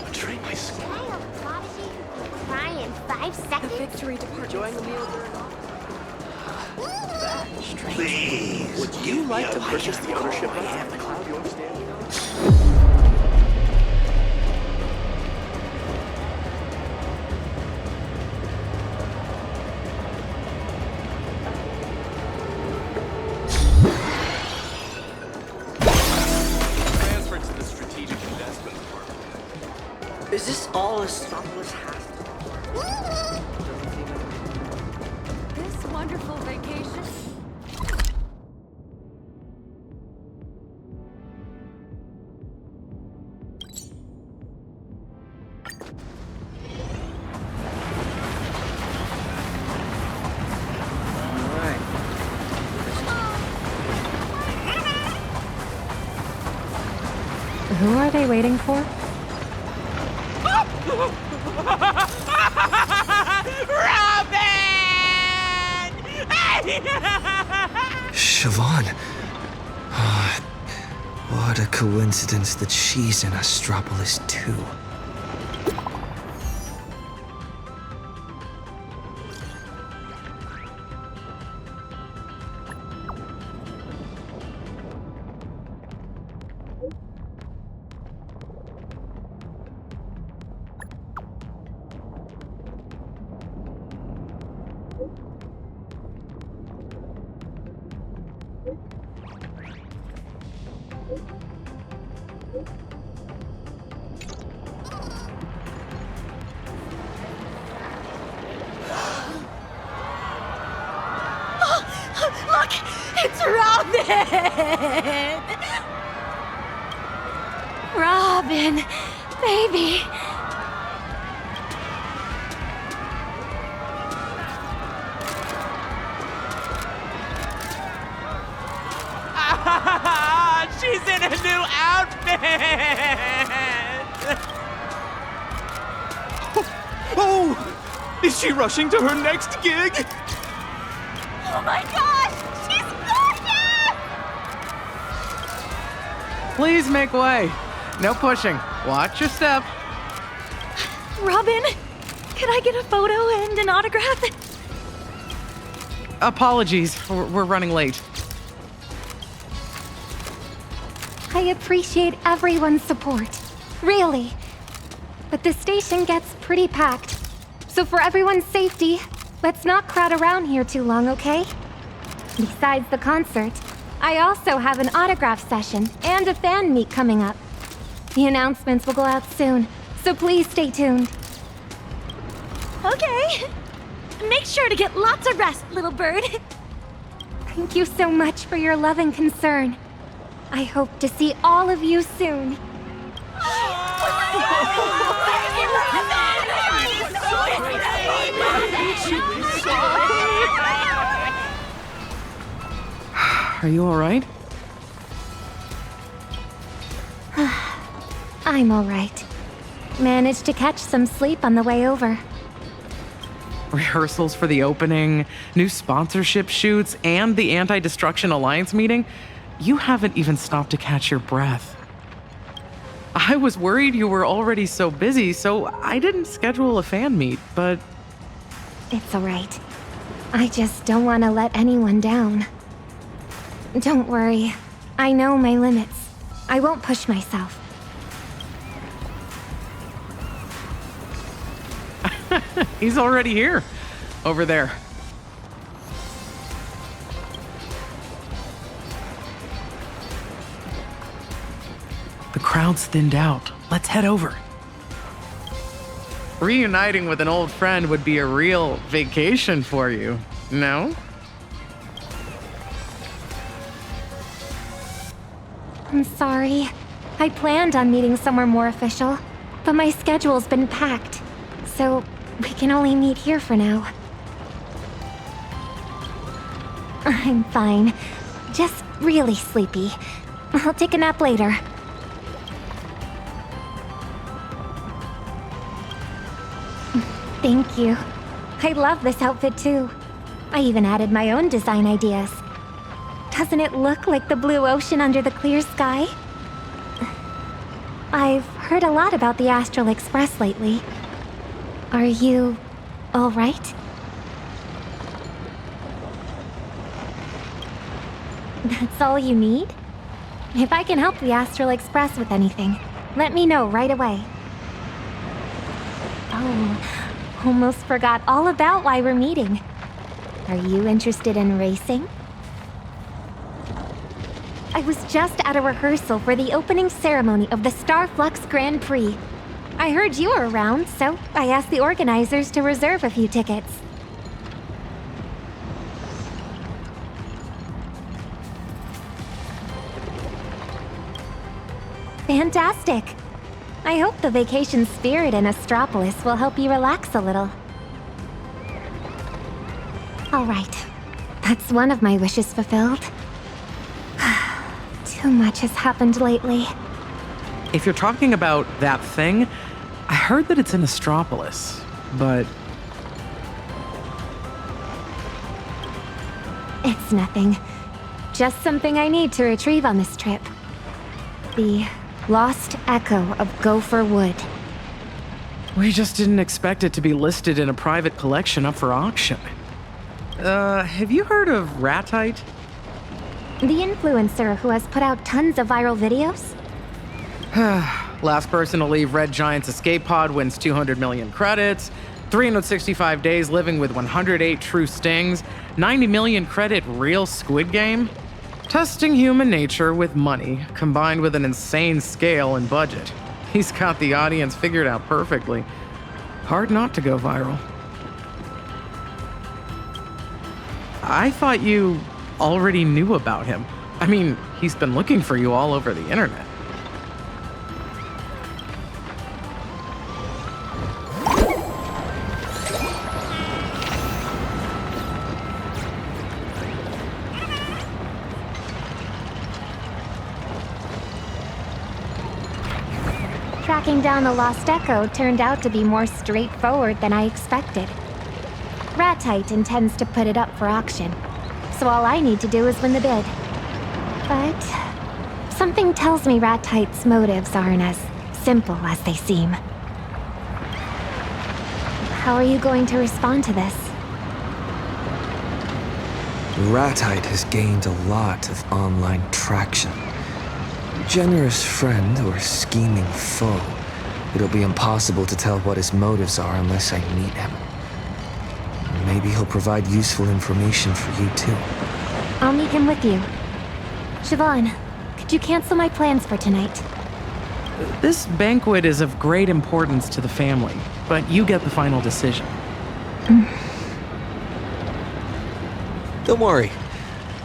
Betray my school. Cry in 5 seconds? The victory department. Enjoying the meal during Please. Would you like to purchase the ownership rights of the cloud you're standing on? Transferred to the strategic investment department. Is this all Astropolis has to this wonderful vacation. Alright. Who are they waiting for? Siobhan. Ah, what a coincidence that she's in Astropolis too. Look! It's Robin! Robin! Baby! She's in a new outfit! Oh! Is she rushing to her next gig? Oh my gosh! She's gorgeous! Please make way. No pushing. Watch your step. Robin, could I get a photo and an autograph? Apologies, we're running late. I appreciate everyone's support. Really. But the station gets pretty packed. So for everyone's safety, let's not crowd around here too long, okay? Besides the concert, I also have an autograph session and a fan meet coming up. The announcements will go out soon, so please stay tuned. Okay. Make sure to get lots of rest, little bird. Thank you so much for your love and concern. I hope to see all of you soon. Are you all right? I'm all right. Managed to catch some sleep on the way over. Rehearsals for the opening, new sponsorship shoots, and the Anti-Destruction Alliance meeting? You haven't even stopped to catch your breath. I was worried you were already so busy, so I didn't schedule a fan meet, but... It's all right. I just don't want to let anyone down. Don't worry. I know my limits. I won't push myself. He's already here. Over there. The crowd's thinned out. Let's head over. Reuniting with an old friend would be a real vacation for you, no? I'm sorry. I planned on meeting somewhere more official, but my schedule's been packed, so we can only meet here for now. I'm fine. Just really sleepy. I'll take a nap later. Thank you. I love this outfit too. I even added my own design ideas. Doesn't it look like the blue ocean under the clear sky? I've heard a lot about the Astral Express lately. Are you all right? That's all you need? If I can help the Astral Express with anything, let me know right away. Oh, almost forgot all about why we're meeting. Are you interested in racing? I was just at a rehearsal for the opening ceremony of the Starflux Grand Prix. I heard you were around, so I asked the organizers to reserve a few tickets. Fantastic! I hope the vacation spirit in Astropolis will help you relax a little. Alright, that's one of my wishes fulfilled. Too much has happened lately. If you're talking about that thing, I heard that it's in Astropolis, but... It's nothing. Just something I need to retrieve on this trip. The lost echo of Gopher Wood. We just didn't expect it to be listed in a private collection up for auction. Have you heard of Ratite? The influencer who has put out tons of viral videos? Last person to leave Red Giant's escape pod wins 200 million credits, 365 days living with 108 true stings, 90 million credit real Squid Game. Testing human nature with money, combined with an insane scale and budget. He's got the audience figured out perfectly. Hard not to go viral. I thought you already knew about him. I mean, he's been looking for you all over the internet. Tracking down the Lost Echo turned out to be more straightforward than I expected. Ratite intends to put it up for auction, so all I need to do is win the bid. But something tells me Ratite's motives aren't as simple as they seem. How are you going to respond to this? Ratite has gained a lot of online traction. Generous friend or scheming foe, it'll be impossible to tell what his motives are unless I meet him. Maybe he'll provide useful information for you too. I'll meet him with you. Siobhan, could you cancel my plans for tonight? This banquet is of great importance to the family, but you get the final decision. Don't worry.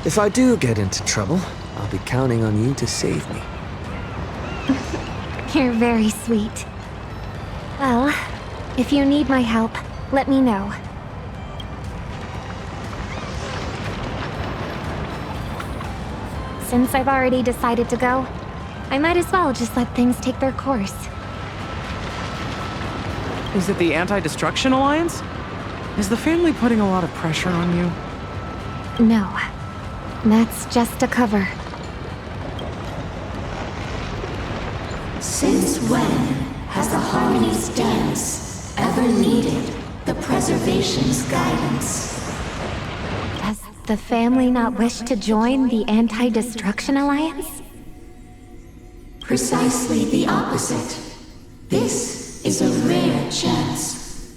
If I do get into trouble, I'll be counting on you to save me. You're very sweet. Well, if you need my help, let me know. Since I've already decided to go, I might as well just let things take their course. Is it the Anti-Destruction Alliance? Is the family putting a lot of pressure on you? No, that's just a cover. Since when has the Harmony's dance ever needed the Preservation's guidance? Does the family not wish to join the Anti-Destruction Alliance? Precisely the opposite. This is a rare chance.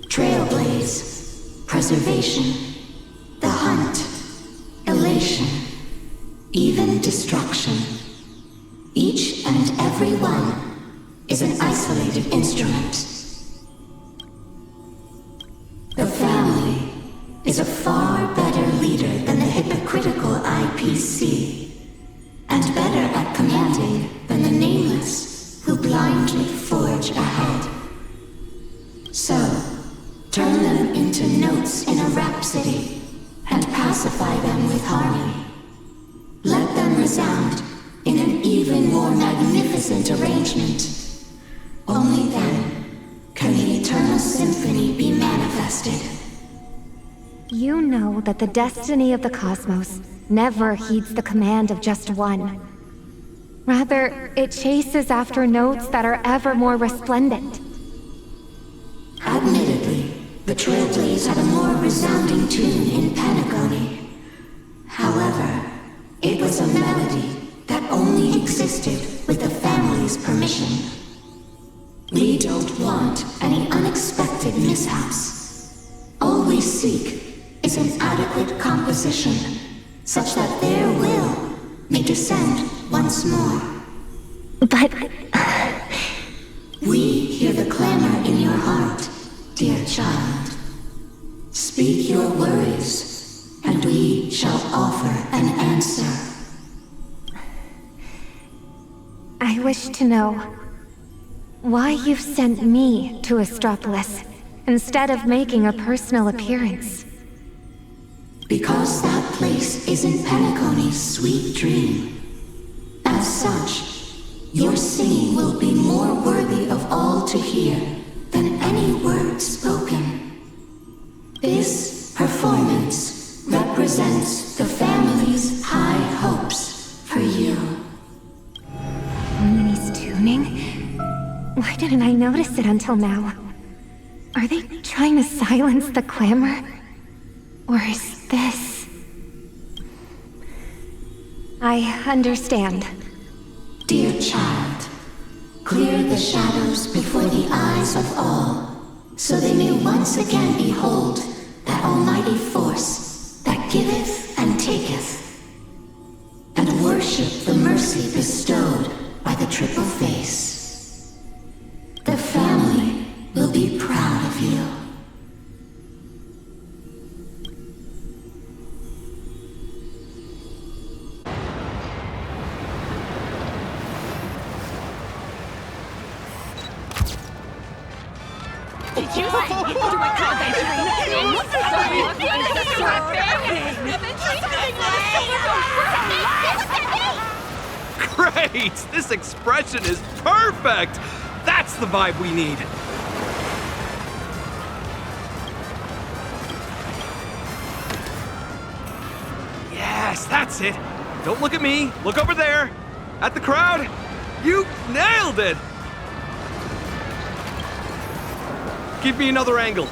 Trailblaze, preservation, the hunt, elation, even destruction. Each and every one is an isolated instrument. The family is a far better leader than the hypocritical IPC, and better at commanding than the nameless who blindly forge ahead. So, turn them into notes in a rhapsody and pacify them with harmony. Let them resound in an even more magnificent arrangement. Only then can the eternal tested. You know that the destiny of the cosmos never heeds the command of just one. Rather, it chases after nodes that are ever more resplendent. Admittedly, the Trailblaze had a more resounding tune in Panagoni. However, it was a melody that only existed with the family's permission. We don't want any unexpected mishaps. All we seek is an adequate composition, such that their will may descend once more. But... We hear the clamor in your heart, dear child. Speak your worries, and we shall offer an answer. I wish to know why you've sent me to Astropolis instead of making a personal appearance. Because that place is in Panagoni's sweet dream. As such, your singing will be more worthy of all to hear than any word spoken. This performance represents the family's high hopes for you. Mimi's tuning? Why didn't I notice it until now? Are they trying to silence the clamor? Or is this... I understand. Dear child, clear the shadows before the eyes of all, so they may once again behold that almighty force that giveth and taketh, and worship the mercy bestowed by the triple face. The family will be proud of you. Did you say do I call Great! This expression is perfect! That's the vibe we need! Yes, that's it! Don't look at me, look over there! At the crowd! You nailed it! Give me another angle.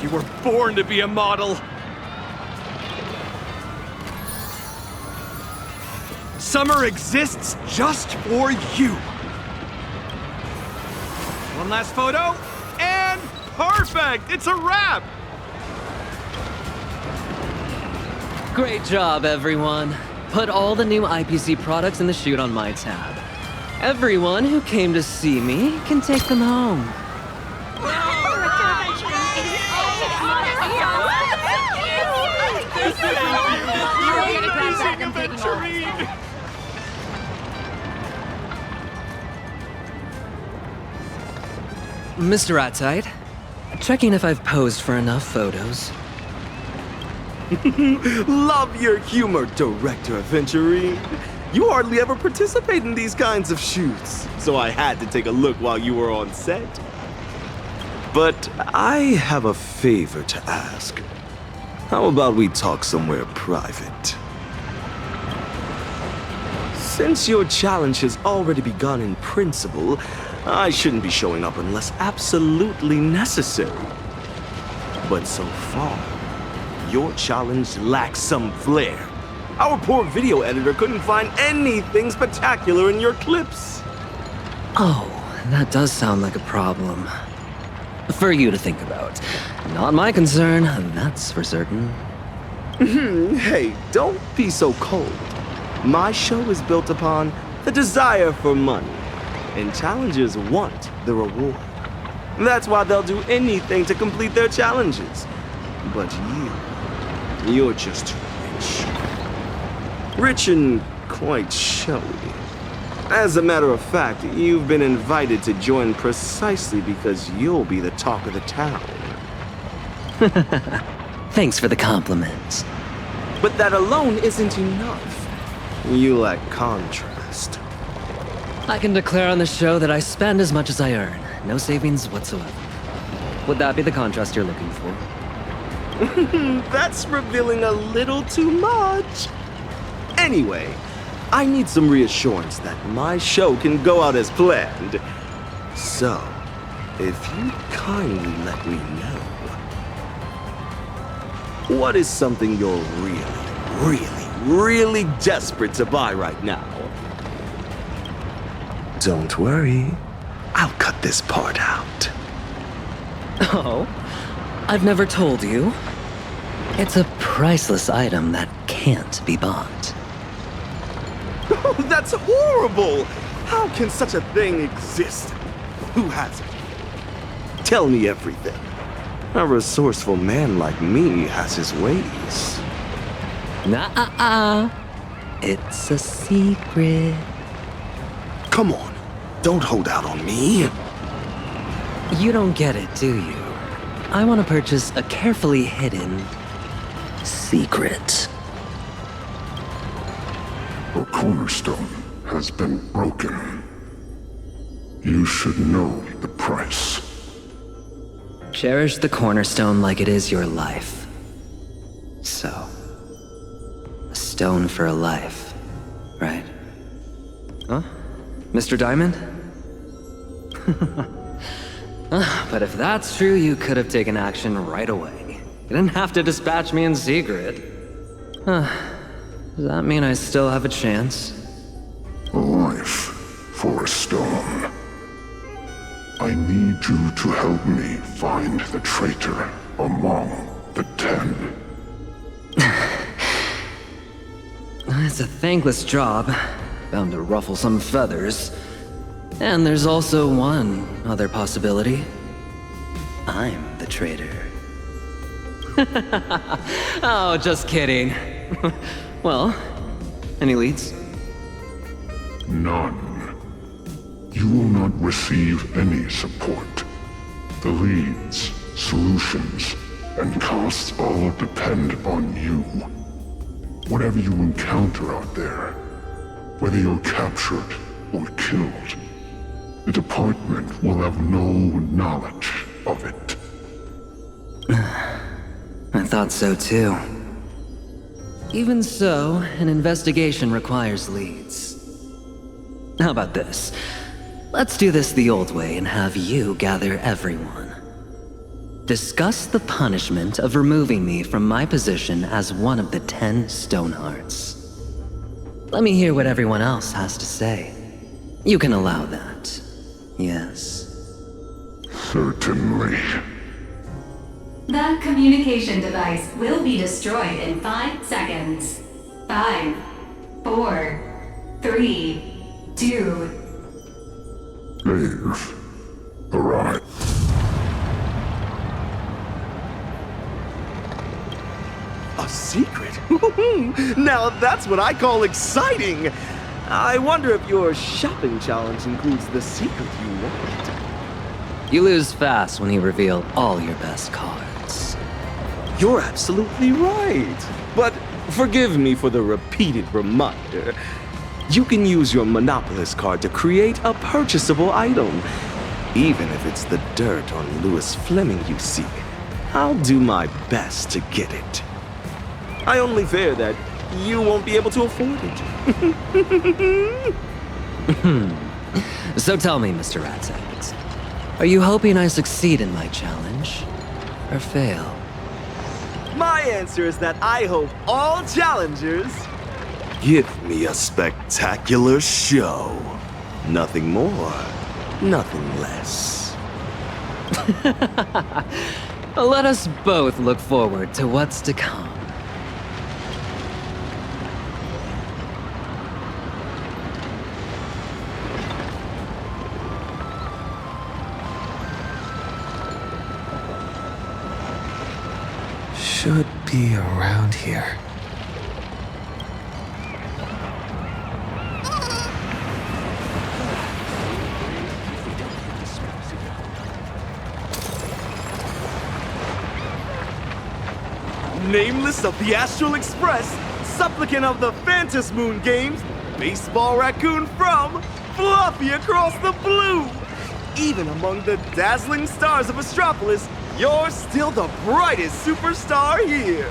You were born to be a model. Summer exists just for you. One last photo, and perfect! It's a wrap! Great job, everyone. Put all the new IPC products in the chute on my tab. Everyone who came to see me can take them home. Aventurine! Mr. Ratite, checking if I've posed for enough photos. Love your humor, Director Aventurine. You hardly ever participate in these kinds of shoots, so I had to take a look while you were on set. But I have a favor to ask. How about we talk somewhere private? Since your challenge has already begun in principle, I shouldn't be showing up unless absolutely necessary. But so far, your challenge lacks some flair. Our poor video editor couldn't find anything spectacular in your clips. Oh, that does sound like a problem. For you to think about. Not my concern, that's for certain. Hey, don't be so cold. My show is built upon the desire for money, and challengers want the reward. That's why they'll do anything to complete their challenges. But you're just rich. Rich and quite showy. As a matter of fact, you've been invited to join precisely because you'll be the talk of the town. Thanks for the compliments. But that alone isn't enough. You lack contrast. I can declare on the show that I spend as much as I earn. No savings whatsoever. Would that be the contrast you're looking for? That's revealing a little too much. Anyway, I need some reassurance that my show can go out as planned. So, if you kindly let me know, what is something you're really desperate to buy right now? Don't worry, I'll cut this part out. Oh, I've never told you. It's a priceless item that can't be bought. Oh, that's horrible! How can such a thing exist? Who has it? Tell me everything. A resourceful man like me has his ways. Nah, it's a secret. Come on, don't hold out on me. You don't get it, do you? I want to purchase a carefully hidden secret. The cornerstone has been broken. You should know the price. Cherish the cornerstone like it is your life. So, a stone for a life, right? Huh? Mr. Diamond? But if that's true, you could have taken action right away. You didn't have to dispatch me in secret. Does that mean I still have a chance? A life for a stone. I need you to help me find the traitor among the 10. It's a thankless job, bound to ruffle some feathers. And there's also one other possibility. I'm the traitor. Oh, just kidding. Well, any leads? None. You will not receive any support. The leads, solutions, and costs all depend on you. Whatever you encounter out there, whether you're captured or killed, the department will have no knowledge of it. I thought so too. Even so, an investigation requires leads. How about this? Let's do this the old way and have you gather everyone. Discuss the punishment of removing me from my position as one of the 10 Stonehearts. Let me hear what everyone else has to say. You can allow that. Yes. Certainly. The communication device will be destroyed in 5 seconds. 5, 4, 3, 2. Dave, arrive. A secret? Now that's what I call exciting! I wonder if your shopping challenge includes the secret you want. You lose fast when you reveal all your best cards. You're absolutely right. But forgive me for the repeated reminder. You can use your Monopolist card to create a purchasable item. Even if it's the dirt on Louis Fleming you seek, I'll do my best to get it. I only fear that you won't be able to afford it. So tell me, Mr. Ratite, are you hoping I succeed in my challenge, or fail? My answer is that I hope all challengers give me a spectacular show. Nothing more, nothing less. Let us both look forward to what's to come. Should be around here. Nameless of the Astral Express, supplicant of the Phantom Moon Games, baseball raccoon from Fluffy across the blue. Even among the dazzling stars of Astropolis, You're still the brightest superstar here.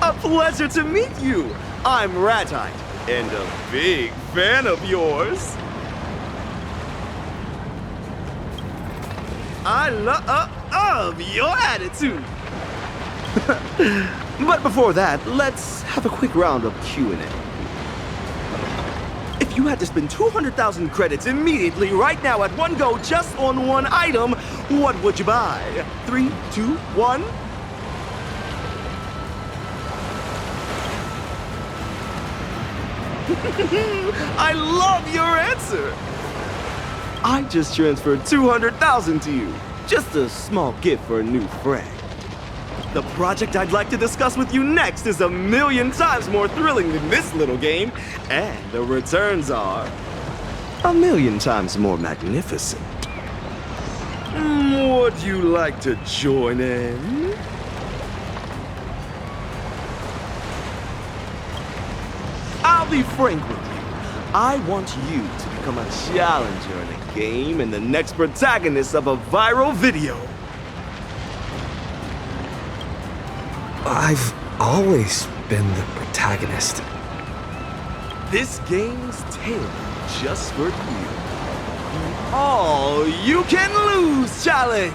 A pleasure to meet you. I'm Ratite, and a big fan of yours. I love your attitude. But before that, let's have a quick round of Q&A. If you had to spend 200,000 credits immediately right now at one go just on one item, what would you buy? 3, 2, 1. I love your answer. I just transferred 200,000 to you. Just a small gift for a new friend. The project I'd like to discuss with you next is 1,000,000 times more thrilling than this little game, and the returns are 1,000,000 times more magnificent. Would you like to join in? I'll be frank with you. I want you to become a challenger in a game and the next protagonist of a viral video. I've always been the protagonist. This game's tailored just for you. All you can lose challenge!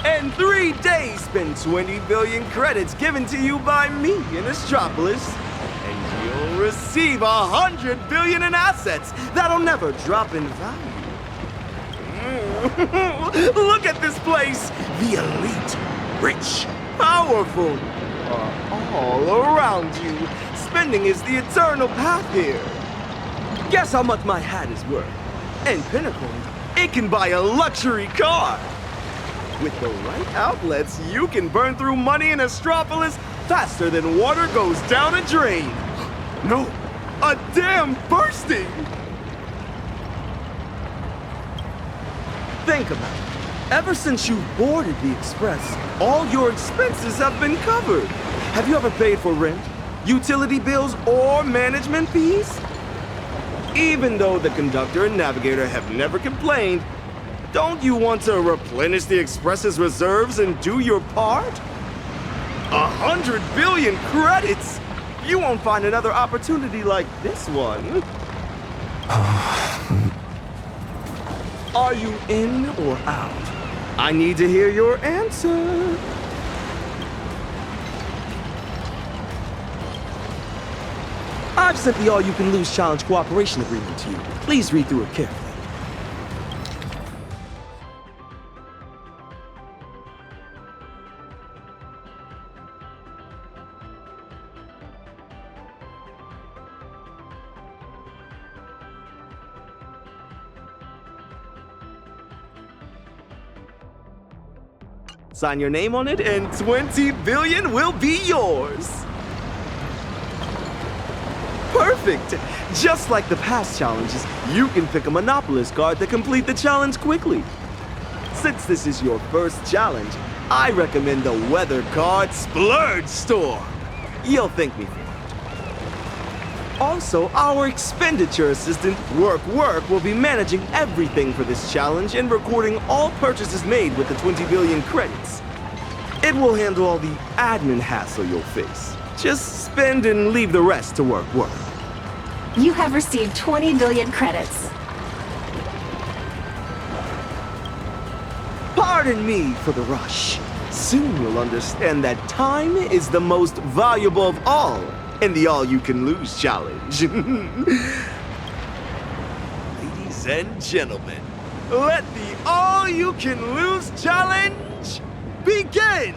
In 3 days, spend 20 billion credits given to you by me in Astropolis, and you'll receive 100 billion in assets that'll never drop in value. Look at this place! The elite, rich, powerful are all around you. Spending is the eternal path here. Guess how much my hat is worth? In Pinnacle, it can buy a luxury car. With the right outlets, you can burn through money in Astropolis faster than water goes down a drain. No, a dam bursting! Think about it. Ever since you boarded the Express, all your expenses have been covered. Have you ever paid for rent, utility bills, or management fees? Even though the conductor and navigator have never complained, don't you want to replenish the Express's reserves and do your part? 100 billion credits! You won't find another opportunity like this one. Are you in or out? I need to hear your answer. I've sent the all-you-can-lose challenge cooperation agreement to you. Please read through it carefully. Sign your name on it, and 20 billion will be yours. Perfect! Just like the past challenges, you can pick a Monopolist card to complete the challenge quickly. Since this is your first challenge, I recommend the Weather Card Splurge Store. You'll thank me for it. Also, our expenditure assistant, Work, will be managing everything for this challenge and recording all purchases made with the 20 billion credits. It will handle all the admin hassle you'll face. Just spend and leave the rest to Work. You have received 20 billion credits. Pardon me for the rush. Soon you'll understand that time is the most valuable of all in the all-you-can-lose challenge. Ladies and gentlemen, let the all-you-can-lose challenge begin!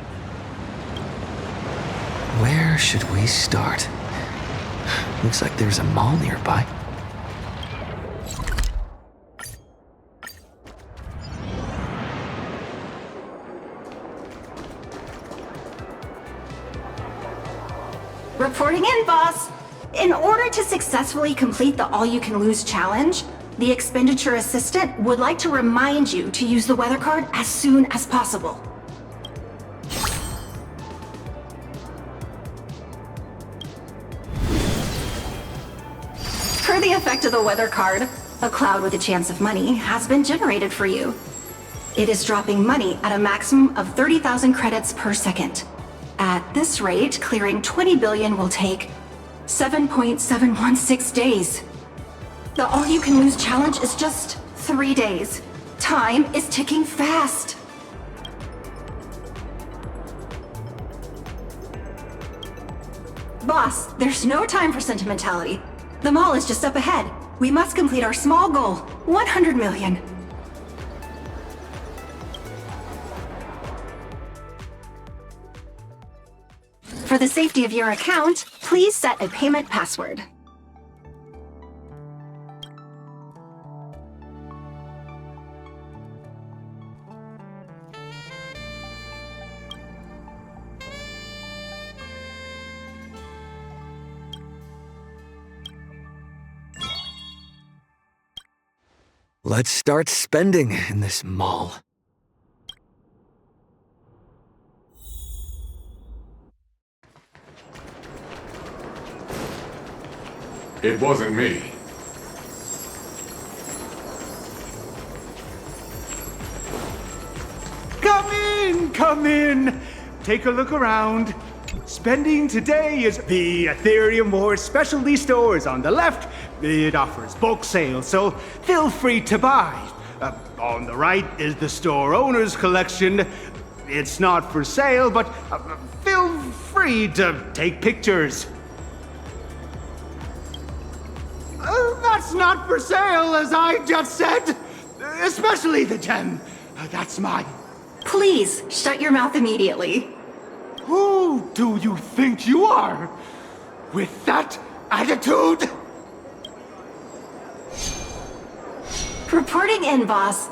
Where should we start? Looks like there's a mall nearby. Reporting in, boss. In order to successfully complete the all-you-can-lose challenge, the expenditure assistant would like to remind you to use the weather card as soon as possible. Per the effect of the weather card, a cloud with a chance of money has been generated for you. It is dropping money at a maximum of 30,000 credits per second. At this rate, clearing 20 billion will take 7.716 days. The all-you-can-lose challenge is just 3 days. Time is ticking fast. Boss, there's no time for sentimentality. The mall is just up ahead. We must complete our small goal, 100 million. For the safety of your account, please set a payment password. Let's start spending in this mall. It wasn't me. Come in! Take a look around. Spending today is the Ethereum Wars specialty stores on the left. It offers bulk sales, so feel free to buy. On the right is the store owner's collection. It's not for sale, but feel free to take pictures. That's not for sale, as I just said. Especially the gem. That's mine. Please, shut your mouth immediately. Who do you think you are? With that attitude? Reporting in, boss.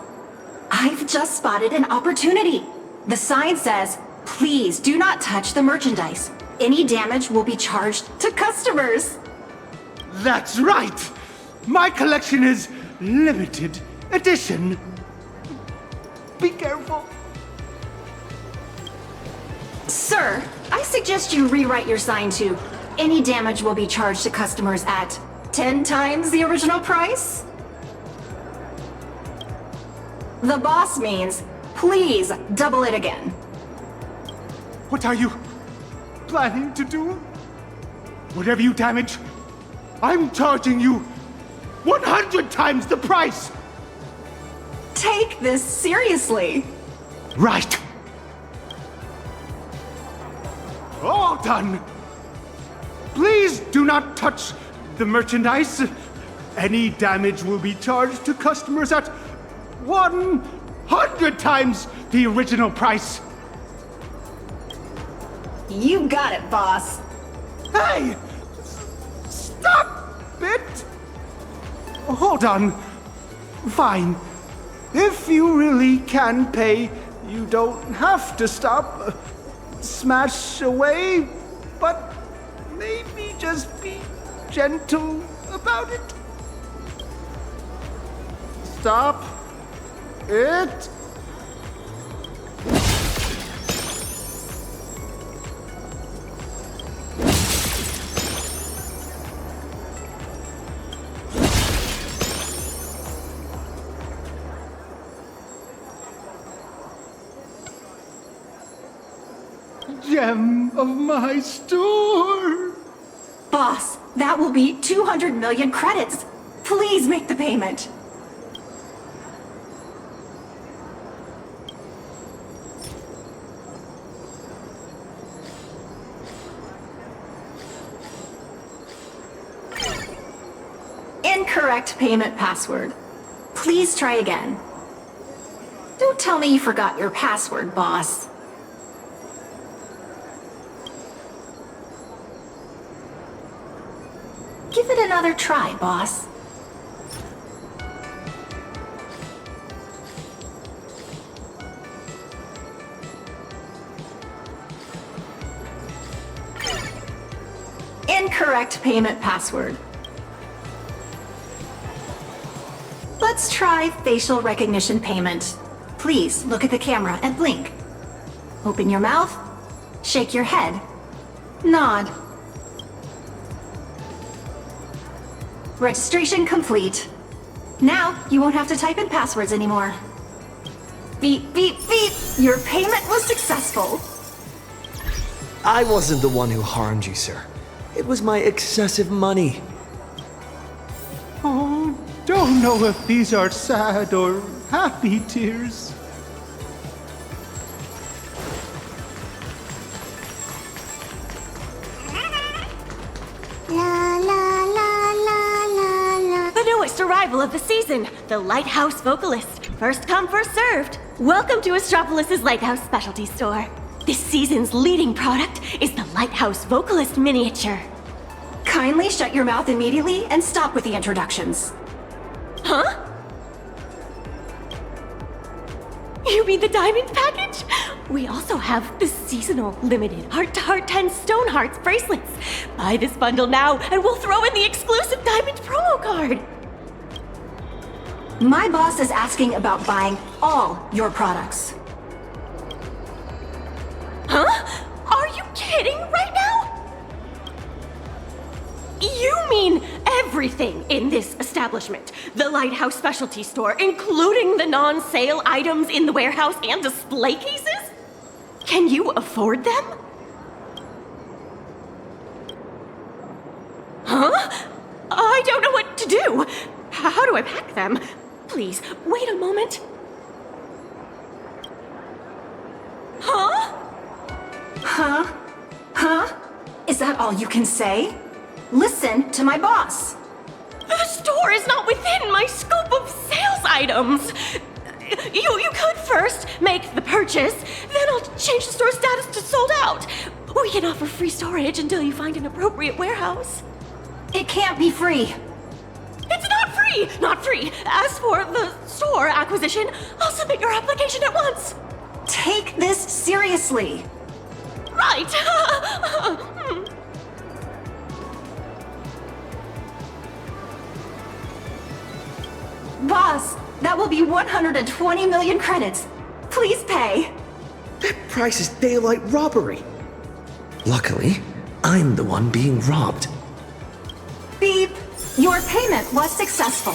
I've just spotted an opportunity. The sign says, please do not touch the merchandise. Any damage will be charged to customers. That's right. My collection is limited edition. Be careful. Sir, I suggest you rewrite your sign to, any damage will be charged to customers at 10 times the original price? The boss means, please double it again. What are you planning to do? Whatever you damage, I'm charging you 100 times the price! Take this seriously. Right. All done. Please do not touch the merchandise. Any damage will be charged to customers at 100 times the original price. You got it, boss. Hey! Stop it! Hold on. Fine. If you really can pay, you don't have to stop. Smash away, but maybe just be gentle about it. Stop it. Gem of my store. Boss, that will be 200 million credits. Please make the payment. Incorrect payment password. Please try again. Don't tell me you forgot your password, boss. Give it another try, boss. Incorrect payment password. Let's try facial recognition payment. Please look at the camera and blink. Open your mouth, shake your head, nod. Registration complete. Now, you won't have to type in passwords anymore. Beep, beep, beep! Your payment was successful. I wasn't the one who harmed you, sir. It was my excessive money. Oh, don't know if these are sad or happy tears. La la la la la la. The newest arrival of the season, the Lighthouse Vocalist. First come, first served. Welcome to Astropolis' Lighthouse Specialty Store. This season's leading product is the Lighthouse Vocalist miniature. Kindly shut your mouth immediately and stop with the introductions. Huh? You mean the diamond package? We also have the seasonal limited heart-to-heart 10 stone hearts bracelets. Buy this bundle now and we'll throw in the exclusive diamond promo card. My boss is asking about buying all your products. Huh? Are you kidding right now? You mean everything in this establishment? The Lighthouse Specialty Store, including the non-sale items in the warehouse and display cases? Can you afford them? Huh? I don't know what to do. How do I pack them? Please, wait a moment. Huh? Huh? Huh? Is that all you can say? Listen to my boss. The store is not within my scope of sales items. You could first make the purchase, then I'll change the store status to sold out. We can offer free storage until you find an appropriate warehouse. It can't be free. It's not free! Not free! As for the store acquisition, I'll submit your application at once. Take this seriously. Right! Boss, that will be 120 million credits. Please pay. That price is daylight robbery. Luckily, I'm the one being robbed. Beep. Your payment was successful.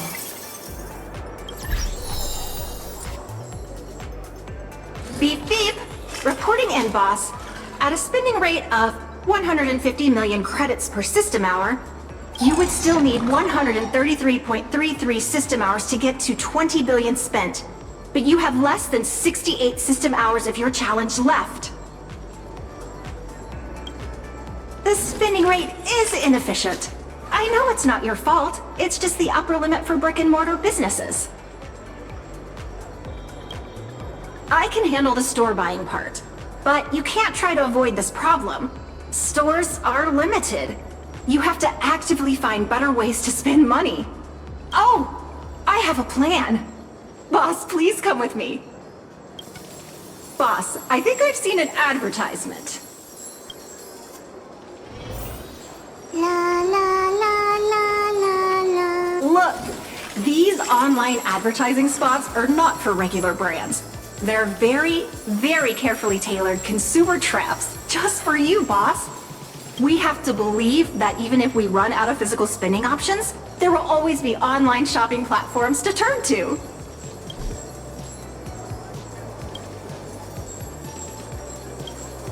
Beep beep. Reporting in, boss. At a spending rate of 150 million credits per system hour, you would still need 133.33 system hours to get to 20 billion spent. But you have less than 68 system hours of your challenge left. The spending rate is inefficient. I know it's not your fault. It's just the upper limit for brick and mortar businesses. I can handle the store buying part, but you can't try to avoid this problem. Stores are limited. You have to actively find better ways to spend money. Oh, I have a plan. Boss, please come with me. Boss, I think I've seen an advertisement. La la la la la la. Look, these online advertising spots are not for regular brands. They're very, very carefully tailored consumer traps just for you, boss. We have to believe that even if we run out of physical spending options, there will always be online shopping platforms to turn to.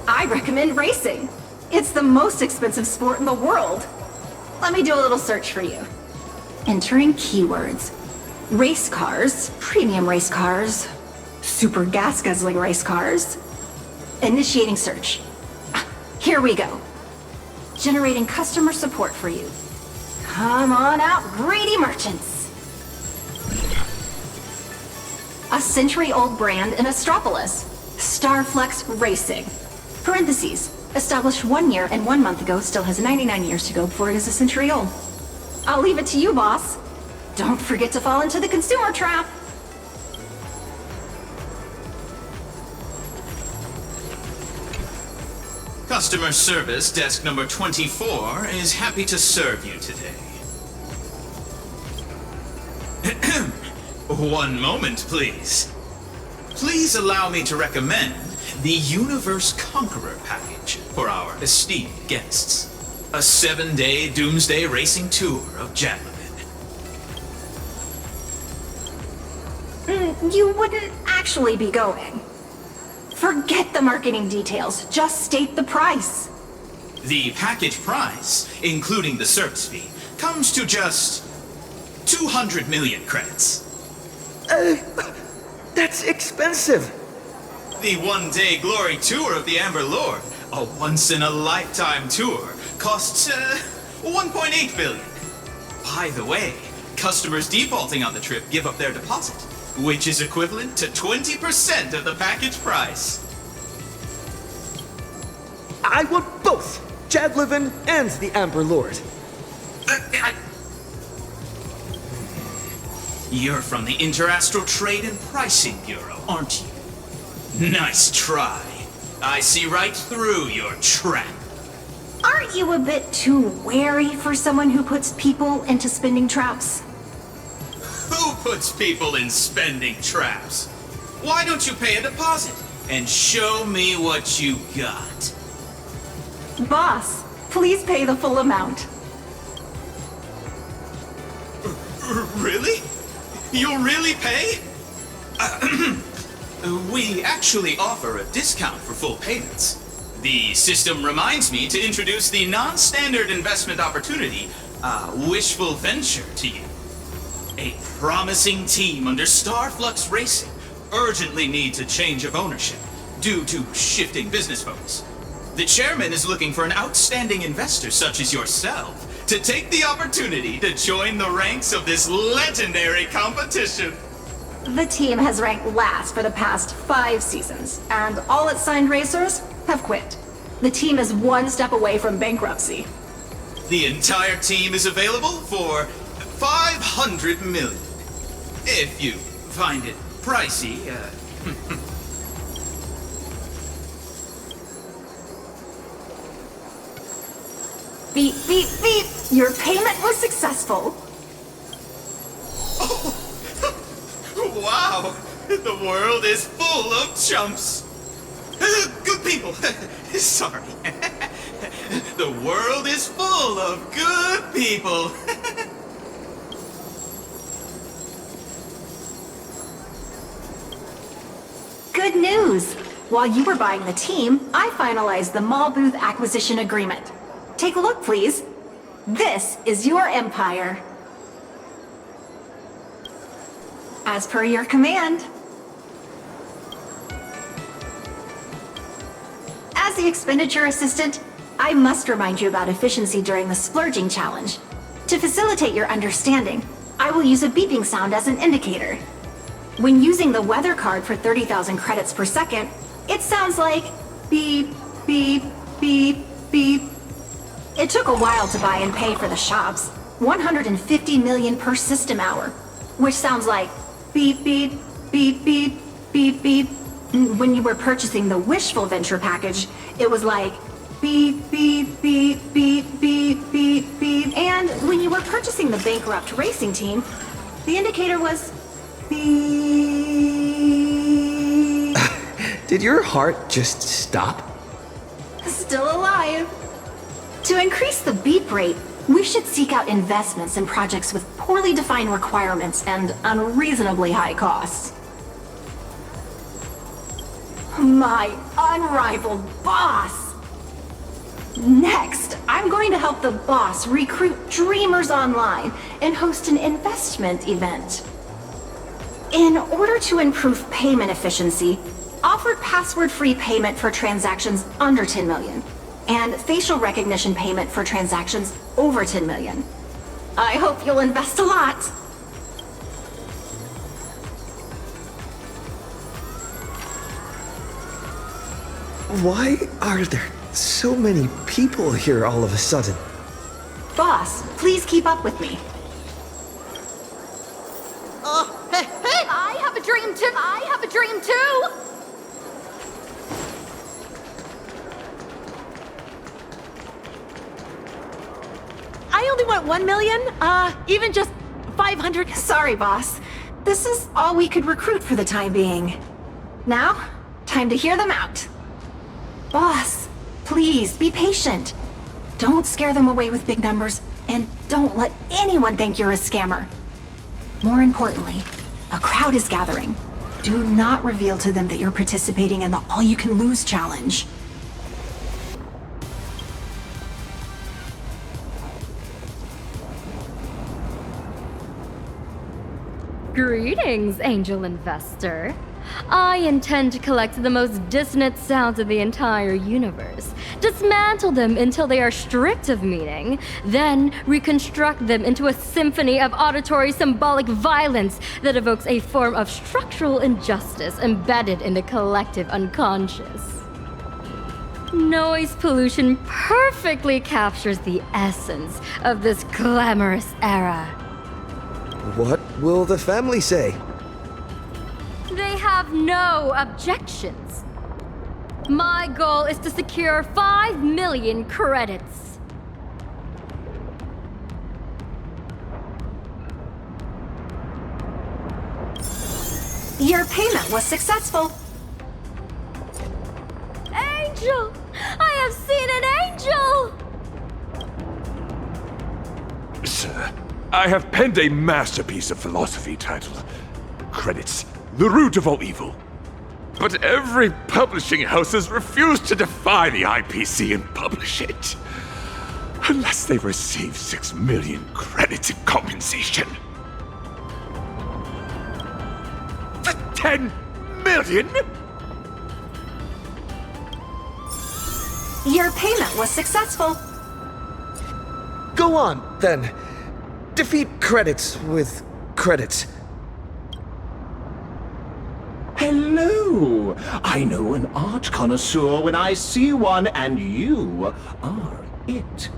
I recommend racing. It's the most expensive sport in the world. Let me do a little search for you. Entering keywords. Race cars, premium race cars, super gas guzzling race cars. Initiating search. Here we go. Generating customer support for you. Come on out, greedy merchants. A century-old brand in Astropolis. Starflex Racing. Parentheses. Established 1 year and 1 month ago, still has 99 years to go before it is a century old. I'll leave it to you, boss. Don't forget to fall into the consumer trap. Customer service desk number 24 is happy to serve you today. 1 moment, please. Please allow me to recommend the Universe Conqueror package for our esteemed guests. A 7-day doomsday racing tour of Janlaman. then you wouldn't actually be going. Forget the marketing details, just state the price. The package price, including the service fee, comes to just 200 million credits. That's expensive. The one-day glory tour of the Amber Lord, a once-in-a-lifetime tour, costs 1.8 billion. By the way, customers defaulting on the trip give up their deposit, which is equivalent to 20% of the package price. I want both Jadlevin and the Amber Lord. You're from the Interastral Trade and Pricing Bureau, aren't you? Nice try. I see right through your trap. Aren't you a bit too wary for someone who puts people into spending traps? Who puts people in spending traps? Why don't you pay a deposit and show me what you got? Boss, please pay the full amount. Really? You'll really pay? We actually offer a discount for full payments. The system reminds me to introduce the non-standard investment opportunity, Wishful Venture, to you. A promising team under Starflux Racing urgently needs a change of ownership due to shifting business focus. The chairman is looking for an outstanding investor such as yourself to take the opportunity to join the ranks of this legendary competition. The team has ranked last for the past 5 seasons, and all its signed racers have quit. The team is one step away from bankruptcy. The entire team is available for 500 million. If you find it pricey, Beep, beep, beep! Your payment was successful. Wow! The world is full of chumps! Good people! Sorry. The world is full of good people! Good news! While you were buying the team, I finalized the mall booth acquisition agreement. Take a look, please. This is your empire. As per your command. As the expenditure assistant, I must remind you about efficiency during the splurging challenge. To facilitate your understanding, I will use a beeping sound as an indicator. When using the weather card for 30,000 credits per second, it sounds like beep, beep, beep, beep. It took a while to buy and pay for the shops, 150 million per system hour, which sounds like beep, beep, beep, beep, beep, beep. When you were purchasing the Wishful Venture package, it was like beep, beep, beep, beep, beep, beep, beep. And when you were purchasing the bankrupt racing team, the indicator was beep. Did your heart just stop? Still alive. To increase the beep rate, we should seek out investments in projects with poorly defined requirements and unreasonably high costs. My unrivaled boss! Next, I'm going to help the boss recruit dreamers online and host an investment event. In order to improve payment efficiency, offer password-free payment for transactions under 10 million. And facial recognition payment for transactions over 10 million. I hope you'll invest a lot. Why are there so many people here all of a sudden? Boss, please keep up with me. Hey! I have a dream too! I have a dream too! I only want 1 million, even just 500. Sorry, boss. This is all we could recruit for the time being. Now, time to hear them out. Boss, please be patient. Don't scare them away with big numbers, and don't let anyone think you're a scammer. More importantly, A crowd is gathering. Do not reveal to them that you're participating in the all-you-can-lose challenge. Greetings, angel investor. I intend to collect the most dissonant sounds of the entire universe, dismantle them until they are stripped of meaning, then reconstruct them into a symphony of auditory symbolic violence that evokes a form of structural injustice embedded in the collective unconscious. Noise pollution perfectly captures the essence of this glamorous era. What will the family say? They have no objections. My goal is to secure 5 million credits. Your payment was successful. Angel! I have seen an angel! Sir, I have penned a masterpiece of philosophy titled Credits, the Root of All Evil. But every publishing house has refused to defy the IPC and publish it. Unless they receive 6 million credits in compensation. The 10 million? Your payment was successful. Go on, then. Defeat credits with credits. Hello! I know an art connoisseur when I see one, and you are it.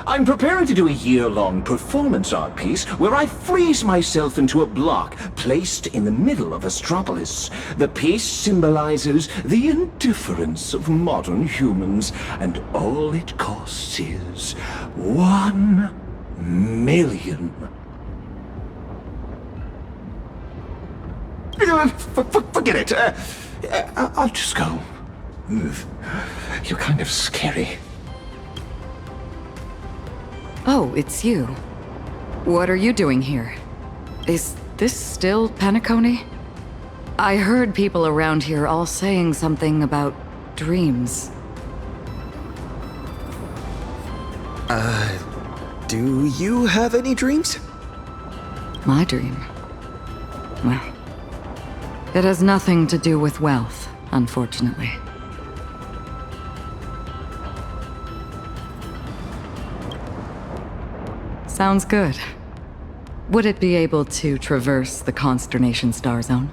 I'm preparing to do a year-long performance art piece where I freeze myself into a block placed in the middle of Astropolis. The piece symbolizes the indifference of modern humans, and all it costs is 1 million. Forget it. I'll just go. You're kind of scary. Oh, it's you. What are you doing here? Is this still Penacony? I heard people around here all saying something about dreams. Do you have any dreams? My dream? Well, it has nothing to do with wealth, unfortunately. Sounds good. Would it be able to traverse the Consternation Star Zone?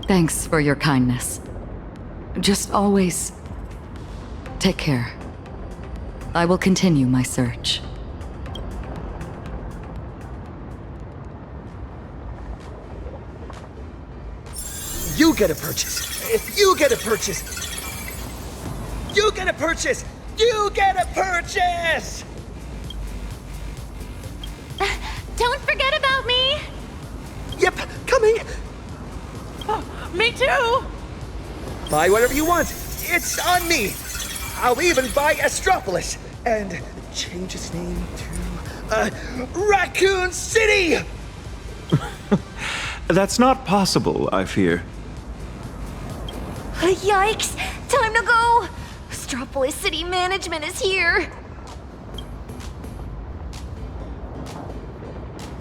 Thanks for your kindness. Just always take care. I will continue my search. You get a purchase. If you get a purchase, you get a purchase. You get a purchase. Don't forget about me! Yep, coming. Oh, me too! Buy whatever you want. It's on me. I'll even buy Astropolis and change its name to Raccoon City. That's not possible, I fear. Yikes! Time to go! Astropolis City Management is here!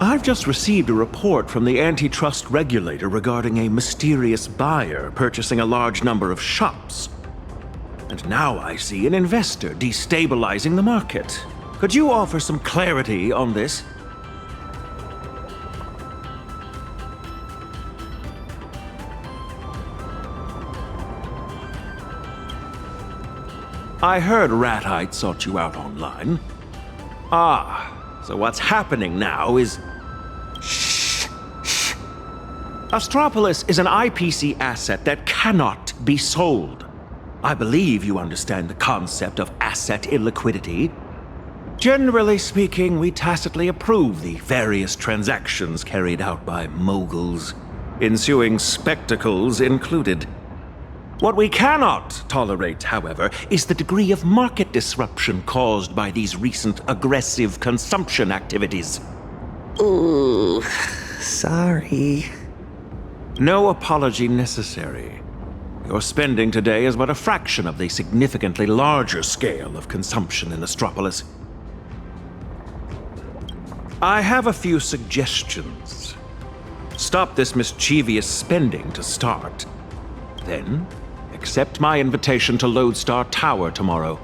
I've just received a report from the antitrust regulator regarding a mysterious buyer purchasing a large number of shops. And now I see an investor destabilizing the market. Could you offer some clarity on this? I heard Ratite sought you out online. Ah, so what's happening now is... Shh. Astropolis is an IPC asset that cannot be sold. I believe you understand the concept of asset illiquidity. Generally speaking, we tacitly approve the various transactions carried out by moguls, ensuing spectacles included. What we cannot tolerate, however, is the degree of market disruption caused by these recent aggressive consumption activities. Ooh, sorry. No apology necessary. Your spending today is but a fraction of the significantly larger scale of consumption in Astropolis. I have a few suggestions. Stop this mischievous spending to start. Then, accept my invitation to Lodestar Tower tomorrow.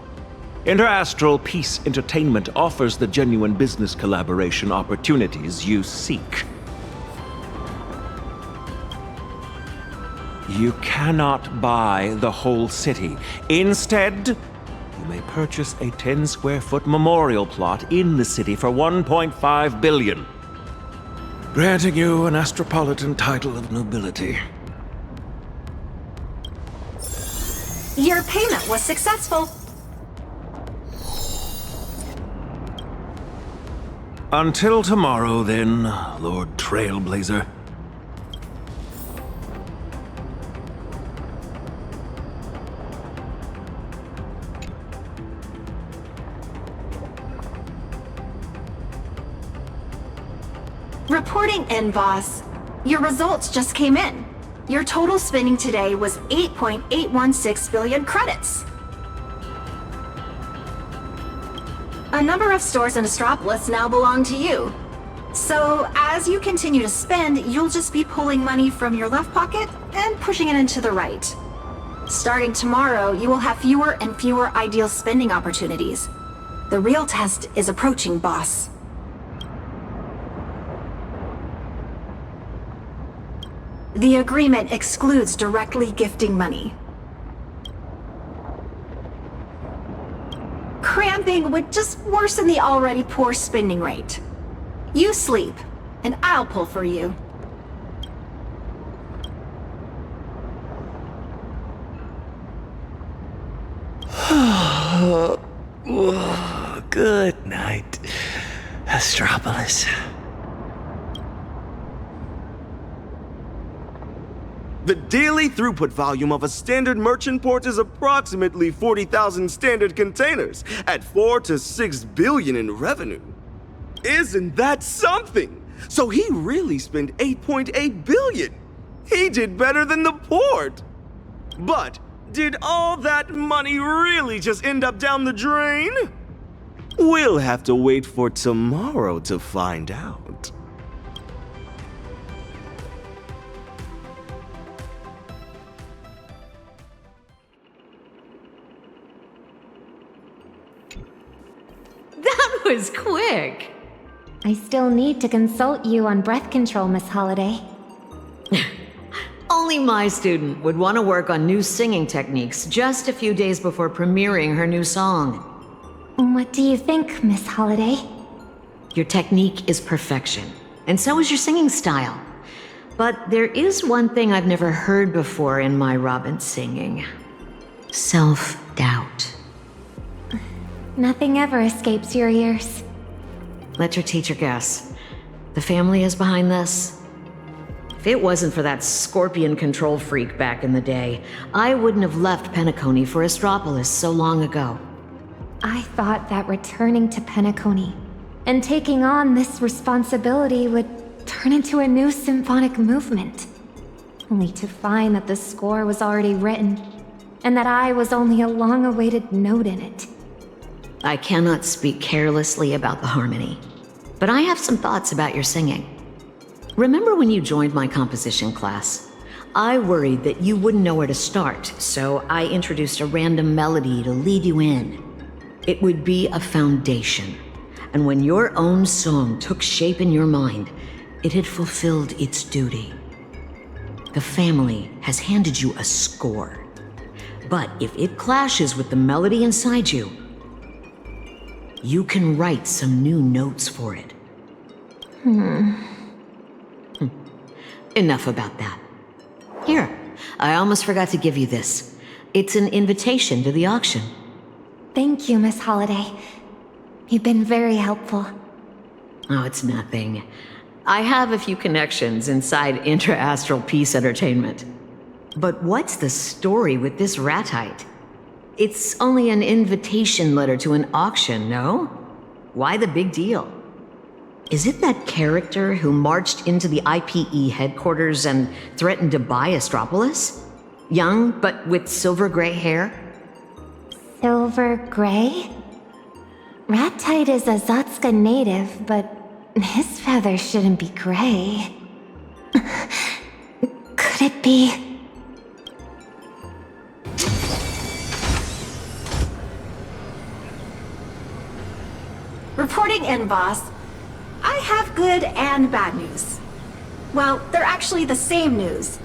Interastral Peace Entertainment offers the genuine business collaboration opportunities you seek. You cannot buy the whole city. Instead, you may purchase a 10-square-foot memorial plot in the city for 1.5 billion, granting you an Astropolitan title of nobility. Your payment was successful. Until tomorrow, then, Lord Trailblazer. Reporting in, boss. Your results just came in. Your total spending today was 8.816 billion credits. A number of stores in Astropolis now belong to you. So, as you continue to spend, you'll just be pulling money from your left pocket and pushing it into the right. Starting tomorrow, you will have fewer and fewer ideal spending opportunities. The real test is approaching, boss. The agreement excludes directly gifting money. Cramping would just worsen the already poor spending rate. You sleep, and I'll pull for you. Good night, Astropolis. The daily throughput volume of a standard merchant port is approximately 40,000 standard containers at 4 to 6 billion in revenue. Isn't that something? So he really spent 8.8 billion. He did better than the port. But did all that money really just end up down the drain? We'll have to wait for tomorrow to find out. That was quick. I still need to consult you on breath control, Miss Holiday. Only my student would want to work on new singing techniques just a few days before premiering her new song. What do you think, Miss Holiday? Your technique is perfection, and so is your singing style. But there is one thing I've never heard before in my Robin singing. Self-doubt. Nothing ever escapes your ears. Let your teacher guess. The family is behind this? If it wasn't for that scorpion control freak back in the day, I wouldn't have left Penacony for Astropolis so long ago. I thought that returning to Penacony and taking on this responsibility would turn into a new symphonic movement. Only to find that the score was already written, and that I was only a long-awaited note in it. I cannot speak carelessly about the harmony, but I have some thoughts about your singing. Remember when you joined my composition class? I worried that you wouldn't know where to start, so I introduced a random melody to lead you in. It would be a foundation, and when your own song took shape in your mind, it had fulfilled its duty. The family has handed you a score, but if it clashes with the melody inside you, you can write some new notes for it. Enough about that. Here, I almost forgot to give you this. It's an invitation to the auction. Thank you, Miss Holiday. You've been very helpful. Oh, it's nothing. I have a few connections inside Interastral Peace Entertainment. But what's the story with this Ratite? It's only an invitation letter to an auction, no? Why the big deal? Is it that character who marched into the IPE headquarters and threatened to buy Astropolis? Young, but with silver gray hair? Silver gray? Ratite is a Zotska native, but his feathers shouldn't be gray. Could it be? Reporting in, boss. I have good and bad news. Well, they're actually the same news.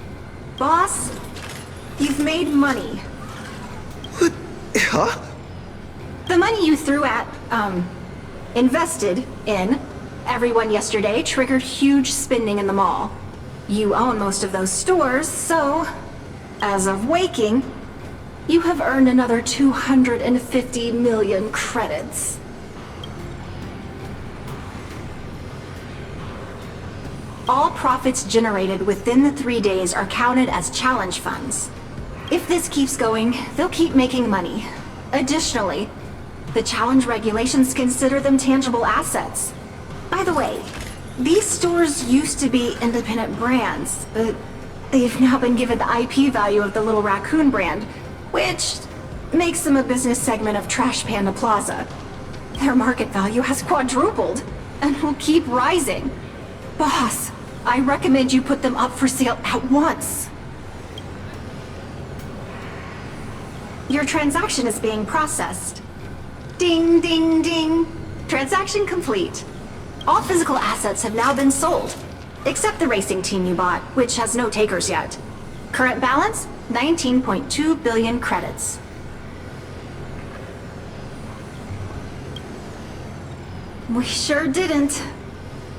Boss, you've made money. What? Huh? The money you threw at, invested in everyone yesterday triggered huge spending in the mall. You own most of those stores, so, as of waking, you have earned another 250 million credits. All profits generated within the 3 days are counted as challenge funds. If this keeps going, they'll keep making money. Additionally, the challenge regulations consider them tangible assets. By the way, these stores used to be independent brands, but they've now been given the IP value of the Little Raccoon brand, which makes them a business segment of Trash Panda Plaza. Their market value has quadrupled and will keep rising. Boss, I recommend you put them up for sale at once. Your transaction is being processed. Ding, ding, ding. Transaction complete. All physical assets have now been sold, except the racing team you bought, which has no takers yet. Current balance, 19.2 billion credits. We sure didn't.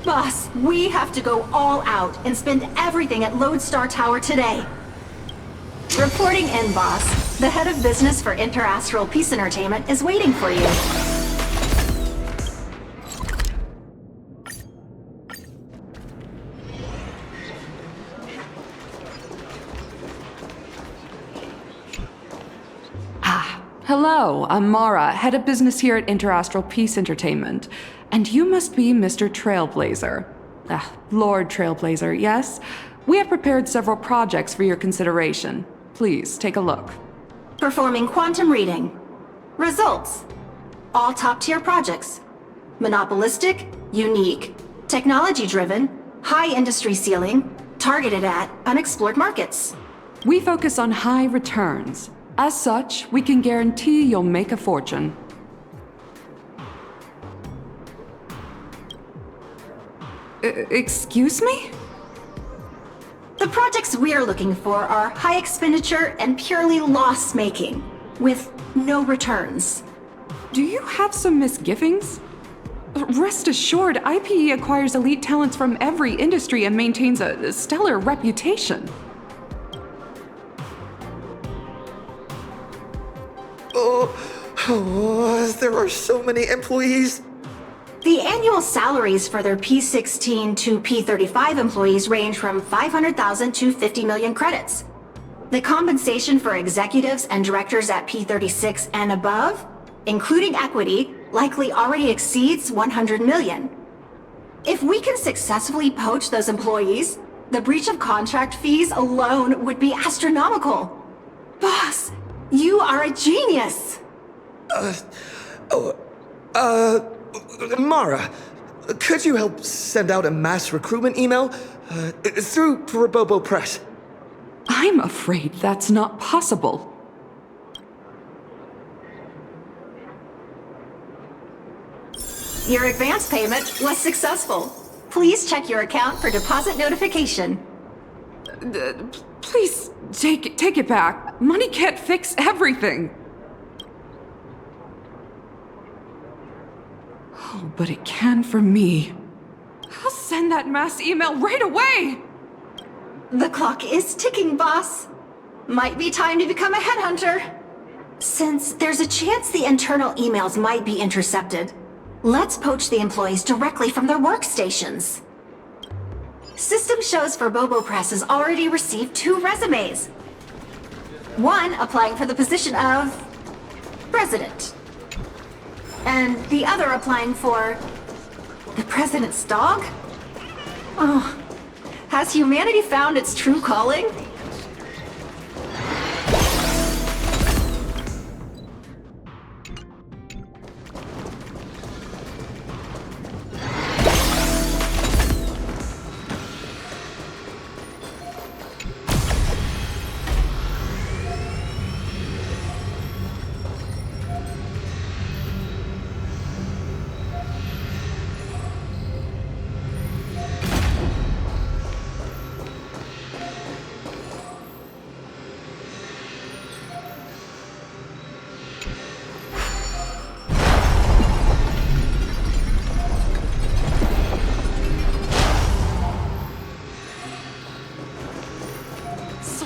Boss, we have to go all out and spend everything at Lodestar Tower today. Reporting in, boss. The head of business for Interastral Peace Entertainment is waiting for you. Hello, I'm Mara, head of business here at Interastral Peace Entertainment. And you must be Mr. Trailblazer. Lord Trailblazer, yes? We have prepared several projects for your consideration. Please, take a look. Performing quantum reading. Results. All top-tier projects. Monopolistic, unique, technology-driven, high industry ceiling, targeted at unexplored markets. We focus on high returns. As such, we can guarantee you'll make a fortune. Excuse me? The projects we're looking for are high expenditure and purely loss-making, with no returns. Do you have some misgivings? Rest assured, IPE acquires elite talents from every industry and maintains a stellar reputation. There are so many employees. The annual salaries for their P16 to P35 employees range from 500,000 to 50 million credits. The compensation for executives and directors at P36 and above, including equity, likely already exceeds 100 million. If we can successfully poach those employees, the breach of contract fees alone would be astronomical. Boss, you are a genius! Mara, could you help send out a mass recruitment email through Robobo Press? I'm afraid that's not possible. Your advance payment was successful. Please check your account for deposit notification. Please, take it back. Money can't fix everything. Oh, but it can for me. I'll send that mass email right away! The clock is ticking, boss. Might be time to become a headhunter. Since there's a chance the internal emails might be intercepted, let's poach the employees directly from their workstations. System shows for Bobo Press has already received 2 resumes. One applying for the position of president. And the other applying for the president's dog? Oh, has humanity found its true calling?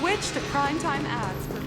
Switch to primetime ads for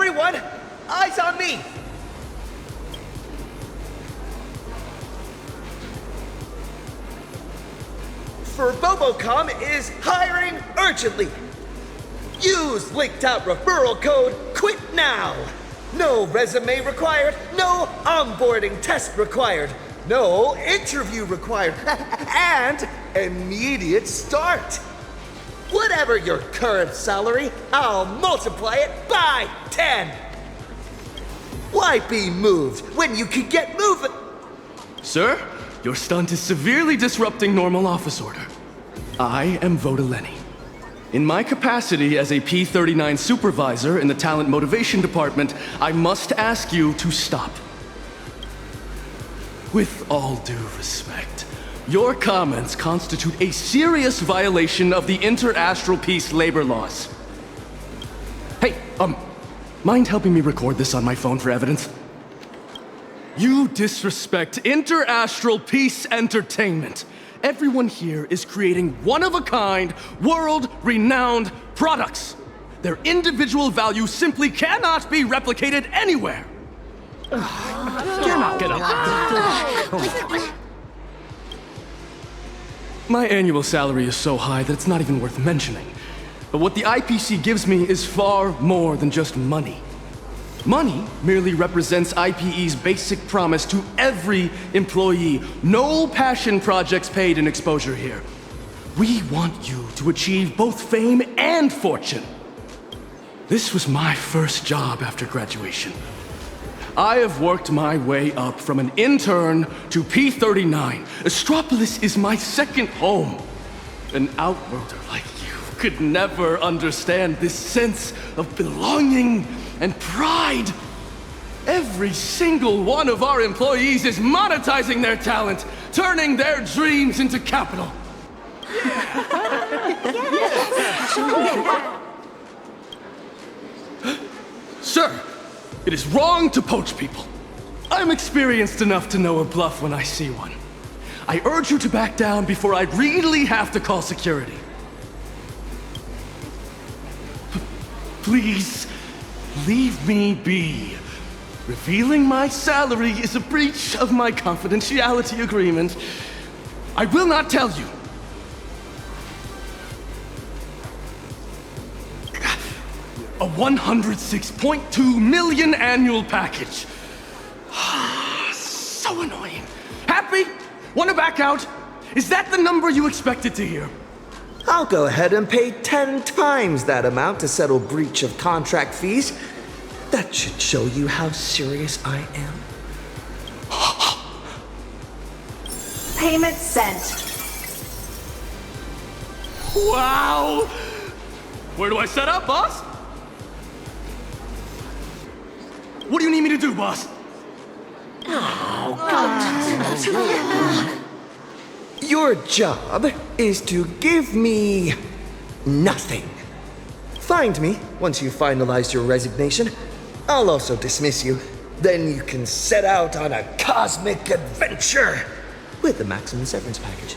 Everyone, eyes on me! For Bobocom is hiring urgently. Use linked out referral code QUIT NOW. No resume required, no onboarding test required, no interview required, and immediate start. Whatever your current salary, I'll multiply it by 10. Why be moved when you can get moving? Sir, your stunt is severely disrupting normal office order. I am Vodaleni. In my capacity as a P-39 supervisor in the Talent Motivation Department, I must ask you to stop. With all due respect, your comments constitute a serious violation of the interastral peace labor laws. Hey, mind helping me record this on my phone for evidence? You disrespect interastral peace entertainment. Everyone here is creating one-of-a-kind, world-renowned products. Their individual value simply cannot be replicated anywhere. You're not gonna... My annual salary is so high that it's not even worth mentioning. But what the IPC gives me is far more than just money. Money merely represents IPE's basic promise to every employee. No passion projects paid in exposure here. We want you to achieve both fame and fortune. This was my first job after graduation. I have worked my way up from an intern to P-39. Astropolis is my second home. An outworlder like you could never understand this sense of belonging and pride. Every single one of our employees is monetizing their talent, turning their dreams into capital. Sir, it is wrong to poach people. I'm experienced enough to know a bluff when I see one. I urge you to back down before I really have to call security. Please, leave me be. Revealing my salary is a breach of my confidentiality agreement. I will not tell you. A 106.2 million annual package. So annoying. Happy? Want to back out? Is that the number you expected to hear? I'll go ahead and pay 10 times that amount to settle breach of contract fees. That should show you how serious I am. Payment sent. Wow! Where do I set up, boss? What do you need me to do, boss? Your job is to give me nothing. Find me once you've finalized your resignation. I'll also dismiss you. Then you can set out on a cosmic adventure with the maximum severance package.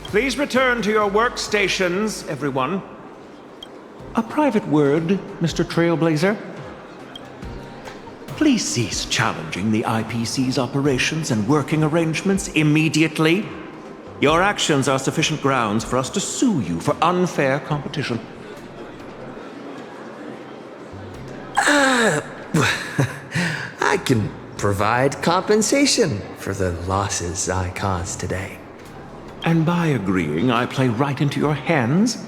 Please return to your workstations, everyone. A private word, Mr. Trailblazer. Please cease challenging the IPC's operations and working arrangements immediately. Your actions are sufficient grounds for us to sue you for unfair competition. I can provide compensation for the losses I caused today. And by agreeing I play right into your hands,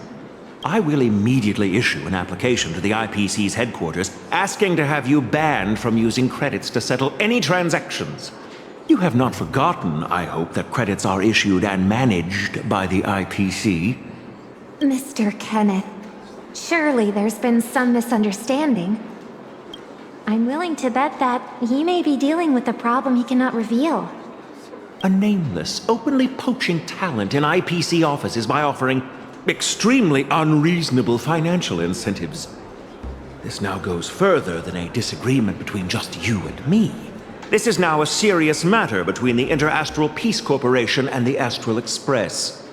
I will immediately issue an application to the IPC's headquarters asking to have you banned from using credits to settle any transactions. You have not forgotten, I hope, that credits are issued and managed by the IPC. Mr. Kenneth, surely there's been some misunderstanding. I'm willing to bet that he may be dealing with a problem he cannot reveal. A nameless, openly poaching talent in IPC offices by offering extremely unreasonable financial incentives. This now goes further than a disagreement between just you and me. This is now a serious matter between the Interastral Peace Corporation and the Astral Express.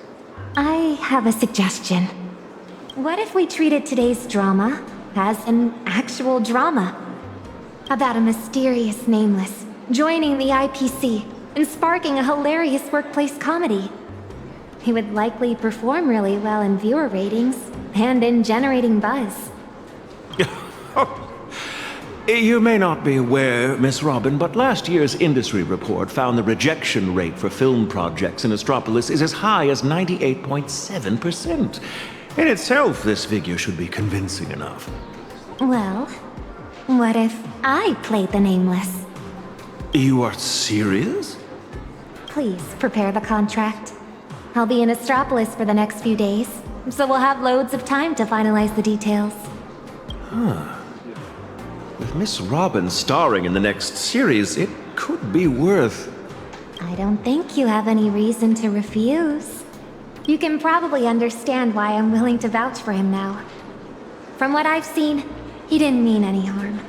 I have a suggestion. What if we treated today's drama as an actual drama? About a mysterious nameless joining the IPC and sparking a hilarious workplace comedy. He would likely perform really well in viewer ratings and in generating buzz. You may not be aware, Miss Robin, but last year's industry report found the rejection rate for film projects in Astropolis is as high as 98.7%. In itself, this figure should be convincing enough. Well, what if I played the nameless? You are serious? Please prepare the contract. I'll be in Astropolis for the next few days, so we'll have loads of time to finalize the details. Huh. With Miss Robin starring in the next series, it could be worth... I don't think you have any reason to refuse. You can probably understand why I'm willing to vouch for him now. From what I've seen, he didn't mean any harm.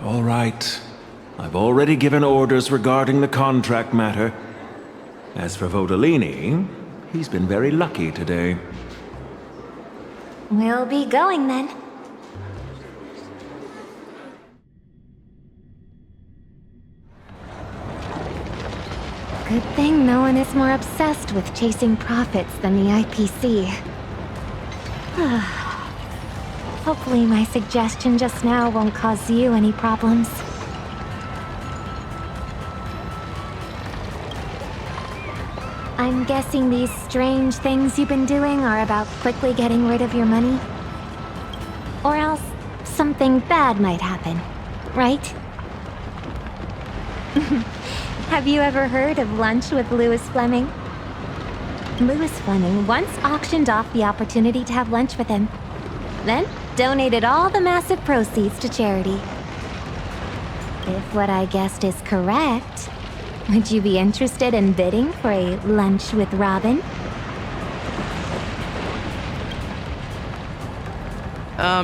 All right. I've already given orders regarding the contract matter. As for Vodolini, he's been very lucky today. We'll be going then. Good thing no one is more obsessed with chasing profits than the IPC. Hopefully my suggestion just now won't cause you any problems. I'm guessing these strange things you've been doing are about quickly getting rid of your money? Or else something bad might happen, right? Have you ever heard of Lunch with Louis Fleming? Louis Fleming once auctioned off the opportunity to have lunch with him, then donated all the massive proceeds to charity. If what I guessed is correct, would you be interested in bidding for a lunch with Robin?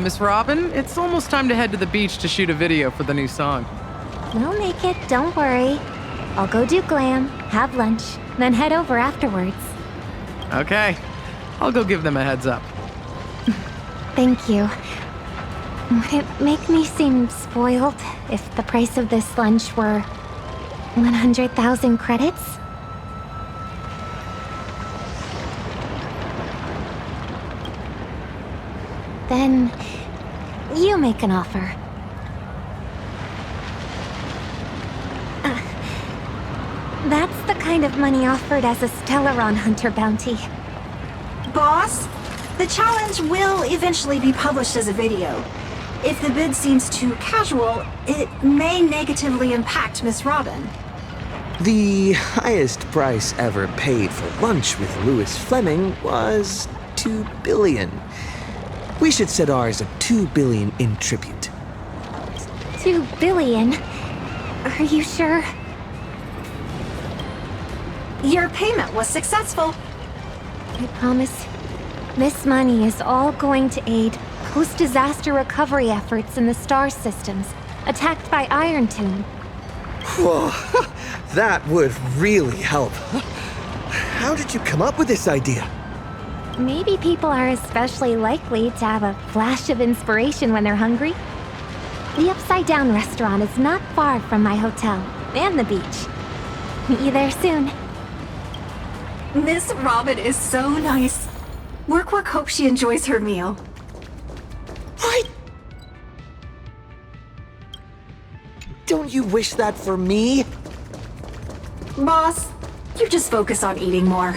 Miss Robin, it's almost time to head to the beach to shoot a video for the new song. We'll make it, don't worry. I'll go do glam, have lunch, then head over afterwards. Okay. I'll go give them a heads up. Thank you. Would it make me seem spoiled if the price of this lunch were 100,000 credits? Then you make an offer. That's the kind of money offered as a Stellaron Hunter bounty. Boss, the challenge will eventually be published as a video. If the bid seems too casual, it may negatively impact Miss Robin. The highest price ever paid for lunch with Louis Fleming was $2 billion. We should set ours at 2 billion in tribute. 2 billion? Are you sure? Your payment was successful. I promise. This money is all going to aid post-disaster recovery efforts in the star systems attacked by Iron-Tomb. Whoa, that would really help. How did you come up with this idea? Maybe people are especially likely to have a flash of inspiration when they're hungry. The Upside Down restaurant is not far from my hotel and the beach. Meet you there soon. Miss Robin is so nice. Work hopes she enjoys her meal. What? Don't you wish that for me? Boss, you just focus on eating more.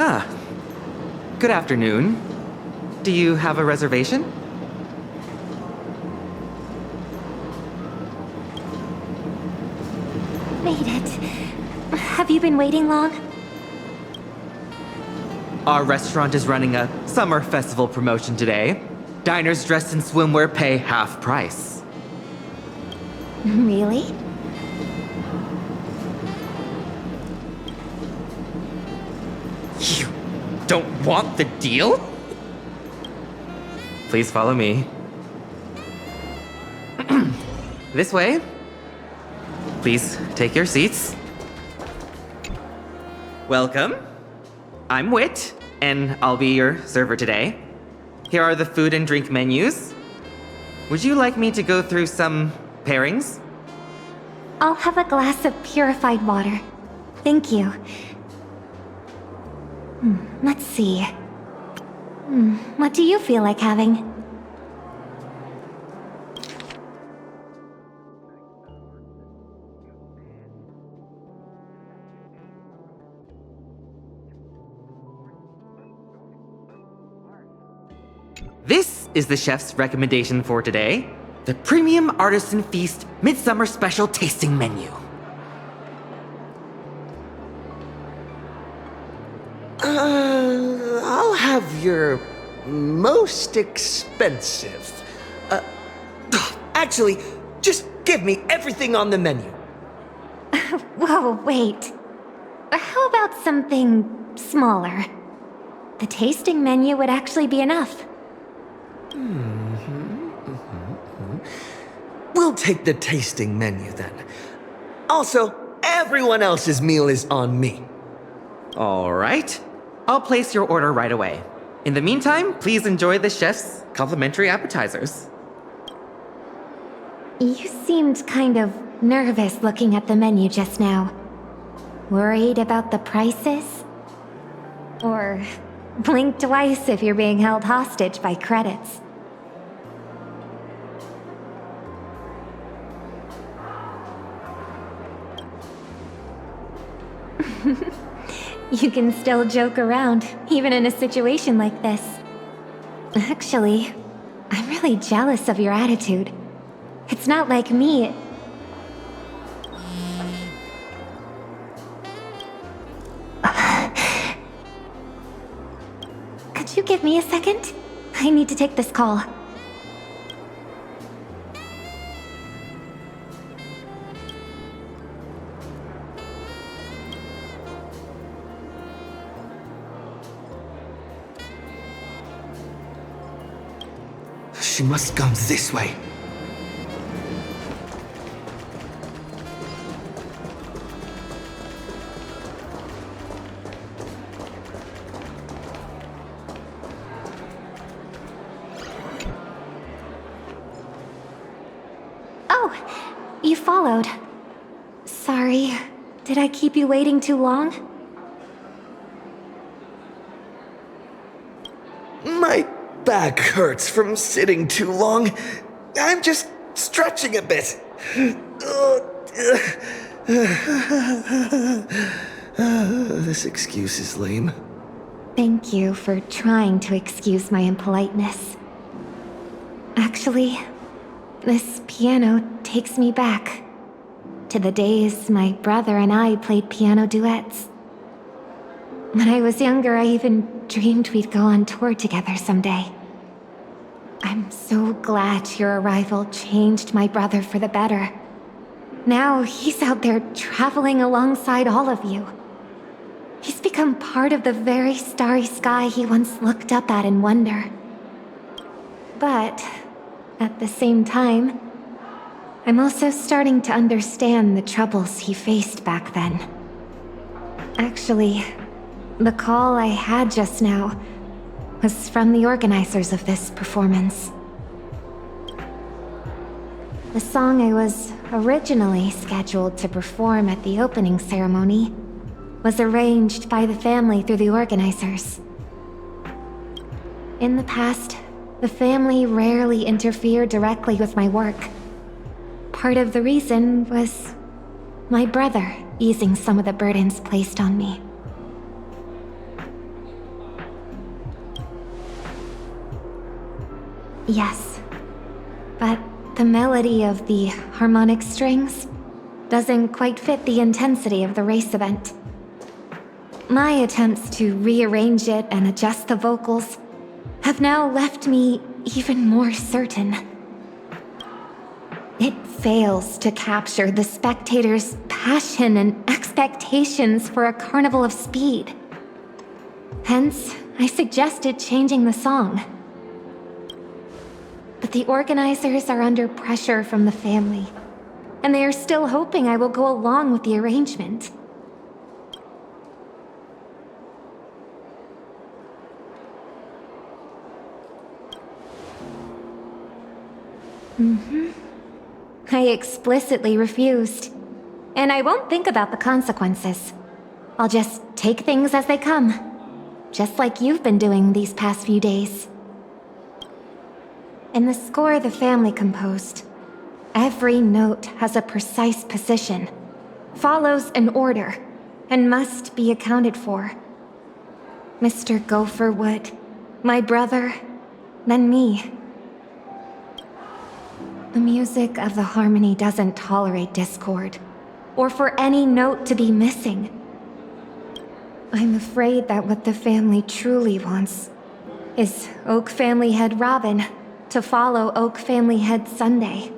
Ah. Good afternoon. Do you have a reservation? Made it. Have you been waiting long? Our restaurant is running a summer festival promotion today. Diners dressed in swimwear pay half price. Really? You don't want the deal? Please follow me. This way. Please take your seats. Welcome. I'm Wit, and I'll be your server today. Here are the food and drink menus. Would you like me to go through some pairings? I'll have a glass of purified water. Thank you. Let's see. What do you feel like having? This is the chef's recommendation for today. The Premium Artisan Feast Midsummer Special Tasting Menu. I'll have your most expensive. Actually, just give me everything on the menu. Whoa, wait. How about something smaller? The tasting menu would actually be enough. We'll take the tasting menu then. Also, everyone else's meal is on me. All right. I'll place your order right away. In the meantime, please enjoy the chef's complimentary appetizers. You seemed kind of nervous looking at the menu just now. Worried about the prices? Or blink twice if you're being held hostage by credits. You can still joke around, even in a situation like this. Actually, I'm really jealous of your attitude. It's not like me. Could you give me a second? I need to take this call. She must come this way. Oh, you followed. Sorry, did I keep you waiting too long? My back hurts from sitting too long. I'm just stretching a bit. This excuse is lame. Thank you for trying to excuse my impoliteness. Actually, this piano takes me back. to the days my brother and I played piano duets. When I was younger, I even dreamed we'd go on tour together someday. I'm so glad your arrival changed my brother for the better. Now he's out there traveling alongside all of you. He's become part of the very starry sky he once looked up at in wonder. But at the same time, I'm also starting to understand the troubles he faced back then. Actually, the call I had just now was from the organizers of this performance. The song I was originally scheduled to perform at the opening ceremony was arranged by the family through the organizers. In the past, the family rarely interfered directly with my work. Part of the reason was my brother easing some of the burdens placed on me. Yes, but the melody of the harmonic strings doesn't quite fit the intensity of the race event. My attempts to rearrange it and adjust the vocals have now left me even more certain. It fails to capture the spectators' passion and expectations for a carnival of speed. Hence, I suggested changing the song. But the organizers are under pressure from the family, and they are still hoping I will go along with the arrangement. I explicitly refused. And I won't think about the consequences. I'll just take things as they come. Just like you've been doing these past few days. In the score the family composed, every note has a precise position, follows an order, and must be accounted for. Mr. Gopher would, my brother, then me. The music of the harmony doesn't tolerate discord, or for any note to be missing. I'm afraid that what the family truly wants is Oak Family Head Robin to follow Oak Family Head Sunday.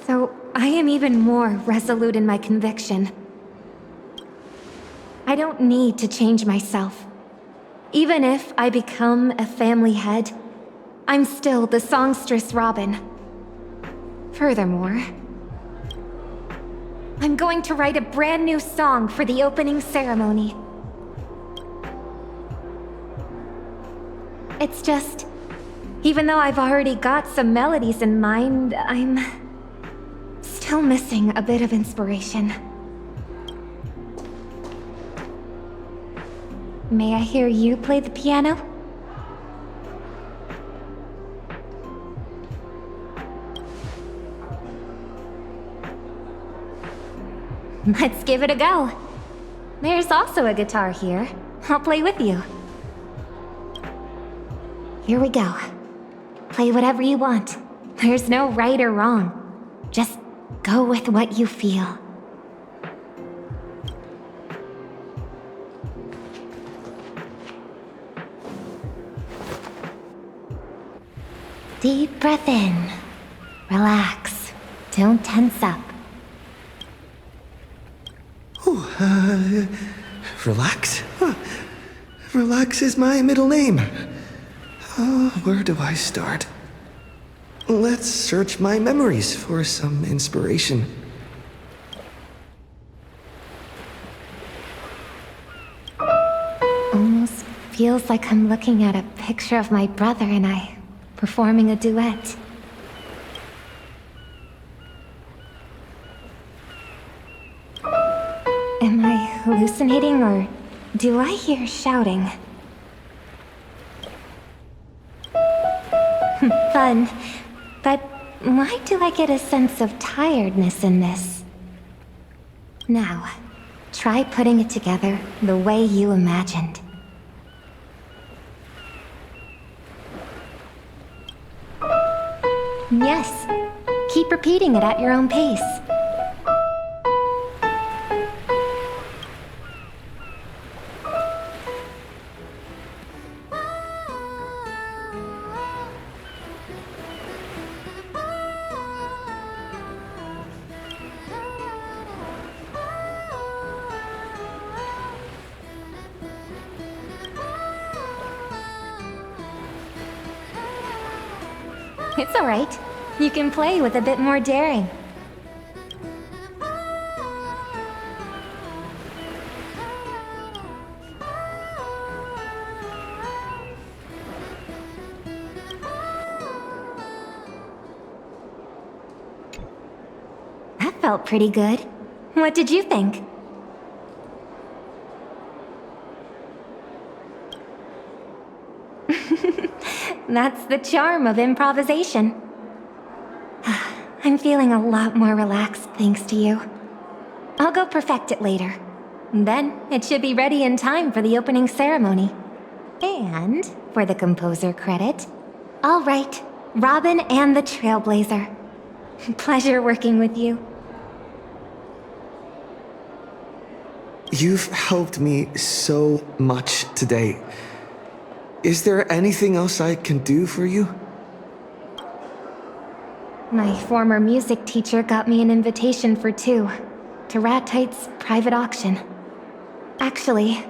So I am even more resolute in my conviction. I don't need to change myself. Even if I become a family head, I'm still the songstress Robin. Furthermore, I'm going to write a brand new song for the opening ceremony. It's just, even though I've already got some melodies in mind, I'm still missing a bit of inspiration. May I hear you play the piano? Let's give it a go. There's also a guitar here. I'll play with you. Here we go. Play whatever you want. There's no right or wrong. Just go with what you feel. Deep breath in. Relax. Don't tense up. Relax? Relax is my middle name. Where do I start? Let's search my memories for some inspiration. Almost feels like I'm looking at a picture of my brother and I performing a duet. Am I hallucinating, or do I hear shouting? Fun, but why do I get a sense of tiredness in this? Now, try putting it together the way you imagined. Yes, keep repeating it at your own pace. It's alright. You can play with a bit more daring. That felt pretty good. What did you think? That's the charm of improvisation. I'm feeling a lot more relaxed thanks to you. I'll go perfect it later. Then it should be ready in time for the opening ceremony. And for the composer credit, I'll write Robin and the Trailblazer. Pleasure working with you. You've helped me so much today. Is there anything else I can do for you? My former music teacher got me an invitation for two, to Ratite's private auction. Actually,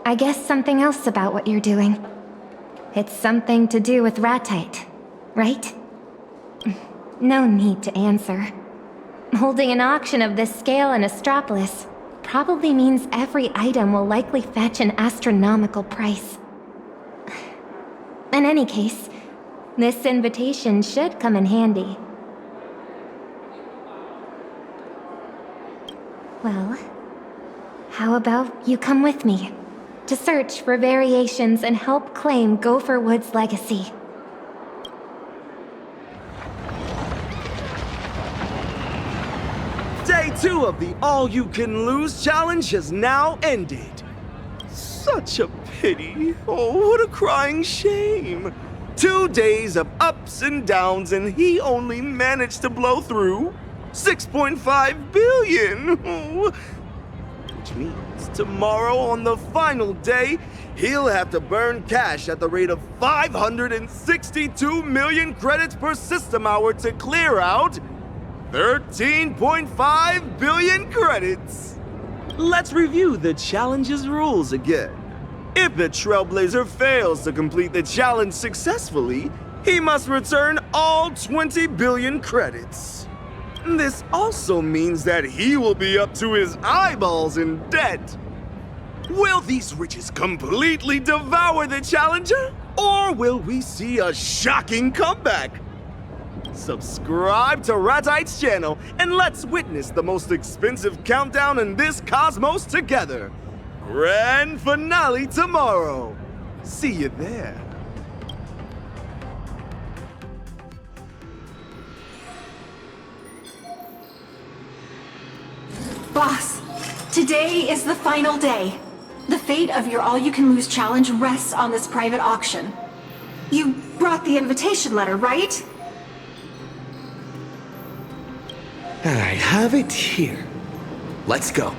I guess something else about what you're doing. It's something to do with Ratite, right? No need to answer. Holding an auction of this scale in Astropolis probably means every item will likely fetch an astronomical price. In any case, this invitation should come in handy. Well, how about you come with me to search for variations and help claim Gopherwood's legacy? Day 2 of the All-You-Can-Lose challenge has now ended. Such a pity. Oh, what a crying shame. 2 days of ups and downs, and he only managed to blow through 6.5 billion. Oh. Which means tomorrow, on the final day, he'll have to burn cash at the rate of 562 million credits per system hour to clear out 13.5 billion credits. Let's review the challenge's rules again. If the Trailblazer fails to complete the challenge successfully, he must return all 20 billion credits. This also means that he will be up to his eyeballs in debt. Will these riches completely devour the challenger? Or will we see a shocking comeback? Subscribe to Ratite's channel and let's witness the most expensive countdown in this cosmos together. Grand finale tomorrow. See you there. Boss, today is the final day. The fate of your All-You-Can-Lose challenge rests on this private auction. You brought the invitation letter, right? I have it here. Let's go.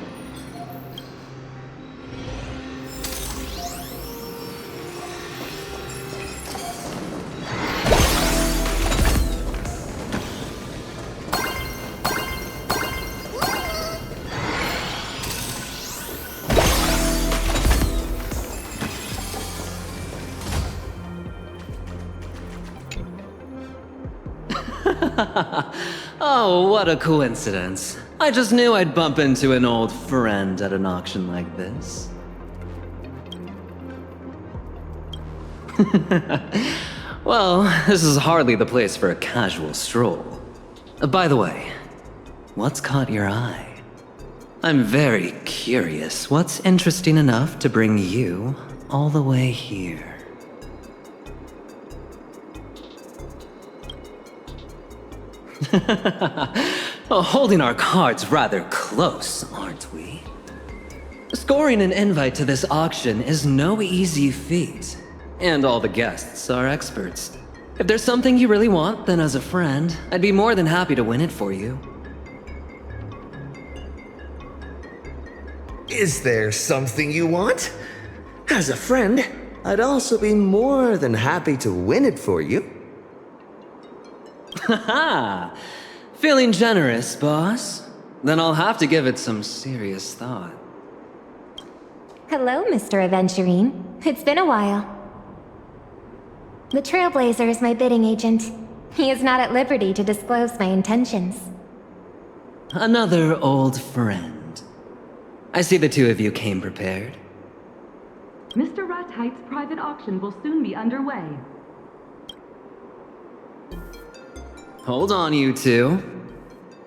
Oh, what a coincidence. I just knew I'd bump into an old friend at an auction like this. Well, this is hardly the place for a casual stroll. By the way, what's caught your eye? I'm very curious what's interesting enough to bring you all the way here. Well, holding our cards rather close, aren't we? Scoring an invite to this auction is no easy feat, and all the guests are experts. If there's something you really want, then as a friend, I'd be more than happy to win it for you. Is there something you want? As a friend, I'd also be more than happy to win it for you. Haha! Feeling generous, boss? Then I'll have to give it some serious thought. Hello, Mr. Aventurine. It's been a while. The Trailblazer is my bidding agent. He is not at liberty to disclose my intentions. Another old friend. I see the two of you came prepared. Mr. Ratite's private auction will soon be underway. Hold on, you two.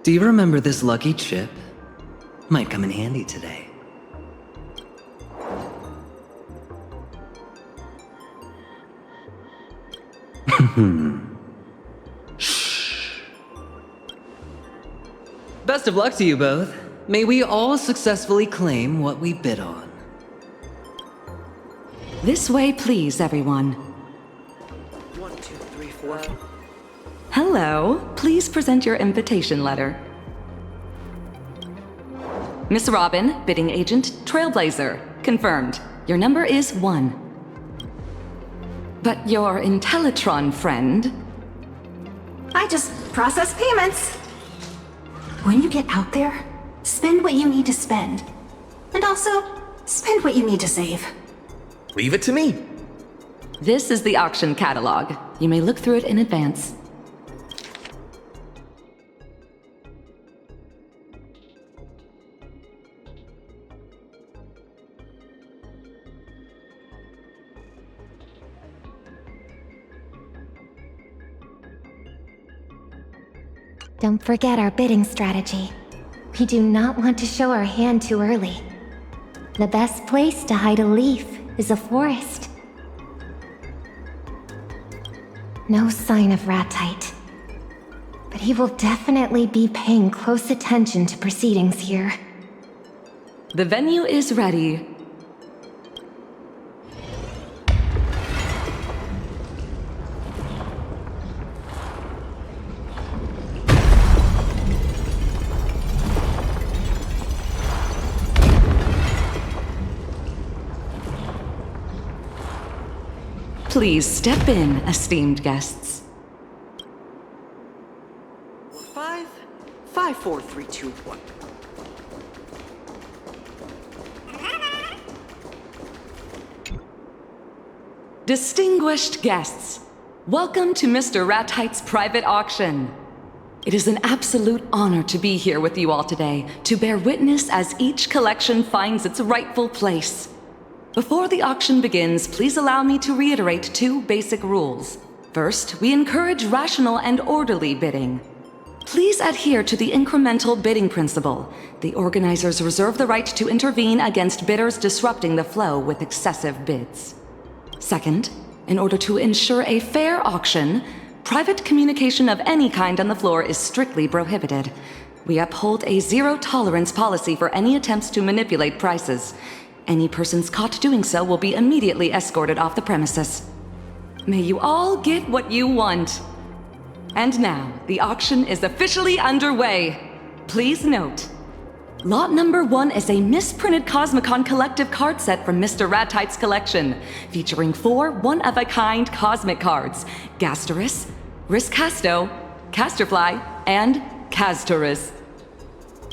Do you remember this lucky chip? Might come in handy today. Shh. Best of luck to you both. May we all successfully claim what we bid on. This way, please, everyone. 1, 2, 3, 4. Hello. Please present your invitation letter. Miss Robin, bidding agent, Trailblazer. Confirmed. Your number is 1. But your Intellitron friend... I just process payments. When you get out there, spend what you need to spend. And also, spend what you need to save. Leave it to me. This is the auction catalog. You may look through it in advance. Don't forget our bidding strategy. We do not want to show our hand too early. The best place to hide a leaf is a forest. No sign of Ratite. But he will definitely be paying close attention to proceedings here. The venue is ready. Please step in, esteemed guests. 5, 5, 4, 3, 2, 1. Distinguished guests, welcome to Mr. Ratite's private auction. It is an absolute honor to be here with you all today, to bear witness as each collection finds its rightful place. Before the auction begins, please allow me to reiterate 2 basic rules. First, we encourage rational and orderly bidding. Please adhere to the incremental bidding principle. The organizers reserve the right to intervene against bidders disrupting the flow with excessive bids. Second, in order to ensure a fair auction, private communication of any kind on the floor is strictly prohibited. We uphold a zero-tolerance policy for any attempts to manipulate prices. Any persons caught doing so will be immediately escorted off the premises. May you all get what you want. And now, the auction is officially underway. Please note, lot number 1 is a misprinted Cosmicon collective card set from Mr. Ratite's collection, featuring 4 one-of-a-kind cosmic cards: Gasterus, Riscasto, Casterfly, and Castorus.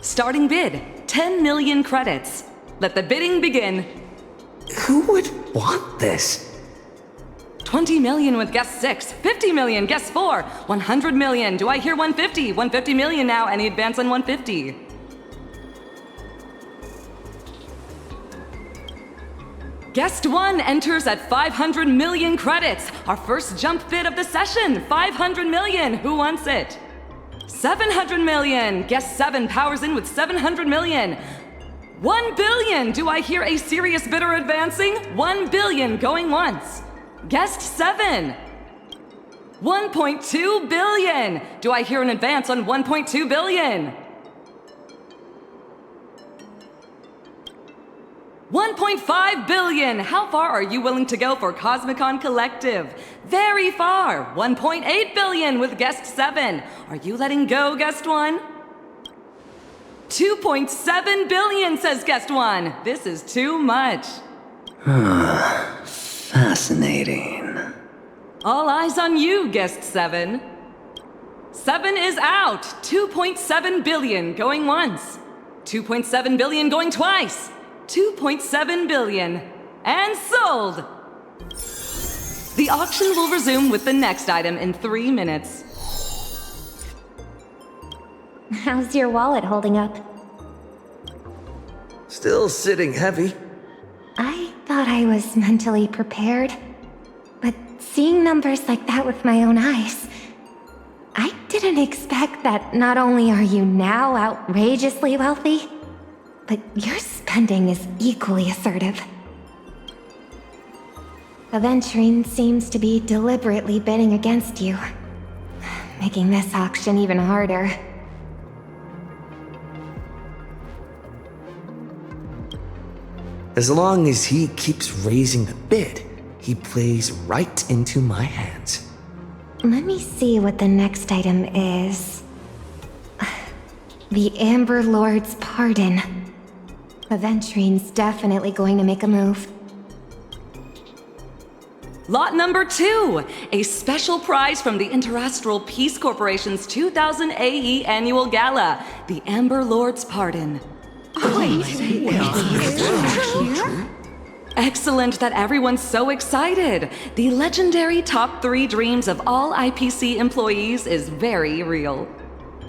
Starting bid, 10 million credits. Let the bidding begin. Who would want this? 20 million with guest 6, 50 million, guest 4, 100 million. Do I hear 150? 150 million now. Any advance on 150? Guest 1 enters at 500 million credits. Our first jump bid of the session. 500 million. Who wants it? 700 million. Guest 7 powers in with 700 million. 1 billion! Do I hear a serious bidder advancing? 1 billion going once. Guest 7. 1.2 billion! Do I hear an advance on 1.2 billion? 1.5 billion! How far are you willing to go for Cosmicon Collective? Very far! 1.8 billion with Guest 7. Are you letting go, Guest 1? 2.7 billion, says Guest 1. This is too much. Fascinating. All eyes on you, Guest 7. 7 is out. 2.7 billion going once. 2.7 billion going twice. 2.7 billion. And sold! The auction will resume with the next item in 3 minutes. How's your wallet holding up? Still sitting heavy. I thought I was mentally prepared. But seeing numbers like that with my own eyes, I didn't expect that not only are you now outrageously wealthy, but your spending is equally assertive. Aventurine seems to be deliberately bidding against you, making this auction even harder. As long as he keeps raising the bid, he plays right into my hands. Let me see what the next item is. The Amber Lord's Pardon. Aventurine's definitely going to make a move. Lot number 2, a special prize from the Interastral Peace Corporation's 2000 AE Annual Gala, the Amber Lord's Pardon. Excellent that everyone's so excited. The legendary top 3 dreams of all IPC employees is very real.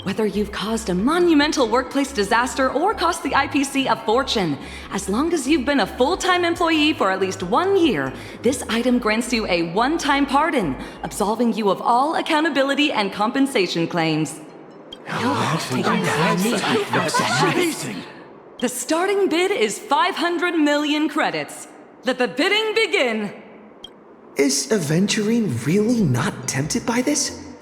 Whether you've caused a monumental workplace disaster or cost the IPC a fortune, as long as you've been a full-time employee for at least 1 year, this item grants you a one-time pardon, absolving you of all accountability and compensation claims. That's amazing. The starting bid is 500 million credits. Let the bidding begin. Is Aventurine really not tempted by this?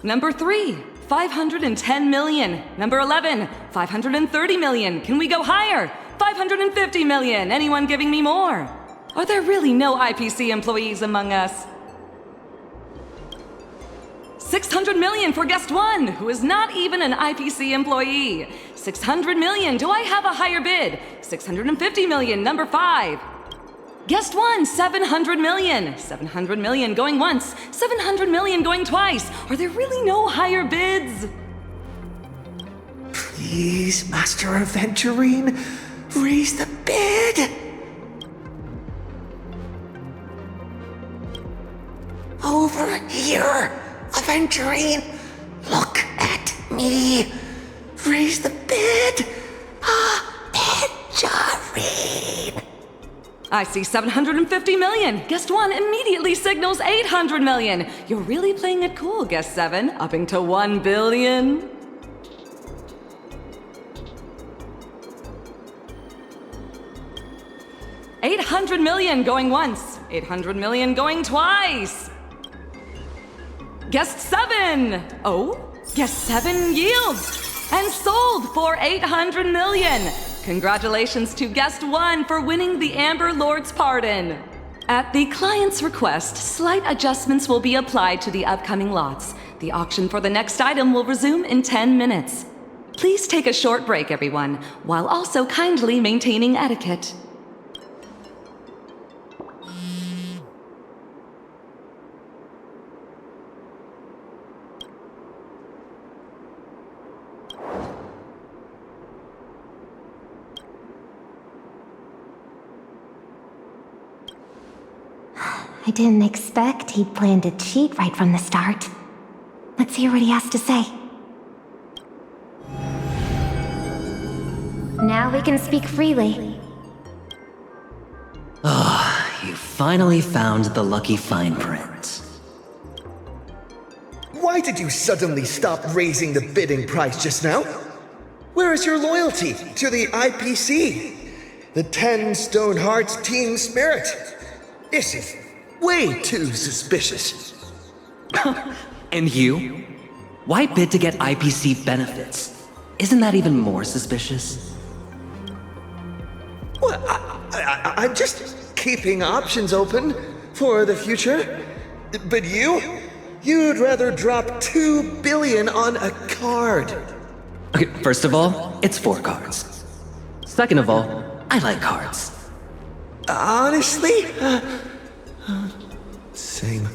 Number 3, 510 million. Number 11, 530 million. Can we go higher? 550 million. Anyone giving me more? Are there really no IPC employees among us? 600 million for Guest 1, who is not even an IPC employee. 600 million, do I have a higher bid? 650 million, number 5. Guest 1, 700 million. 700 million going once, 700 million going twice. Are there really no higher bids? Please, Master Aventurine, raise the bid! Over here, Aventurine, look at me. Raise the bid, Aventurine. I see 750 million. Guest 1 immediately signals 800 million. You're really playing it cool, Guest 7, upping to 1 billion. $800 million going once, 800 million going twice. Guest 7! Oh, Guest 7 yields and sold for 800 million. Congratulations to Guest 1 for winning the Amber Lord's Pardon. At the client's request, slight adjustments will be applied to the upcoming lots. The auction for the next item will resume in 10 minutes. Please take a short break, everyone, while also kindly maintaining etiquette. I didn't expect he'd planned to cheat right from the start. Let's hear what he has to say. Now we can speak freely. You finally found the lucky fine print. Why did you suddenly stop raising the bidding price just now? Where is your loyalty to the IPC? The 10 Stone Hearts team spirit? This is way too suspicious. And you? Why bid to get IPC benefits? Isn't that even more suspicious? Well, I'm just keeping options open for the future. But you'd rather drop $2 billion on a card. Okay, first of all, it's 4 cards. Second of all, I like cards. Honestly? Same.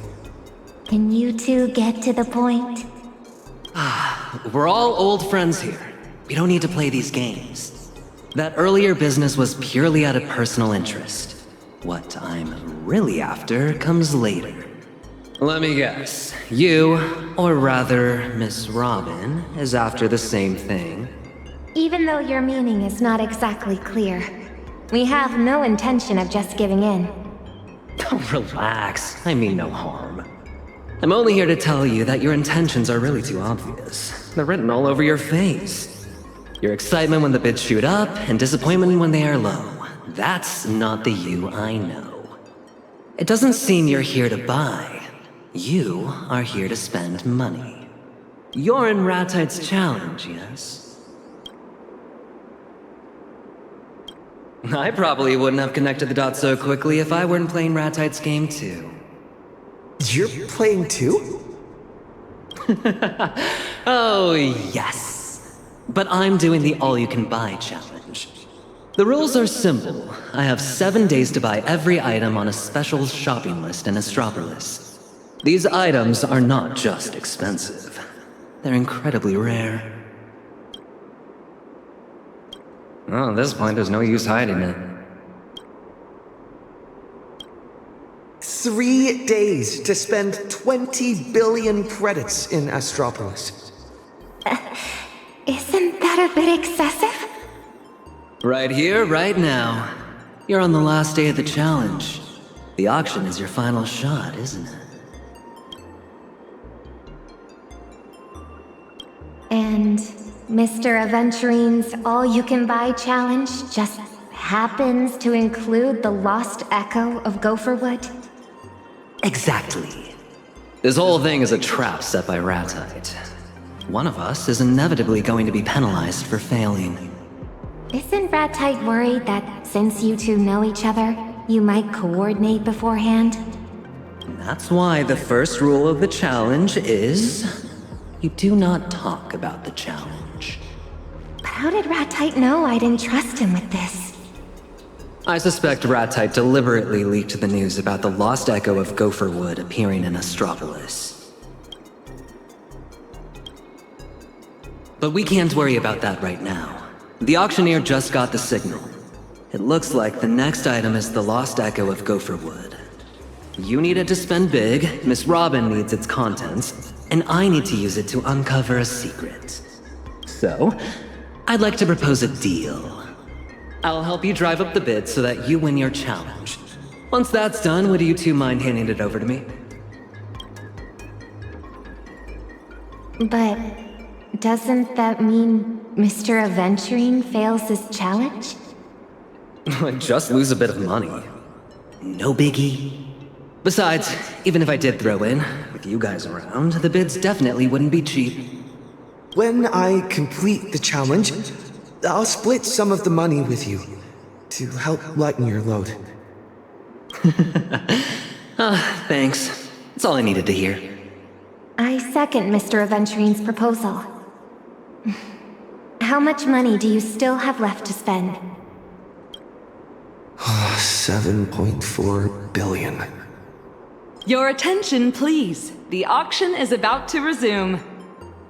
Can you two get to the point? We're all old friends here. We don't need to play these games. That earlier business was purely out of personal interest. What I'm really after comes later. Let me guess. You, or rather, Miss Robin, is after the same thing. Even though your meaning is not exactly clear, we have no intention of just giving in. Relax. I mean no harm. I'm only here to tell you that your intentions are really too obvious. They're written all over your face. Your excitement when the bids shoot up, and disappointment when they are low. That's not the you I know. It doesn't seem you're here to buy. You are here to spend money. You're in Ratite's challenge, yes? I probably wouldn't have connected the dots so quickly if I weren't playing Ratite's game too. You're playing too? Oh, yes. But I'm doing the all-you-can-buy challenge. The rules are simple. I have 7 days to buy every item on a special shopping list in Astropolis. These items are not just expensive. They're incredibly rare. Well, at this point, there's no use hiding it. 3 days to spend 20 billion credits in Astropolis. Isn't that a bit excessive? Right here, right now. You're on the last day of the challenge. The auction is your final shot, isn't it? And Mr. Aventurine's all-you-can-buy challenge just happens to include the lost echo of Gopherwood? Exactly. This whole thing is a trap set by Ratite. One of us is inevitably going to be penalized for failing. Isn't Ratite worried that since you two know each other, you might coordinate beforehand? That's why the first rule of the challenge is... you do not talk about the challenge. But how did Ratite know I didn't trust him with this? I suspect Ratite deliberately leaked the news about the lost echo of Gopherwood appearing in Astropolis. But we can't worry about that right now. The auctioneer just got the signal. It looks like the next item is the lost echo of Gopherwood. You need it to spend big, Miss Robin needs its contents, and I need to use it to uncover a secret. So, I'd like to propose a deal. I'll help you drive up the bid so that you win your challenge. Once that's done, would you two mind handing it over to me? But doesn't that mean Mr. Aventurine fails his challenge? I'd just lose a bit of money. No biggie. Besides, even if I did throw in, with you guys around, the bids definitely wouldn't be cheap. When I complete the challenge, I'll split some of the money with you to help lighten your load. Thanks. That's all I needed to hear. I second Mr. Aventurine's proposal. How much money do you still have left to spend? 7.4 billion. Your attention, please. The auction is about to resume.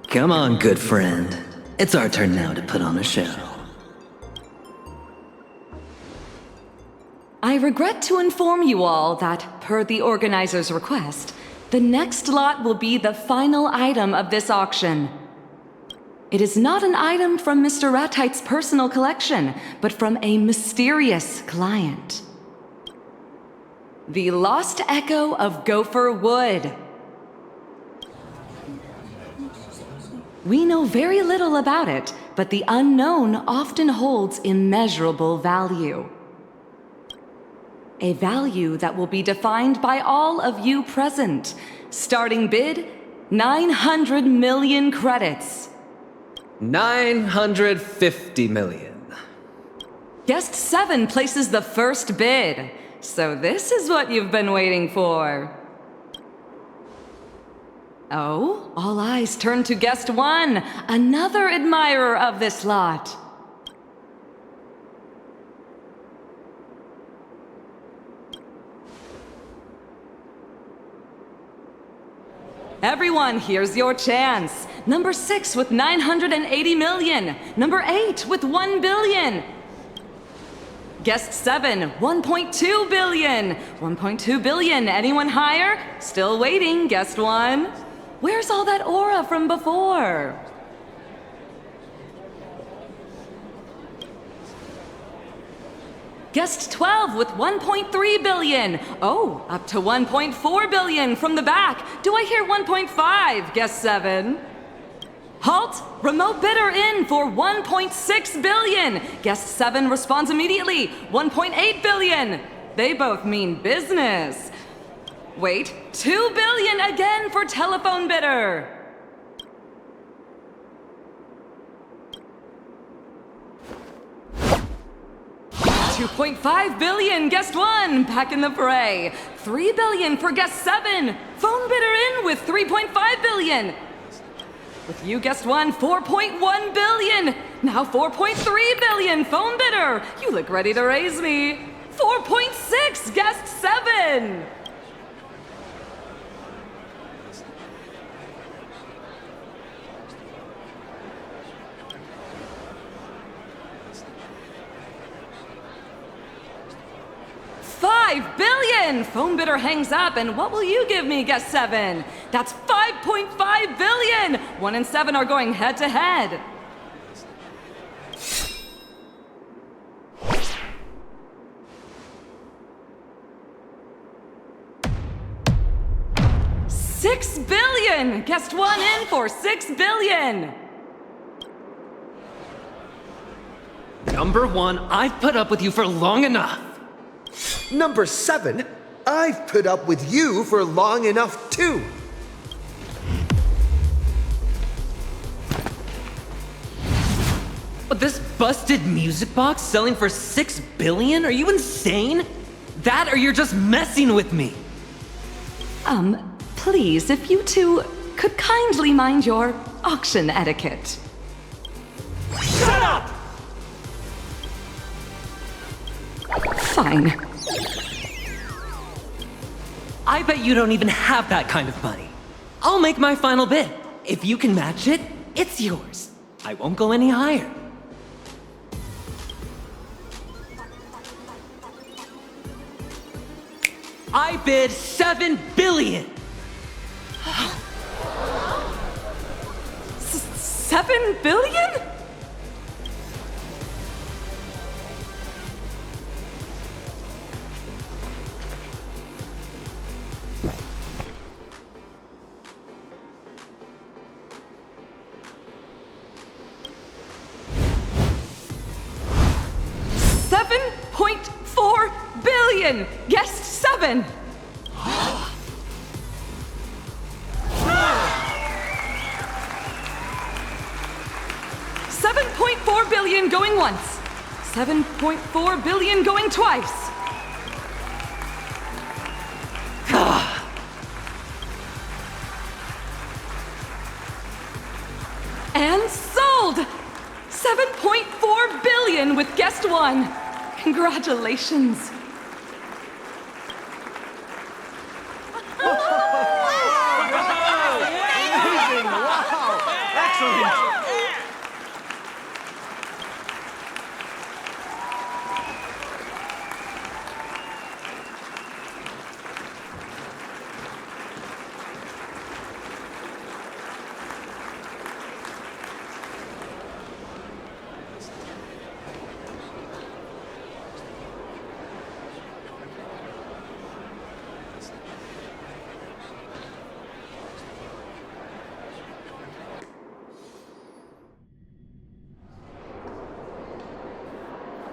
Come on, good friend. It's our turn now to put on a show. I regret to inform you all that, per the organizer's request, the next lot will be the final item of this auction. It is not an item from Mr. Ratite's personal collection, but from a mysterious client. The Lost Echo of Gopherwood. We know very little about it, but the unknown often holds immeasurable value. A value that will be defined by all of you present. Starting bid, 900 million credits. 950 million. Guest 7 places the first bid. So this is what you've been waiting for. Oh, all eyes turn to Guest 1, another admirer of this lot. Everyone, here's your chance. Number 6 with 980 million. Number 8 with 1 billion. Guest 7, 1.2 billion. 1.2 billion. Anyone higher? Still waiting, Guest 1. Where's all that aura from before? Guest 12 with 1.3 billion. Oh, up to 1.4 billion from the back. Do I hear 1.5, Guest 7? Halt! Remote bidder in for 1.6 billion. Guest 7 responds immediately. 1.8 billion. They both mean business. Wait, 2 billion again for telephone bidder. $2.5 billion, Guest 1, back in the fray. 3 billion for Guest 7. Phone bidder in with 3.5 billion. With you, Guest 1, 4.1 billion. Now 4.3 billion, phone bidder. You look ready to raise me. 4.6, Guest 7. $5 billion! Phone bidder hangs up, and what will you give me, Guest 7? That's $5.5 billion! 1 and 7 are going head to head. $6 billion! Guest 1 in for $6 billion! Number 1, I've put up with you for long enough. Number 7, I've put up with you for long enough too. This busted music box selling for $6 billion? Are you insane? That or you're just messing with me. Please, if you two could kindly mind your auction etiquette. Shut up! Fine. I bet you don't even have that kind of money. I'll make my final bid. If you can match it, it's yours. I won't go any higher. I bid $7 billion. $7 billion? $7.4 billion! Guest 7! $7.4 billion going once. $7.4 billion going twice. And sold! $7.4 billion with Guest 1. Congratulations. Amazing! Wow! Excellent!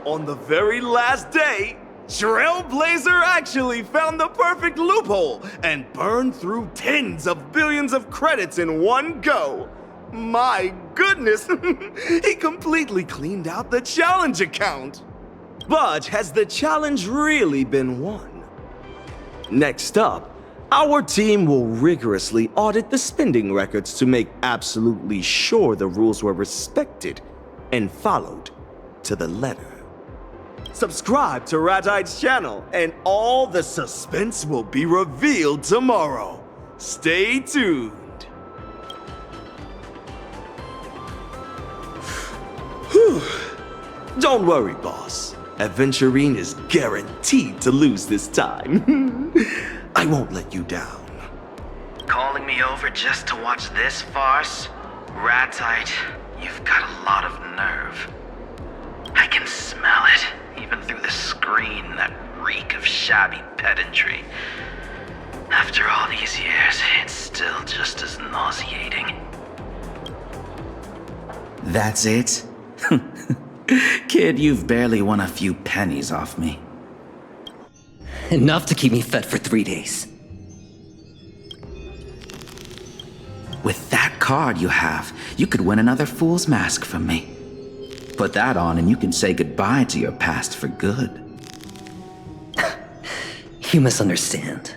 On the very last day, Trailblazer actually found the perfect loophole and burned through tens of billions of credits in one go. My goodness, he completely cleaned out the challenge account. But has the challenge really been won? Next up, our team will rigorously audit the spending records to make absolutely sure the rules were respected and followed to the letter. Subscribe to Ratite's channel, and all the suspense will be revealed tomorrow. Stay tuned. Whew. Don't worry, boss. Aventurine is guaranteed to lose this time. I won't let you down. Calling me over just to watch this farce? Ratite, you've got a lot of nerve. I can smell it, even through the screen, that reek of shabby pedantry. After all these years, it's still just as nauseating. That's it? Kid, you've barely won a few pennies off me. Enough to keep me fed for 3 days. With that card you have, you could win another Fool's Mask from me. Put that on and you can say goodbye to your past for good. You misunderstand.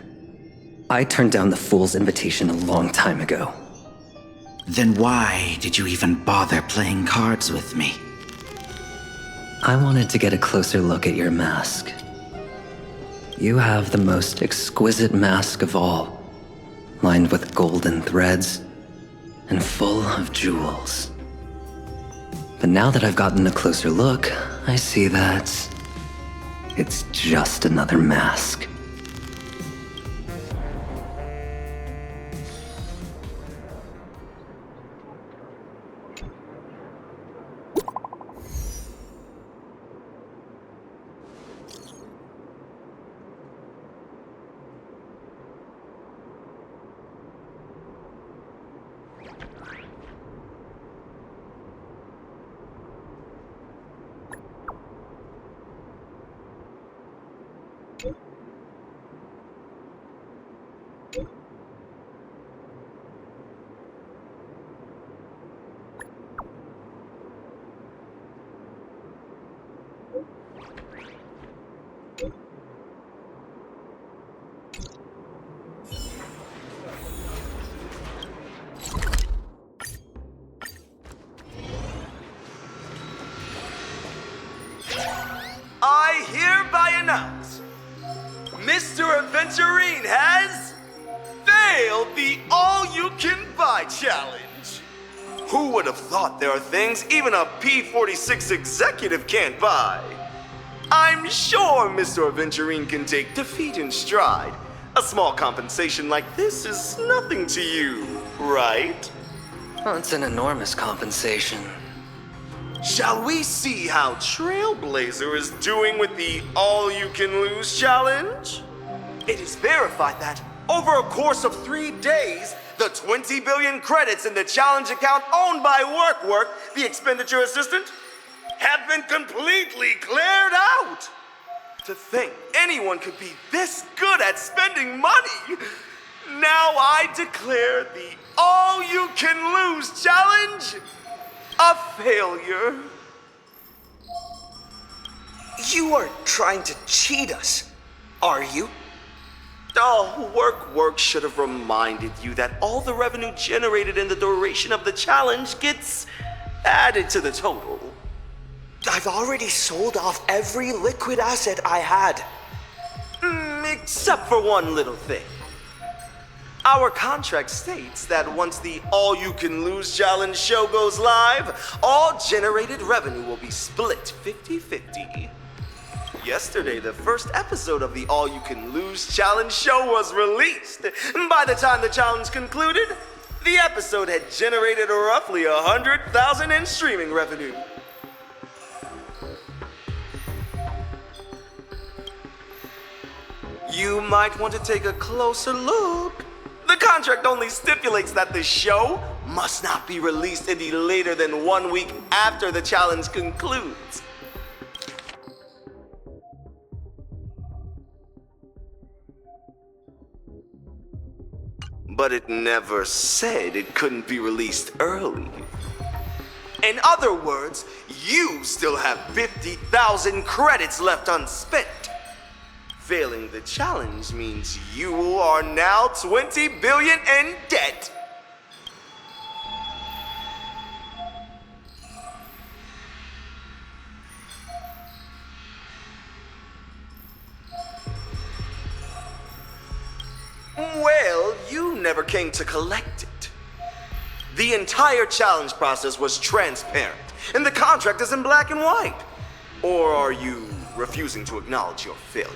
I turned down the Fool's invitation a long time ago. Then why did you even bother playing cards with me? I wanted to get a closer look at your mask. You have the most exquisite mask of all, lined with golden threads and full of jewels. But now that I've gotten a closer look, I see that it's just another mask. I hereby announce, Mr. Aventurine has failed the all-you-can-buy challenge. Who would have thought there are things even a P-46 executive can't buy? I'm sure Mr. Aventurine can take defeat in stride. A small compensation like this is nothing to you, right? Well, it's an enormous compensation. Shall we see how Trailblazer is doing with the all-you-can-lose challenge? It is verified that, over a course of 3 days, the 20 billion credits in the challenge account owned by WorkWork, the expenditure assistant, have been completely cleared out. To think anyone could be this good at spending money. Now I declare the all-you-can-lose challenge a failure. You are trying to cheat us, are you? Oh, WorkWork should have reminded you that all the revenue generated in the duration of the challenge gets added to the total. I've already sold off every liquid asset I had. Except for one little thing. Our contract states that once the all-you-can-lose challenge show goes live, all generated revenue will be split 50-50. Yesterday, the first episode of the all-you-can-lose challenge show was released. By the time the challenge concluded, the episode had generated roughly 100,000 in streaming revenue. You might want to take a closer look. The contract only stipulates that the show must not be released any later than 1 week after the challenge concludes. But it never said it couldn't be released early. In other words, you still have 50,000 credits left unspent. Failing the challenge means you are now 20 billion in debt. Well, you never came to collect it. The entire challenge process was transparent, and the contract is in black and white. Or are you refusing to acknowledge your failure?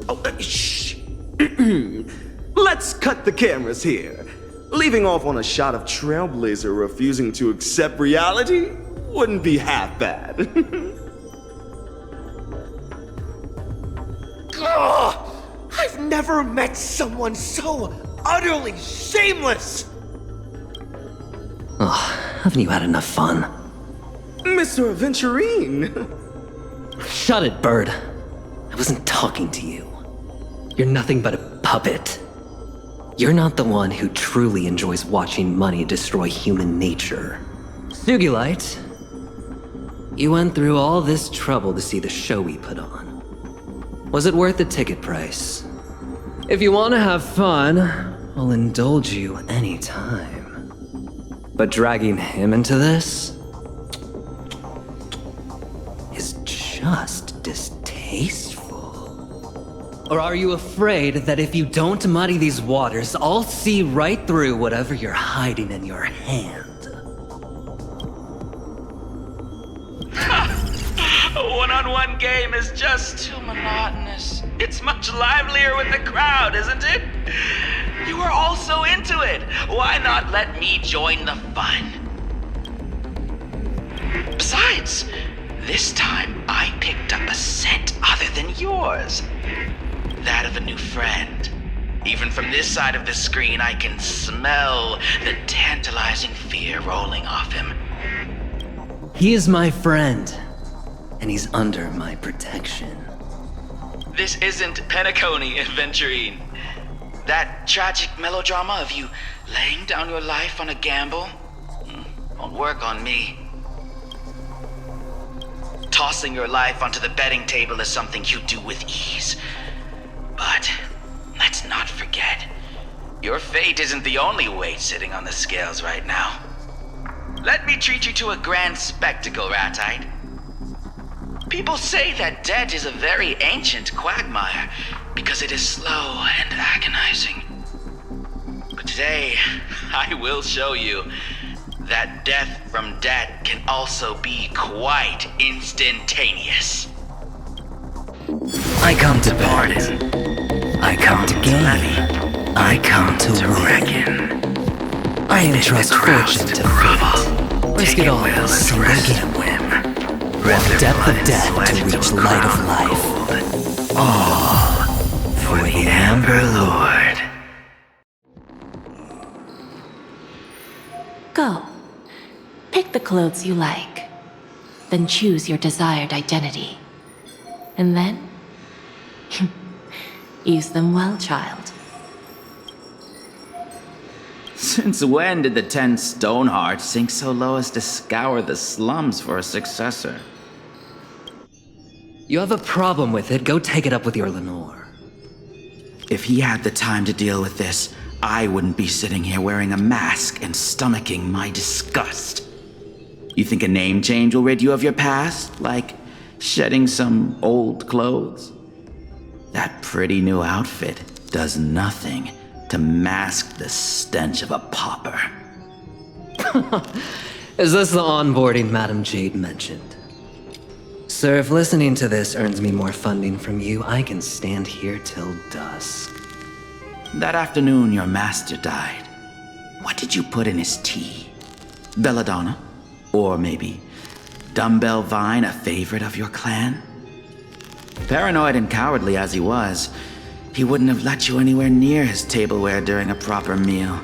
Oh, shh. Let's cut the cameras here. Leaving off on a shot of Trailblazer refusing to accept reality wouldn't be half bad. Ugh! I've never met someone so utterly shameless! Ugh, haven't you had enough fun? Mr. Aventurine! Shut it, Bird. I wasn't talking to you. You're nothing but a puppet. You're not the one who truly enjoys watching money destroy human nature. Sugilite, you went through all this trouble to see the show we put on. Was it worth the ticket price? If you want to have fun, I'll indulge you anytime. But dragging him into this is just distasteful. Or are you afraid that if you don't muddy these waters, I'll see right through whatever you're hiding in your hand? A one-on-one game is just too monotonous. It's much livelier with the crowd, isn't it? You are all so into it. Why not let me join the fun? Besides, this time I picked up a scent other than yours. That of a new friend. Even from this side of the screen, I can smell the tantalizing fear rolling off him. He is my friend, and he's under my protection. This isn't Penacony, Adventurine. That tragic melodrama of you laying down your life on a gamble won't work on me. Tossing your life onto the betting table is something you do with ease. But let's not forget, your fate isn't the only weight sitting on the scales right now. Let me treat you to a grand spectacle, Ratite. People say that debt is a very ancient quagmire because it is slow and agonizing. But today, I will show you that death from debt can also be quite instantaneous. I come to bet. I come to game. I come to reckon. I entrust fortune to fate. Risk it all for a single game. Want depth of death to reach light of life. All for the Amber Lord. Go. Pick the clothes you like. Then choose your desired identity. And then use them well, child. Since when did the 10 Stonehearts sink so low as to scour the slums for a successor? You have a problem with it, go take it up with your Lenore. If he had the time to deal with this, I wouldn't be sitting here wearing a mask and stomaching my disgust. You think a name change will rid you of your past? Like shedding some old clothes? That pretty new outfit does nothing to mask the stench of a pauper. Is this the onboarding Madame Jade mentioned? Sir, if listening to this earns me more funding from you, I can stand here till dusk. That afternoon your master died. What did you put in his tea? Belladonna? Or maybe Dumbbell Vine, a favorite of your clan? Paranoid and cowardly as he was, he wouldn't have let you anywhere near his tableware during a proper meal.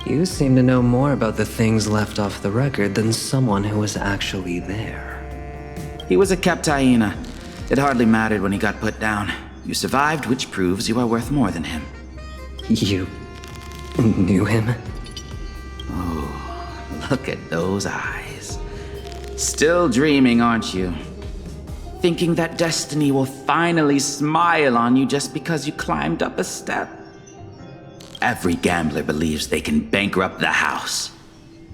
You seem to know more about the things left off the record than someone who was actually there. He was a kept hyena. It hardly mattered when he got put down. You survived, which proves you are worth more than him. You knew him? Oh, look at those eyes. Still dreaming, aren't you? Thinking that destiny will finally smile on you just because you climbed up a step? Every gambler believes they can bankrupt the house.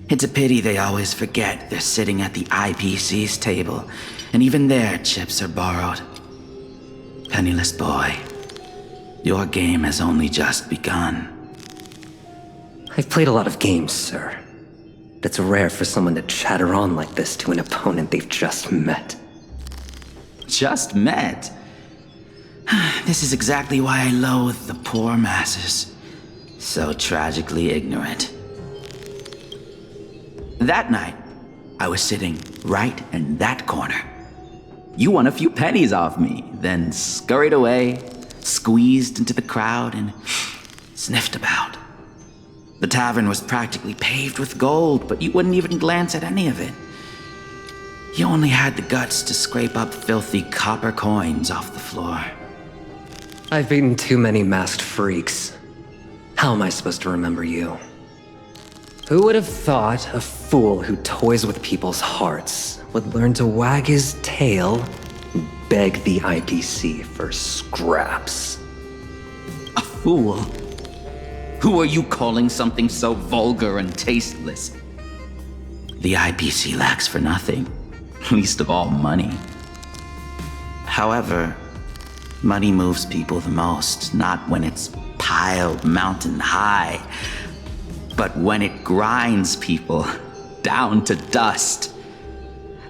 It's a pity they always forget they're sitting at the IPC's table, and even their chips are borrowed. Penniless boy, your game has only just begun. I've played a lot of games, sir. But it's rare for someone to chatter on like this to an opponent they've just met. Just met? This is exactly why I loathe the poor masses. So tragically ignorant. That night, I was sitting right in that corner. You won a few pennies off me, then scurried away, squeezed into the crowd, and sniffed about. The tavern was practically paved with gold, but you wouldn't even glance at any of it. You only had the guts to scrape up filthy copper coins off the floor. I've beaten too many masked freaks. How am I supposed to remember you? Who would have thought a fool who toys with people's hearts would learn to wag his tail and beg the IPC for scraps? A fool? Who are you calling something so vulgar and tasteless? The IPC lacks for nothing, least of all money. However, money moves people the most, not when it's piled mountain high, but when it grinds people down to dust.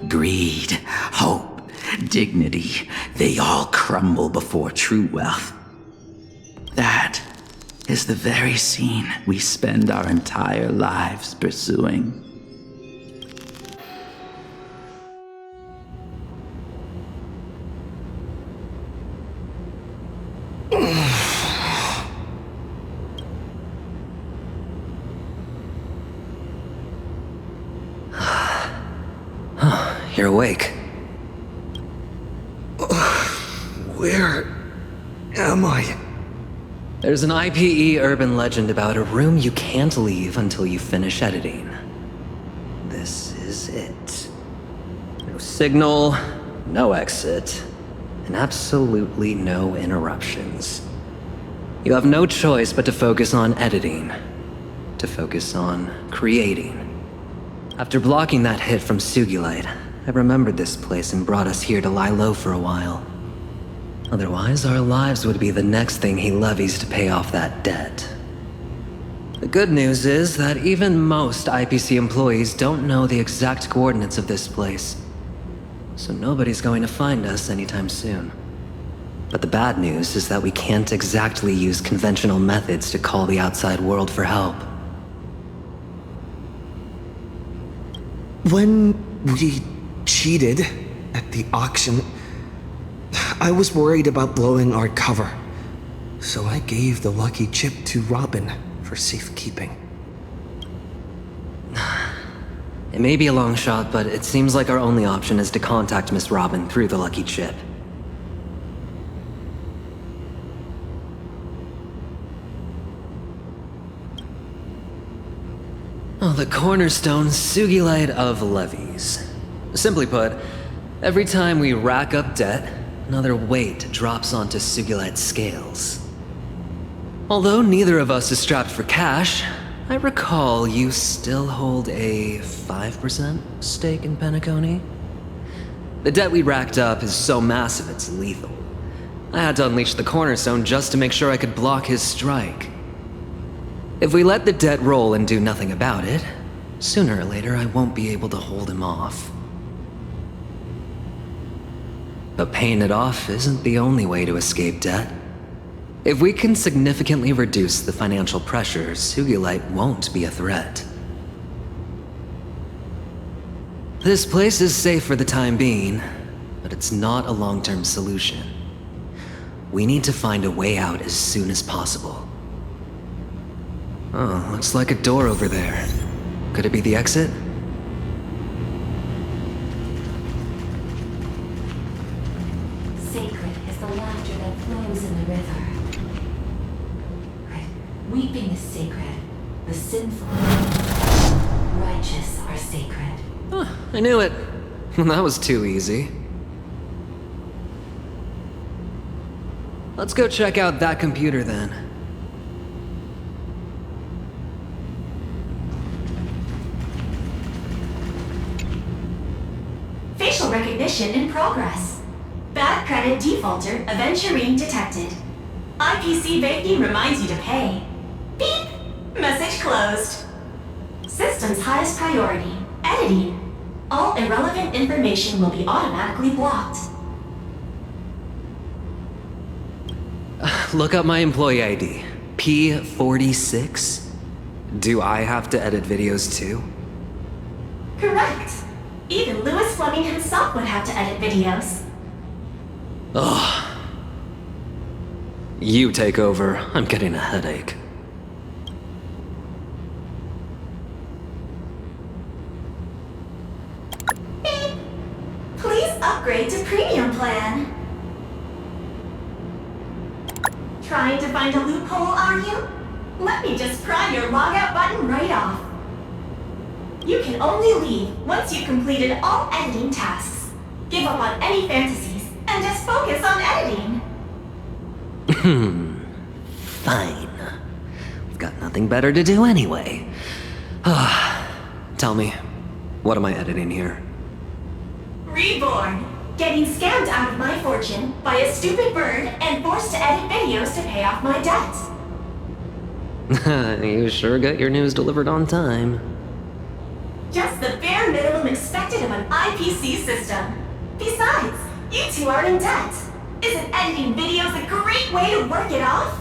Greed, hope, dignity, they all crumble before true wealth. That is the very scene we spend our entire lives pursuing. You're awake. Where am I? There's an IPE urban legend about a room you can't leave until you finish editing. This is it. No signal, no exit, and absolutely no interruptions. You have no choice but to focus on editing, to focus on creating. After blocking that hit from Sugilite, I remembered this place and brought us here to lie low for a while. Otherwise, our lives would be the next thing he levies to pay off that debt. The good news is that even most IPC employees don't know the exact coordinates of this place, so nobody's going to find us anytime soon. But the bad news is that we can't exactly use conventional methods to call the outside world for help. When we cheated at the auction, I was worried about blowing our cover, so I gave the lucky chip to Robin for safekeeping. It may be a long shot, but it seems like our only option is to contact Miss Robin through the lucky chip. Oh, the cornerstone Sugilite of levies. Simply put, every time we rack up debt, another weight drops onto Sugilite's scales. Although neither of us is strapped for cash, I recall you still hold a 5% stake in Penacony? The debt we racked up is so massive it's lethal. I had to unleash the cornerstone just to make sure I could block his strike. If we let the debt roll and do nothing about it, sooner or later I won't be able to hold him off. But paying it off isn't the only way to escape debt. If we can significantly reduce the financial pressure, Sugilite won't be a threat. This place is safe for the time being, but it's not a long-term solution. We need to find a way out as soon as possible. Oh, looks like a door over there. Could it be the exit? sacred. The sinful, righteous are sacred. I knew it. That was too easy. Let's go check out that computer then. Facial recognition in progress. Bad credit defaulter Aventurine detected. IPC banking reminds you to pay. Beep! Message closed. System's highest priority. Editing. All irrelevant information will be automatically blocked. Look up my employee ID. P46. Do I have to edit videos too? Correct. Even Lewis Fleming himself would have to edit videos. Ugh. You take over. I'm getting a headache. Beep. Please upgrade to premium plan. Trying to find a loophole, are you? Let me just pry your logout button right off. You can only leave once you've completed all editing tasks. Give up on any fantasies and just focus on editing. Fine. I've got nothing better to do anyway. Tell me, what am I editing here? Reborn. Getting scammed out of my fortune by a stupid bird and forced to edit videos to pay off my debt. You sure got your news delivered on time. Just the bare minimum expected of an IPC system. Besides, you two are in debt. Isn't editing videos a great way to work it off?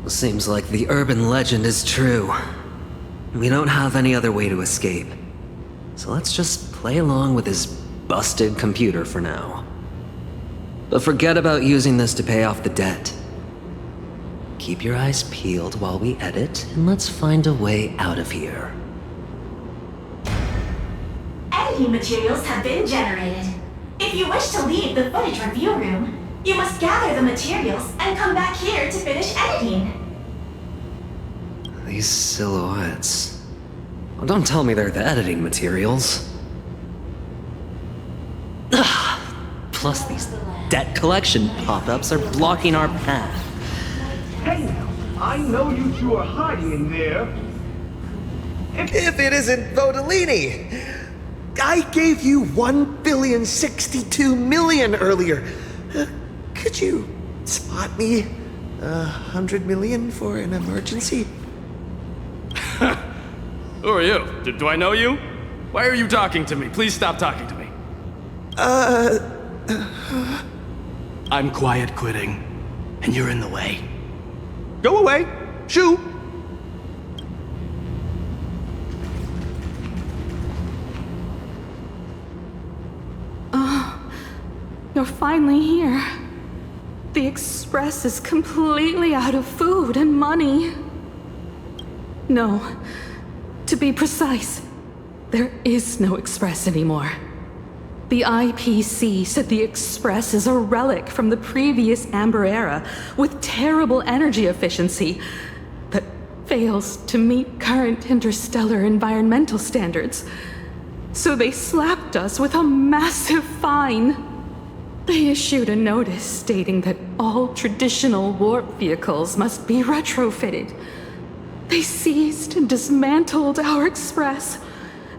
Seems like the urban legend is true. We don't have any other way to escape. So let's just play along with this busted computer for now. But forget about using this to pay off the debt. Keep your eyes peeled while we edit, and let's find a way out of here. Editing materials have been generated. If you wish to leave the footage review room, you must gather the materials and come back here to finish editing. These silhouettes. Oh, don't tell me they're the editing materials. Ugh. Plus these debt collection pop-ups are blocking our path. Hey now, I know you two are hiding in there. If it isn't Vodolini! I gave you 1,062,000,000 earlier. Could you spot me 100 million for an emergency? Who are you? Do I know you? Why are you talking to me? Please stop talking to me. I'm quiet quitting, and you're in the way. Go away! Shoo! Oh, you're finally here. The Express is completely out of food and money. No, to be precise, there is no Express anymore. The IPC said the Express is a relic from the previous Amber Era with terrible energy efficiency that fails to meet current interstellar environmental standards. So they slapped us with a massive fine. They issued a notice stating that all traditional warp vehicles must be retrofitted. They seized and dismantled our Express,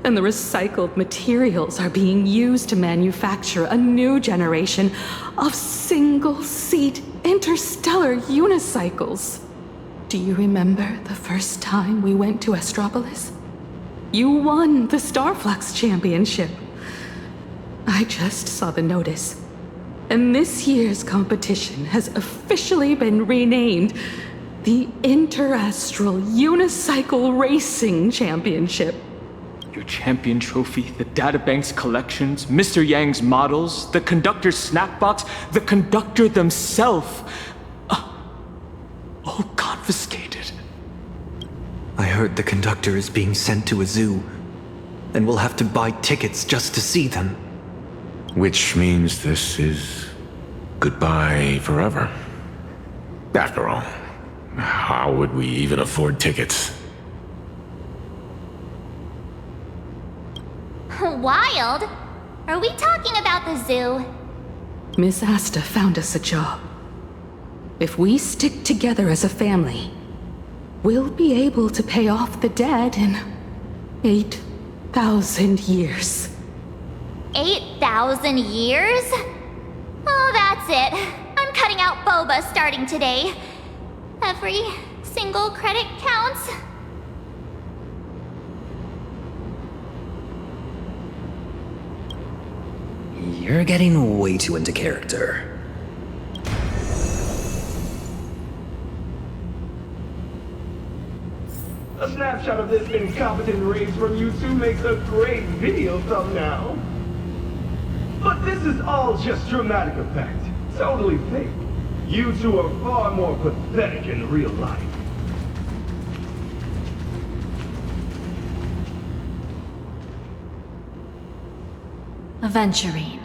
and the recycled materials are being used to manufacture a new generation of single-seat interstellar unicycles. Do you remember the first time we went to Astropolis? You won the Starflux Championship. I just saw the notice, and this year's competition has officially been renamed the Interastral Unicycle Racing Championship. Your champion trophy, the databank's collections, Mr. Yang's models, the conductor's snapbox, the conductor themselves. All confiscated. I heard the conductor is being sent to a zoo, and we'll have to buy tickets just to see them. Which means this is goodbye forever. After all, how would we even afford tickets? Wild? Are we talking about the zoo? Miss Asta found us a job. If we stick together as a family, we'll be able to pay off the debt in 8,000 years. 8,000 years? Oh, that's it. I'm cutting out boba starting today. Every single credit counts. You're getting way too into character. A snapshot of this incompetent race from you two makes a great video thumbnail. But this is all just dramatic effect. Totally fake. You two are far more pathetic in real life. Aventurine,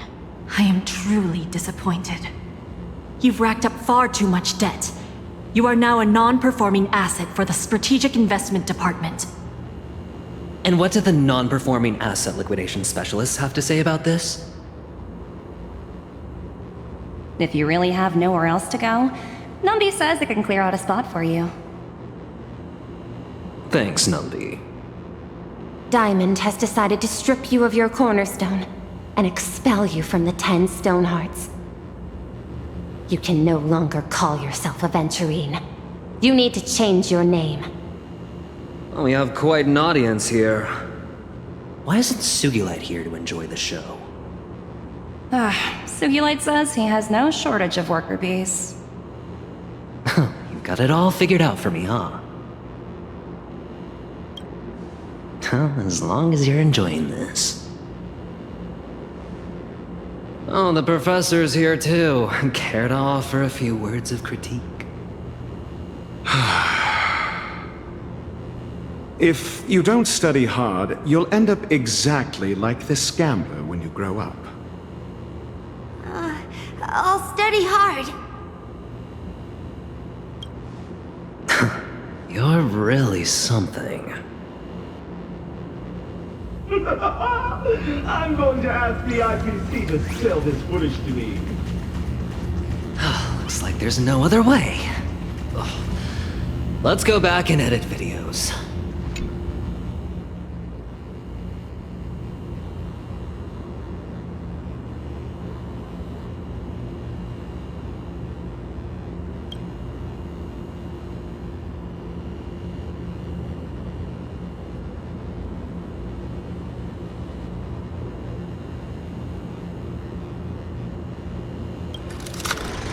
I am truly disappointed. You've racked up far too much debt. You are now a non-performing asset for the Strategic Investment Department. And what do the non-performing asset liquidation specialists have to say about this? If you really have nowhere else to go, Numby says they can clear out a spot for you. Thanks, Numby. Diamond has decided to strip you of your cornerstone and expel you from the 10 Stonehearts. You can no longer call yourself Aventurine. You need to change your name. Oh, we have quite an audience here. Why isn't Sugilite here to enjoy the show? Sugilite says he has no shortage of worker bees. You got it all figured out for me, huh? As long as you're enjoying this. Oh, the professor's here too. Care to offer a few words of critique? If you don't study hard, you'll end up exactly like this gambler when you grow up. I'll study hard. You're really something. I'm going to ask the IPC to sell this footage to me. Looks like there's no other way. Ugh. Let's go back and edit videos.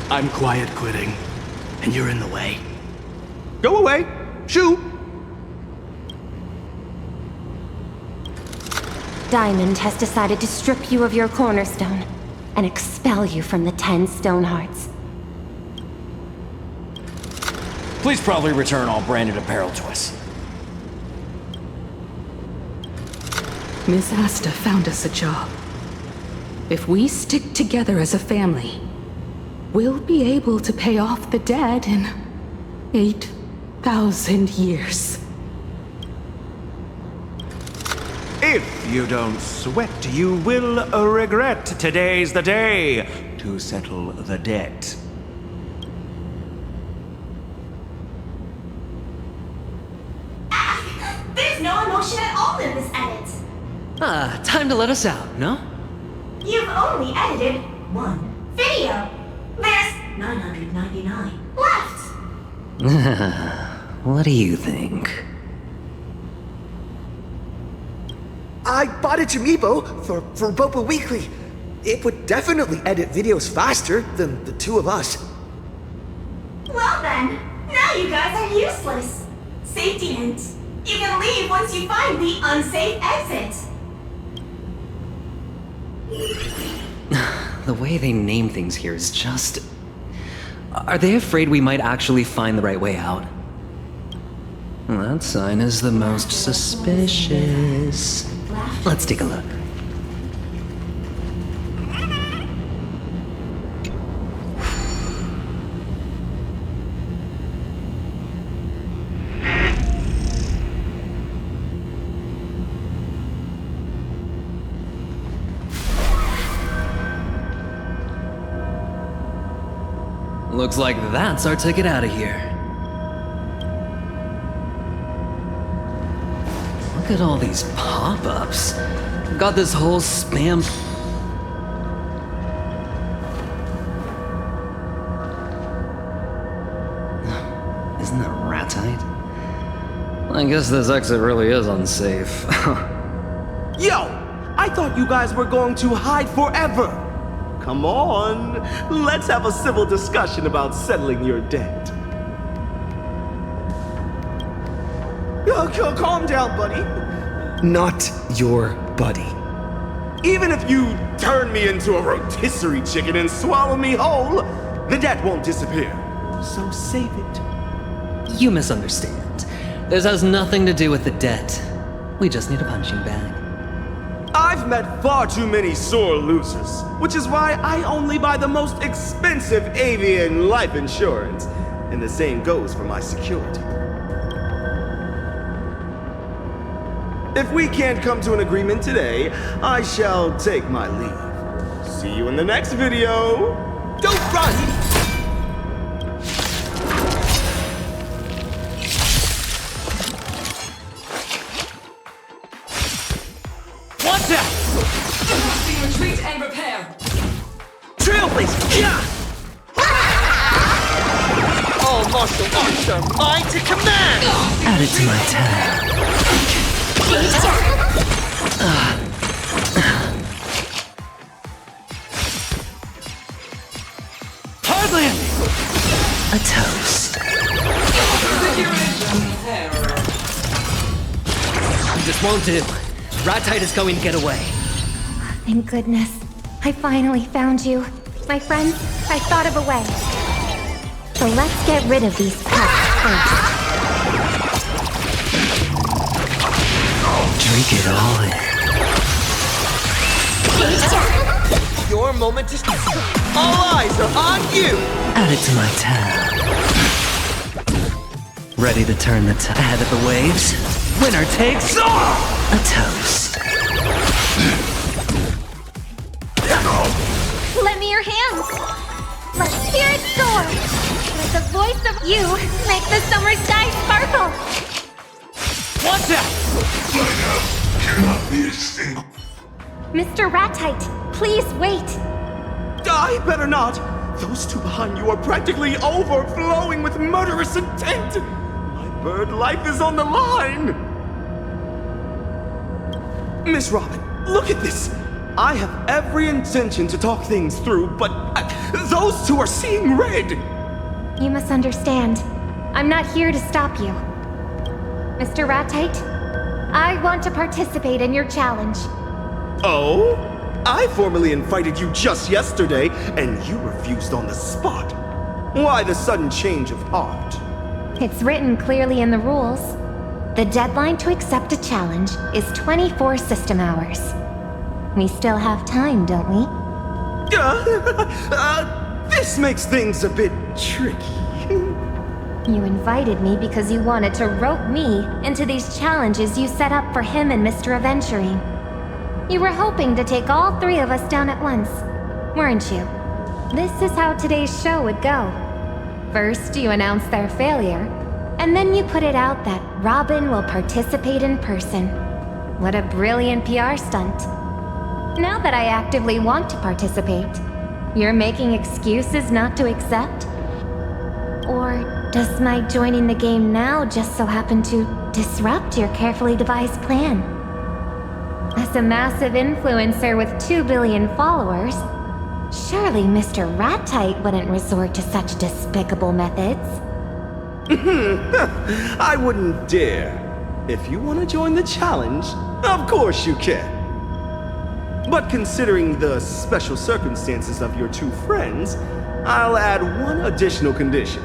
I'm quiet quitting, and you're in the way. Go away! Shoo! Diamond has decided to strip you of your cornerstone and expel you from the 10 Stonehearts. Please probably return all branded apparel to us. Miss Asta found us a job. If we stick together as a family, we'll be able to pay off the debt in 8,000 years. If you don't sweat, you will regret today's the day to settle the debt. There's no emotion at all in this edit. Time to let us out, no? You've only edited one video. There's 999 left. What do you think? I bought a Jamiibo for Boba Weekly. It would definitely edit videos faster than the two of us. Well then, now you guys are useless. Safety hint. You can leave once you find the unsafe exit. The way they name things here is just... Are they afraid we might actually find the right way out? That sign is the most suspicious. Let's take a look. Looks like that's our ticket out of here. Look at all these pop-ups. Got this whole spam... Isn't that Ratite? I guess this exit really is unsafe. Yo! I thought you guys were going to hide forever! Come on, let's have a civil discussion about settling your debt. Calm down, buddy. Not your buddy. Even if you turn me into a rotisserie chicken and swallow me whole, the debt won't disappear. So save it. You misunderstand. This has nothing to do with the debt. We just need a punching bag. I've met far too many sore losers, which is why I only buy the most expensive avian life insurance. And the same goes for my security. If we can't come to an agreement today, I shall take my leave. See you in the next video. Don't run! What's that? Retreat and repair. Trailblaze, yeah! All martial arts are mine to command! Add it to my tab. Hard landing! A toast. This won't do. Ratite is going to get away. Thank goodness. I finally found you. My friends, I thought of a way. So let's get rid of these pests first. Drink it all in. Your moment to shine. All eyes are on you! Add it to my tab. Ready to turn the head of the waves? Winner takes a toast. Let me your hands. Let's hear it soar. Let the voice of you make the summer sky sparkle. What's that? Cannot be extinguished. Mr. Ratite, please wait. I better not. Those two behind you are practically overflowing with murderous intent. My bird life is on the line. Miss Robin, look at this. I have every intention to talk things through, but those two are seeing red. You must understand. I'm not here to stop you. Mr. Ratite, I want to participate in your challenge. Oh? I formally invited you just yesterday, and you refused on the spot. Why the sudden change of heart? It's written clearly in the rules. The deadline to accept a challenge is 24 system hours. We still have time, don't we? This makes things a bit tricky. You invited me because you wanted to rope me into these challenges you set up for him and Mr. Aventurine. You were hoping to take all three of us down at once, weren't you? This is how today's show would go. First, you announce their failure, and then you put it out that Robin will participate in person. What a brilliant PR stunt. Now that I actively want to participate, you're making excuses not to accept? Or does my joining the game now just so happen to disrupt your carefully devised plan? As a massive influencer with 2 billion followers, surely Mr. Ratite wouldn't resort to such despicable methods. I wouldn't dare. If you want to join the challenge, of course you can. But considering the special circumstances of your two friends, I'll add one additional condition.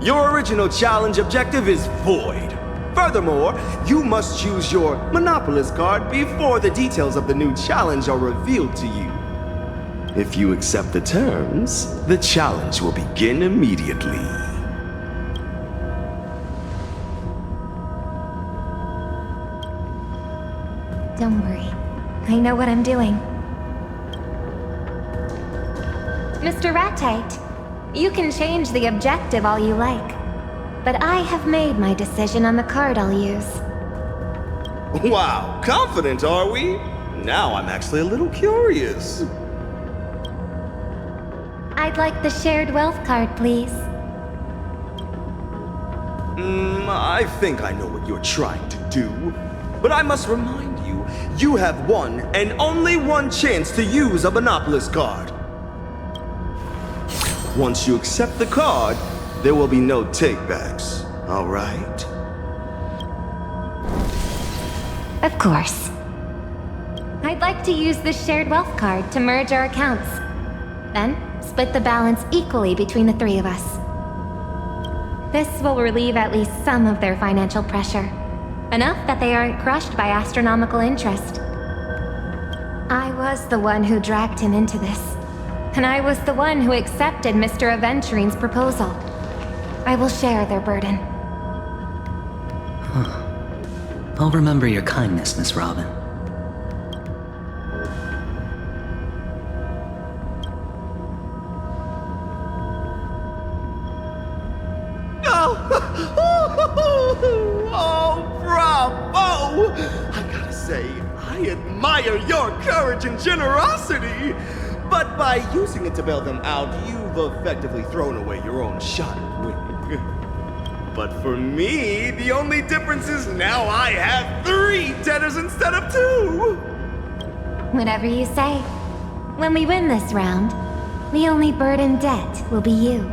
Your original challenge objective is void. Furthermore, you must choose your Monopolist card before the details of the new challenge are revealed to you. If you accept the terms, the challenge will begin immediately. Don't worry. I know what I'm doing. Mr. Ratite, You can change the objective all you like, but I have made my decision on the card I'll use. Wow, confident are we? Now I'm actually a little curious. I'd like the shared wealth card, please. I think I know what you're trying to do. But I must remind you, you have one and only one chance to use a Monopolist card. Once you accept the card, there will be no takebacks, all right? Of course. I'd like to use the shared wealth card to merge our accounts. Then, split the balance equally between the three of us. This will relieve at least some of their financial pressure. Enough that they aren't crushed by astronomical interest. I was the one who dragged him into this. And I was the one who accepted Mr. Aventurine's proposal. I will share their burden. I'll remember your kindness, Miss Robin. Oh, bravo! I gotta say, I admire your courage and generosity. But by using it to bail them out, you've effectively thrown away your own shot at winning. But for me, the only difference is now I have 3 debtors instead of 2. Whatever you say. When we win this round, the only burdened debt will be you.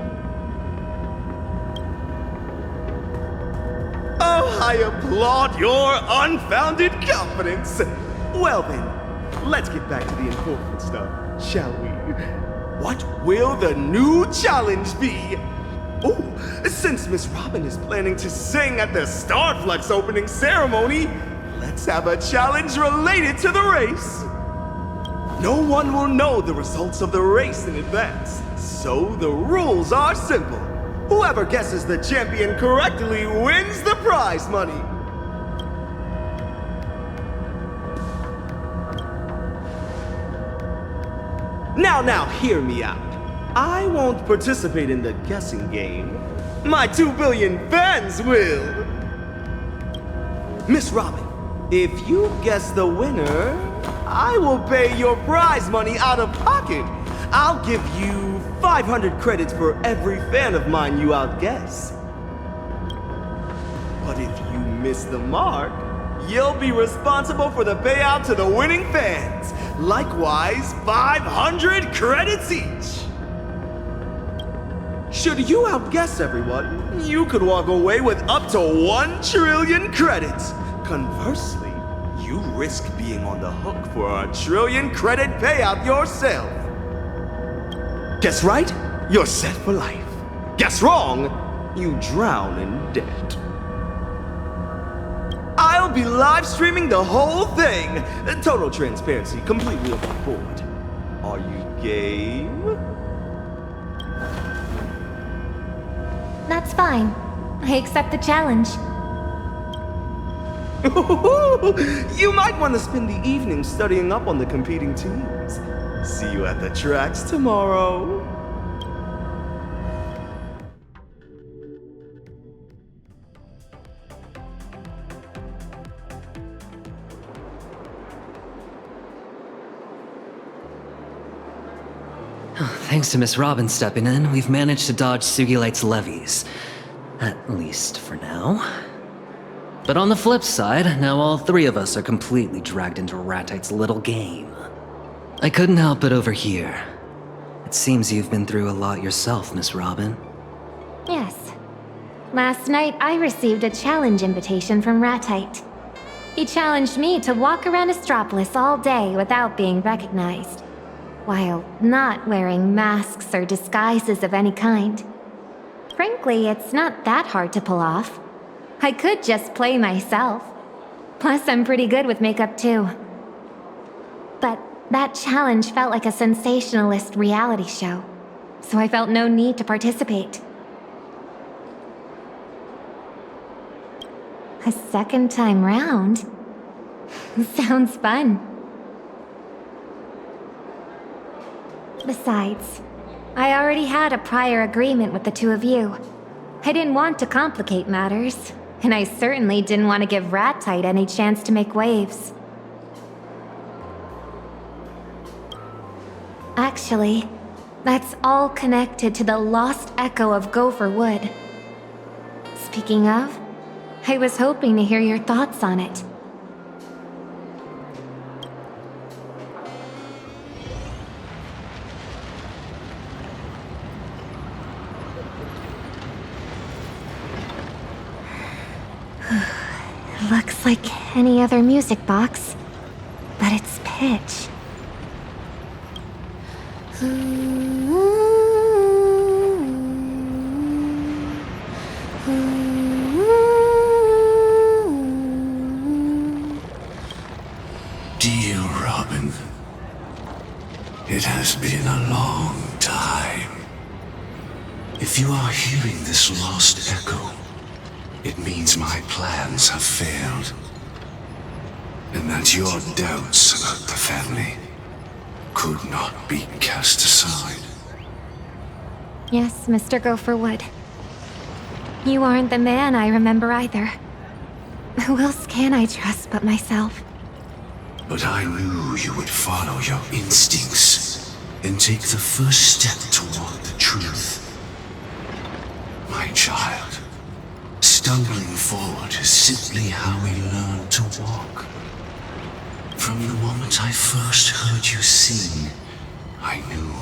Oh, I applaud your unfounded confidence. Well then, let's get back to the important stuff, shall we? What will the new challenge be? Oh, since Miss Robin is planning to sing at the Starflux opening ceremony, let's have a challenge related to the race. No one will know the results of the race in advance, so the rules are simple. Whoever guesses the champion correctly wins the prize money. Now, hear me out. I won't participate in the guessing game. My 2 billion fans will. Miss Robin, if you guess the winner, I will pay your prize money out of pocket. I'll give you 500 credits for every fan of mine you outguess. But if you miss the mark, you'll be responsible for the payout to the winning fans. Likewise, 500 credits each. Should you outguess everyone, you could walk away with up to 1 trillion credits. Conversely, you risk being on the hook for a 1 trillion credit payout yourself. Guess right? You're set for life. Guess wrong? You drown in debt. I'll be live streaming the whole thing. Total transparency, completely on board. Are you game? That's fine. I accept the challenge. You might want to spend the evening studying up on the competing teams. See you at the tracks tomorrow. Thanks to Miss Robin stepping in, we've managed to dodge Sugilite's levies. At least for now. But on the flip side, now all 3 of us are completely dragged into Ratite's little game. I couldn't help but overhear. It seems you've been through a lot yourself, Miss Robin. Yes. Last night, I received a challenge invitation from Ratite. He challenged me to walk around Astropolis all day without being recognized, while not wearing masks or disguises of any kind. Frankly, it's not that hard to pull off. I could just play myself. Plus, I'm pretty good with makeup too. But that challenge felt like a sensationalist reality show, so I felt no need to participate. A second time round? Sounds fun. Besides, I already had a prior agreement with the two of you. I didn't want to complicate matters, and I certainly didn't want to give Ratite any chance to make waves. Actually, that's all connected to the lost echo of Gopher Wood. Speaking of, I was hoping to hear your thoughts on it. Looks like any other music box, but it's pitch. Dear Robin, it has been a long time. If you are hearing this lost echo, it means my plans have failed. And that your doubts about the family could not be cast aside. Yes, Mr. Gopherwood. You aren't the man I remember either. Who else can I trust but myself? But I knew you would follow your instincts and take the first step toward the truth. My child, stumbling forward is simply how we learn to walk. From the moment I first heard you sing, I knew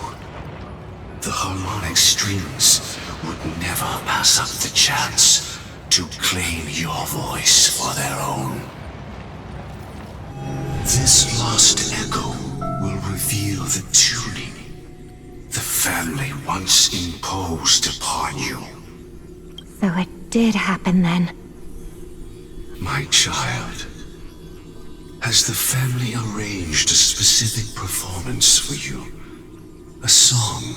the harmonic strings would never pass up the chance to claim your voice for their own. This lost echo will reveal the tuning the family once imposed upon you. So it did happen then. My child, has the family arranged a specific performance for you? A song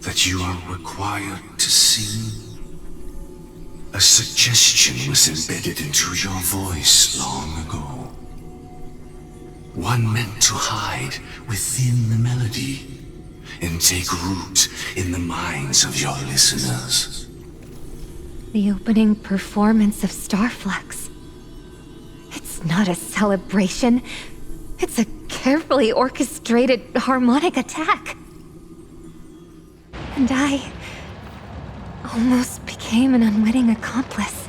that you are required to sing? A suggestion was embedded into your voice long ago. One meant to hide within the melody and take root in the minds of your listeners. The opening performance of Starflux. It's not a celebration. It's a carefully orchestrated harmonic attack. And I almost became an unwitting accomplice.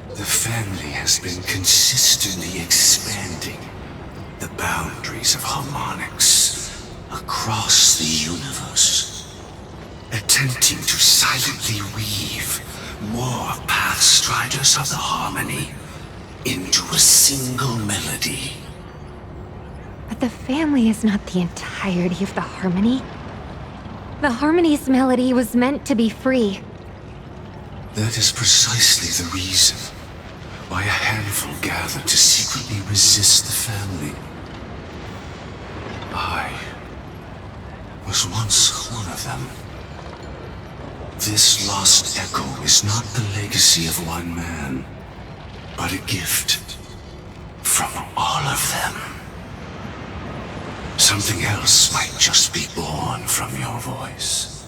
The family has been consistently expanding the boundaries of harmonics across the universe, attempting to silently weave more pathstriders of the harmony into a single melody. But the family is not the entirety of the harmony. The harmony's melody was meant to be free. That is precisely the reason why a handful gathered to secretly resist the family. I was once one of them. This lost echo is not the legacy of one man, but a gift from all of them. Something else might just be born from your voice.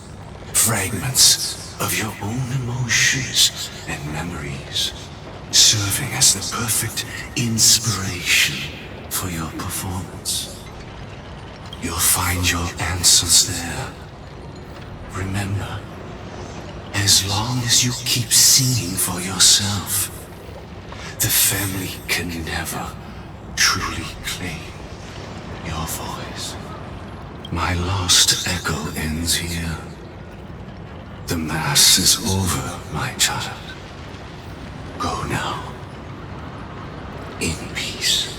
Fragments of your own emotions and memories, serving as the perfect inspiration for your performance. You'll find your answers there. Remember, as long as you keep singing for yourself, the family can never truly claim your voice. My lost echo ends here. The mass is over, my child. Go now. In peace.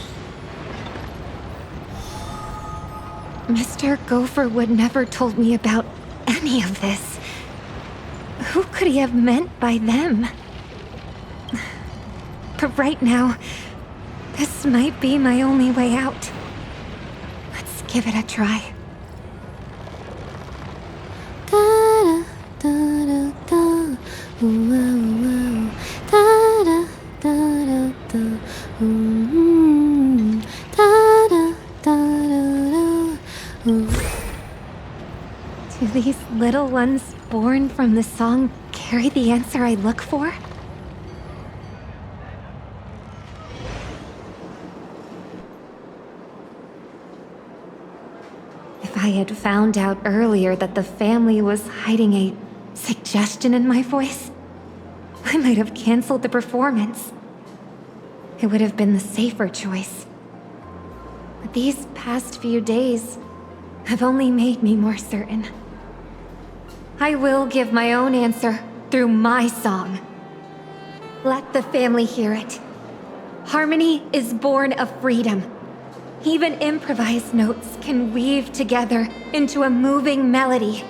Mr. Gopherwood never told me about any of this. Who could he have meant by them? But right now, this might be my only way out. Let's give it a try. little ones born from the song carry the answer I look for? If I had found out earlier that the family was hiding a suggestion in my voice, I might have canceled the performance. It would have been the safer choice. But these past few days have only made me more certain. I will give my own answer through my song. Let the family hear it. Harmony is born of freedom. Even improvised notes can weave together into a moving melody.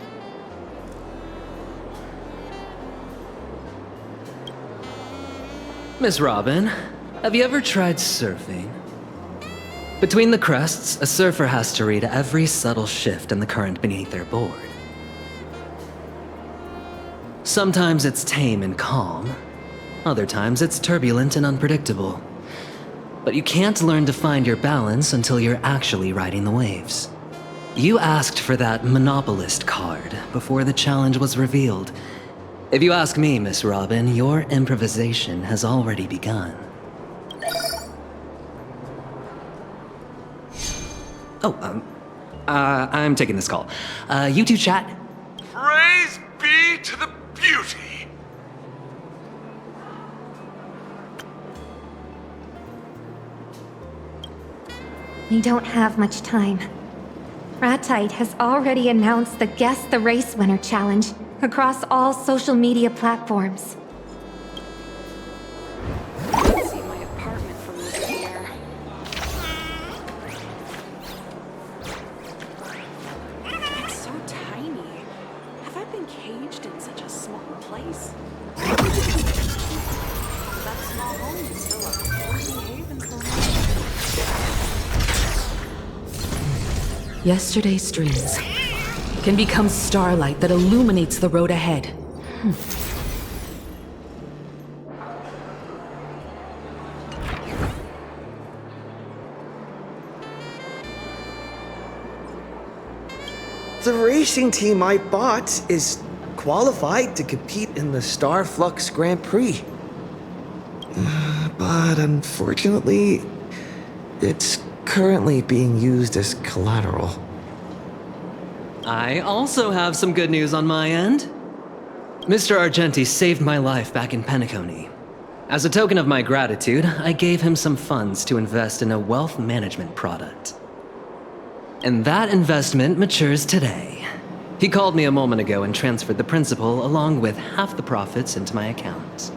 Miss Robin, have you ever tried surfing? Between the crests, a surfer has to read every subtle shift in the current beneath their board. Sometimes it's tame and calm, other times it's turbulent and unpredictable. But you can't learn to find your balance until you're actually riding the waves. You asked for that monopolist card before the challenge was revealed. If you ask me, Miss Robin, your improvisation has already begun. I'm taking this call. You two chat. Praise be to the beauty! We don't have much time. Ratite has already announced the Guess the Race Winner challenge across all social media platforms. I can see my apartment from this here. It's so tiny. Have I been caged in such a small place? That small home is still a cozy haven for me. Yesterday's dreams can become starlight that illuminates the road ahead. The racing team I bought is qualified to compete in the Starflux Grand Prix. But unfortunately, it's currently being used as collateral. I also have some good news on my end. Mr. Argenti saved my life back in Penacony. As a token of my gratitude, I gave him some funds to invest in a wealth management product. And that investment matures today. He called me a moment ago and transferred the principal along with half the profits into my account.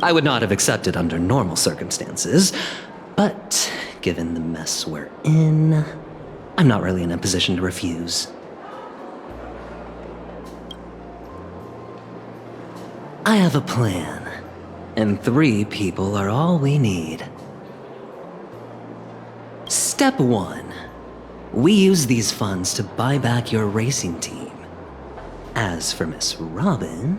I would not have accepted under normal circumstances, but given the mess we're in, I'm not really in a position to refuse. I have a plan, and 3 people are all we need. Step 1. We use these funds to buy back your racing team. As for Miss Robin...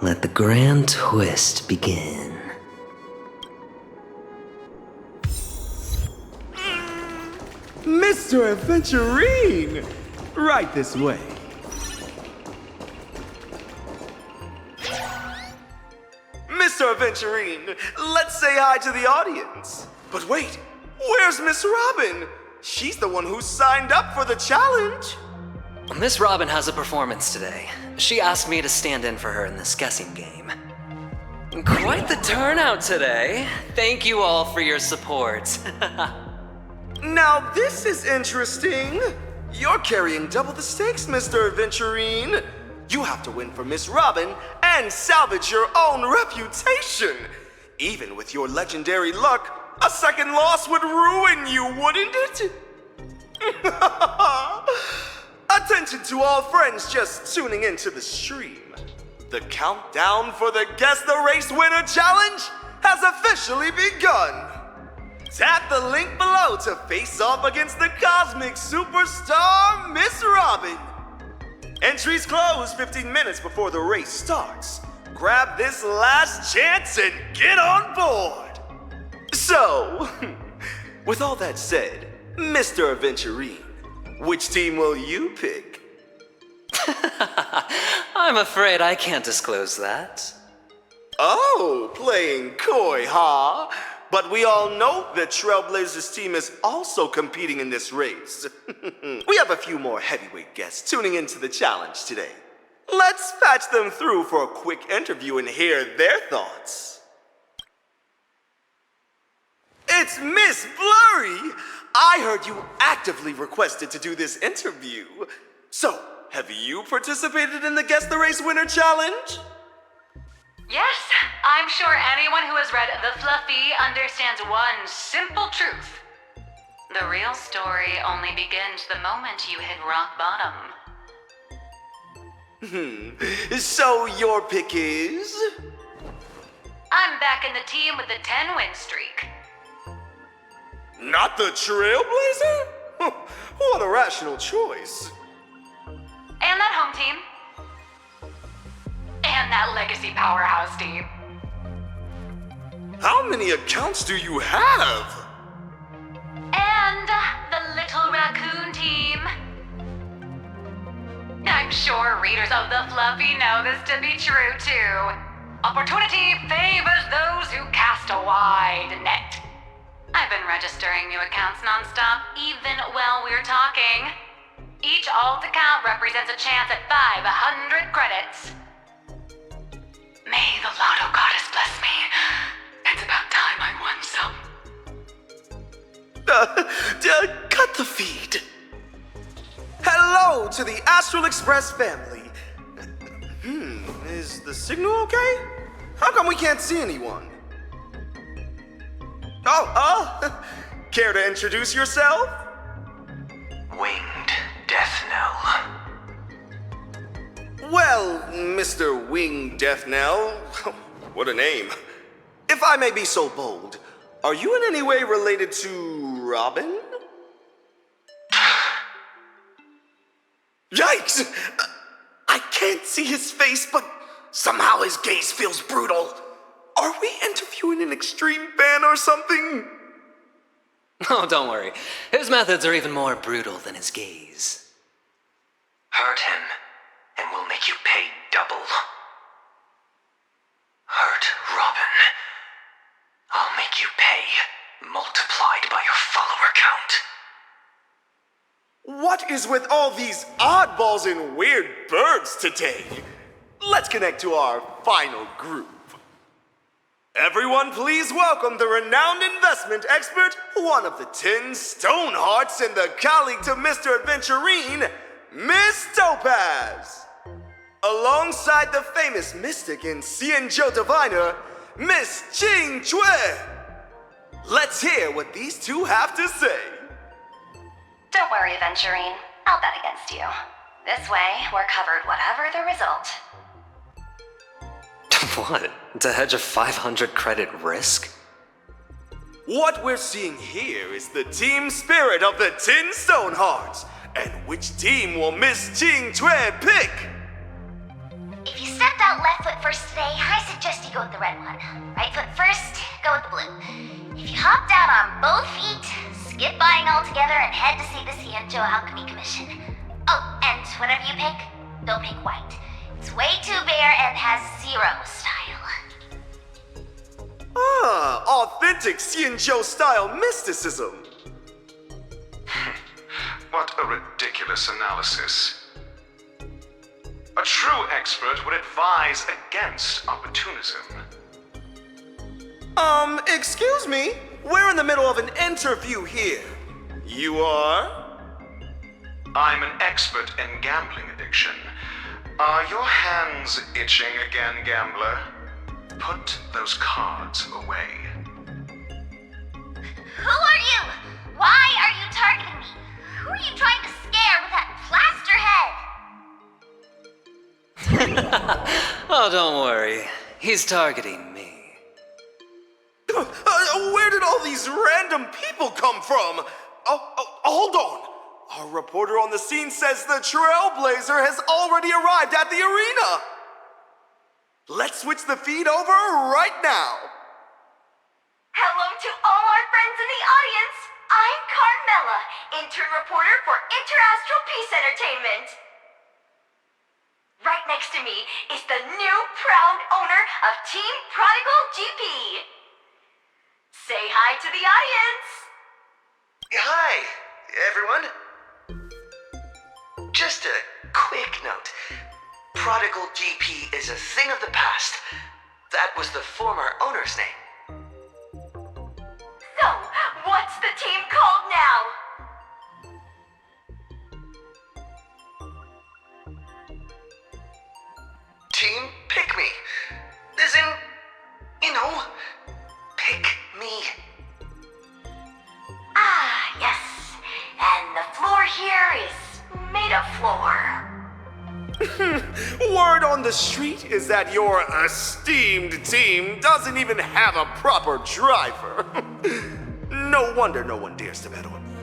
Let the grand twist begin. Mr. Aventurine! Right this way. Mr. Aventurine, let's say hi to the audience. But wait, where's Miss Robin? She's the one who signed up for the challenge. Miss Robin has a performance today. She asked me to stand in for her in this guessing game. Quite the turnout today. Thank you all for your support. Now this is interesting. You're carrying double the stakes, Mr. Aventurine. You have to win for Miss Robin and salvage your own reputation. Even with your legendary luck, a second loss would ruin you, wouldn't it? Attention to all friends just tuning into the stream. The countdown for the Guess the Race Winner Challenge has officially begun. Tap the link below to face off against the cosmic superstar, Miss Robin. Entries close 15 minutes before the race starts. grab this last chance and get on board. So, with all that said, Mr. Aventurine, which team will you pick? I'm afraid I can't disclose that. Oh, playing coy, huh? But we all know that Trailblazer's team is also competing in this race. We have a few more heavyweight guests tuning into the challenge today. Let's patch them through for a quick interview and hear their thoughts. It's Miss Blurry! I heard you actively requested to do this interview. So, have you participated in the Guess the Race Winner Challenge? Yes, I'm sure anyone who has read The Fluffy understands one simple truth. The real story only begins the moment you hit rock bottom. So your pick is? I'm back in the team with the 10-win streak. Not the Trailblazer? What a rational choice. And that home team. And that legacy powerhouse team. How many accounts do you have? And the little raccoon team. I'm sure readers of The Fluffy know this to be true too. Opportunity favors those who cast a wide net. I've been registering new accounts nonstop, even while we're talking. Each alt account represents a chance at 500 credits. May the Lotto Goddess bless me. It's about time I won some. Cut the feed. Hello to the Astral Express family. Is the signal okay? How come we can't see anyone? Care to introduce yourself? Winged Death Knell. Well, Mr. Winged Death Knell, what a name. If I may be so bold, are you in any way related to Robin? Yikes! I can't see his face, but somehow his gaze feels brutal. Are we interviewing an extreme fan or something? Oh, don't worry. His methods are even more brutal than his gaze. Hurt him, and we'll make you pay double. Hurt Robin. I'll make you pay, multiplied by your follower count. What is with all these oddballs and weird birds today? Let's connect to our final group. Everyone, please welcome the renowned investment expert, one of the 10 Stonehearts and the colleague to Mr. Adventurine, Miss Topaz. Alongside the famous mystic and Xianzhou diviner, Miss Qing Cui. Let's hear what these two have to say. Don't worry, Aventurine. I'll bet against you. This way, we're covered whatever the result. What? To hedge a 500 credit risk? What we're seeing here is the team spirit of the 10 Stonehearts. And which team will Miss Qing Cui pick? If you stepped out left foot first today, I suggest you go with the red one. Right foot first, go with the blue. If you hopped out on both feet, skip buying altogether and head to see the Xianzhou Alchemy Commission. Oh, and whatever you pick, don't pick white. It's way too bare and has zero style. Authentic Xianzhou style mysticism. What a ridiculous analysis. A true expert would advise against opportunism. Excuse me? We're in the middle of an interview here. You are? I'm an expert in gambling addiction. Are your hands itching again, gambler? Put those cards away. Who are you? Why are you targeting me? Who are you trying to scare with that plaster head? Oh, don't worry. He's targeting me. Where did all these random people come from? Hold on. Our reporter on the scene says the Trailblazer has already arrived at the arena. Let's switch the feed over right now. Hello to all our friends in the audience. I'm Carmela, intern reporter for Interastral Peace Entertainment. Right next to me is the new proud owner of Team Prodigal GP. Say hi to the audience. Hi, everyone. Just a quick note. Prodigal GP is a thing of the past. That was the former owner's name. So, what's the team called now? Team Pick Me. As in, pick me. Ah, yes. And the floor here is made of floor. Word on the street is that your esteemed team doesn't even have a proper driver. No wonder no one dares to bet on you.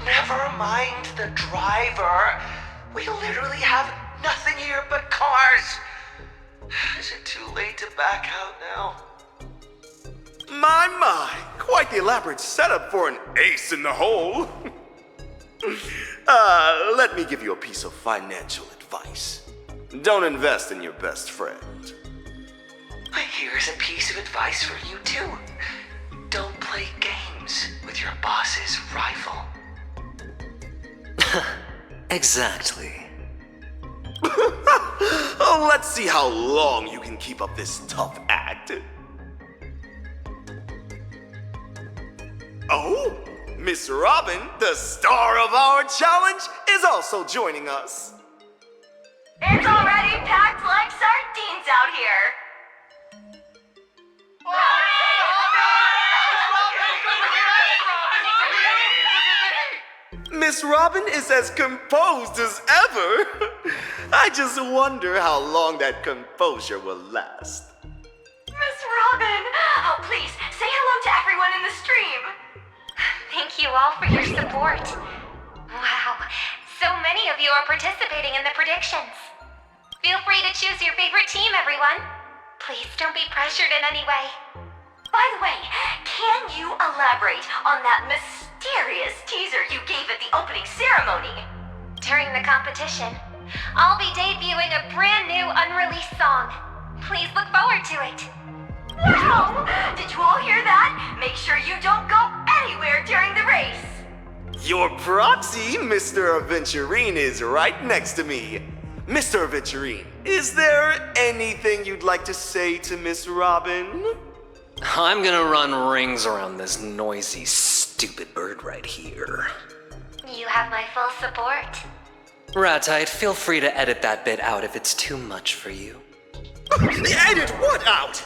Never mind the driver. We literally have nothing here but cars. Is it too late to back out now? My, quite the elaborate setup for an ace in the hole. Let me give you a piece of financial advice. Don't invest in your best friend. Here's a piece of advice for you too. Don't play games with your boss's rival. Exactly. Let's see how long you can keep up this tough act. Oh, Miss Robin, the star of our challenge, is also joining us. It's already packed like sardines out here. Miss Robin is as composed as ever. I just wonder how long that composure will last. Miss Robin! Oh, please, say hello to everyone in the stream. Thank you all for your support. Wow, so many of you are participating in the predictions. Feel free to choose your favorite team, everyone. Please don't be pressured in any way. By the way, can you elaborate on that mysterious teaser you gave at the opening ceremony? During the competition, I'll be debuting a brand new unreleased song. Please look forward to it. Wow! Did you all hear that? Make sure you don't go anywhere during the race. Your proxy, Mr. Aventurine, is right next to me. Mr. Aventurine, is there anything you'd like to say to Miss Robin? I'm gonna run rings around this noisy, stupid bird right here. You have my full support. Ratite, feel free to edit that bit out if it's too much for you. Edit what out?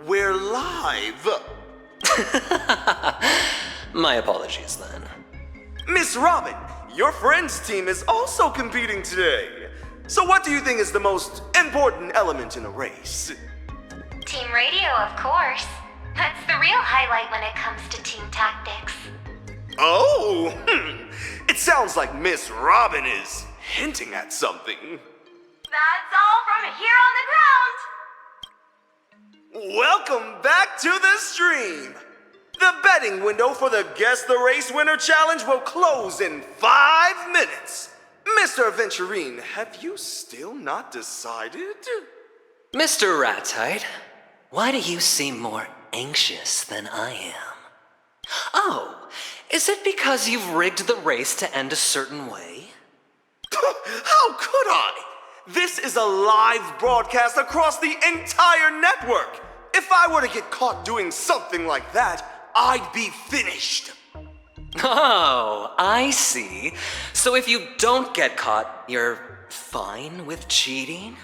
We're live. My apologies then. Miss Robin, your friend's team is also competing today. So what do you think is the most important element in a race? Team radio, of course. That's the real highlight when it comes to team tactics. Oh, it sounds like Miss Robin is hinting at something. That's all from here on the ground. Welcome back to the stream. The betting window for the Guess the Race Winner Challenge will close in 5 minutes. Mr. Aventurine, have you still not decided? Mr. Ratite, why do you seem more anxious than I am? Oh, is it because you've rigged the race to end a certain way? How could I? This is a live broadcast across the entire network. If I were to get caught doing something like that, I'd be finished. Oh, I see. So if you don't get caught, you're fine with cheating?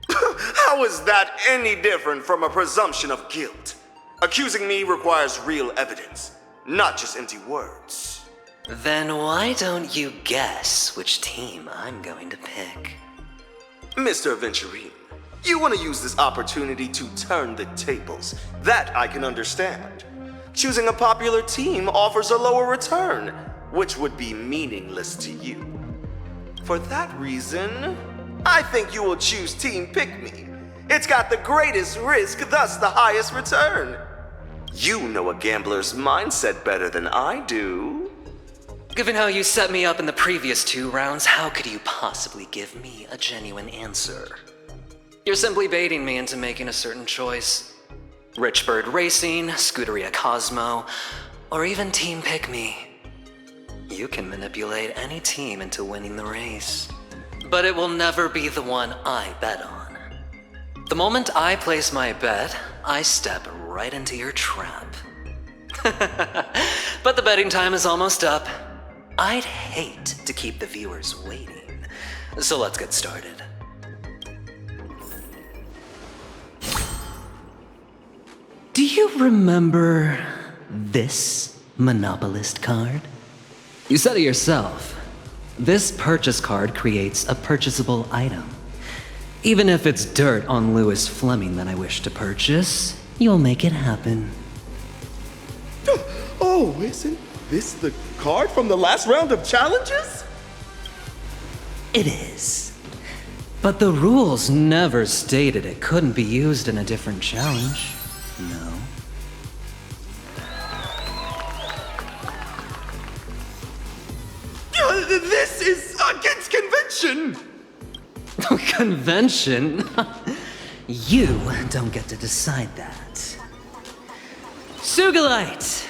How is that any different from a presumption of guilt? Accusing me requires real evidence, not just empty words. Then why don't you guess which team I'm going to pick? Mr. Aventurine, you want to use this opportunity to turn the tables. That I can understand. Choosing a popular team offers a lower return, which would be meaningless to you. For that reason, I think you will choose Team Pick Me. It's got the greatest risk, thus the highest return. You know a gambler's mindset better than I do. Given how you set me up in the previous 2 rounds, how could you possibly give me a genuine answer? You're simply baiting me into making a certain choice. Richbird Racing, Scuderia Cosmo, or even Team Pick Me. You can manipulate any team into winning the race. But it will never be the one I bet on. The moment I place my bet, I step right into your trap. But the betting time is almost up. I'd hate to keep the viewers waiting. So let's get started. Do you remember this Monopolist card? You said it yourself. This purchase card creates a purchasable item. Even if it's dirt on Lewis Fleming that I wish to purchase, you'll make it happen. Oh, isn't this the card from the last round of challenges? It is. But the rules never stated it couldn't be used in a different challenge. No. This is against convention! Convention? You don't get to decide that. Sugilite!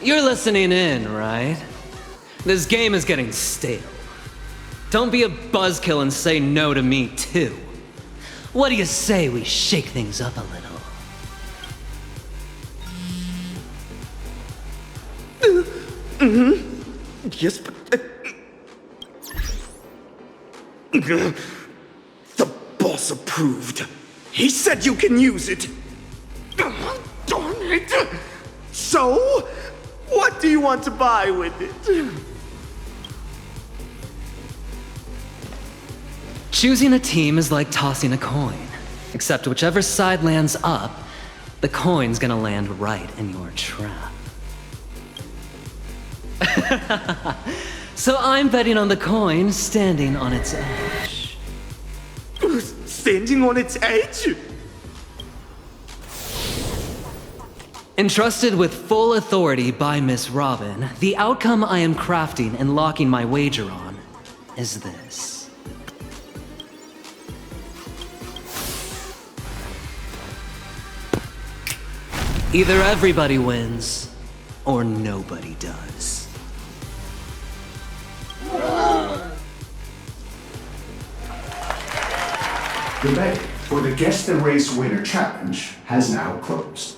You're listening in, right? This game is getting stale. Don't be a buzzkill and say no to me, too. What do you say we shake things up a little? Yes, but... The boss approved. He said you can use it. Darn it! So, what do you want to buy with it? Choosing a team is like tossing a coin. Except whichever side lands up, the coin's gonna land right in your trap. So I'm betting on the coin standing on its edge. Standing on its edge? Entrusted with full authority by Miss Robin, the outcome I am crafting and locking my wager on is this. Either everybody wins, or nobody does. The betting for the Guess the Race Winner Challenge has now closed.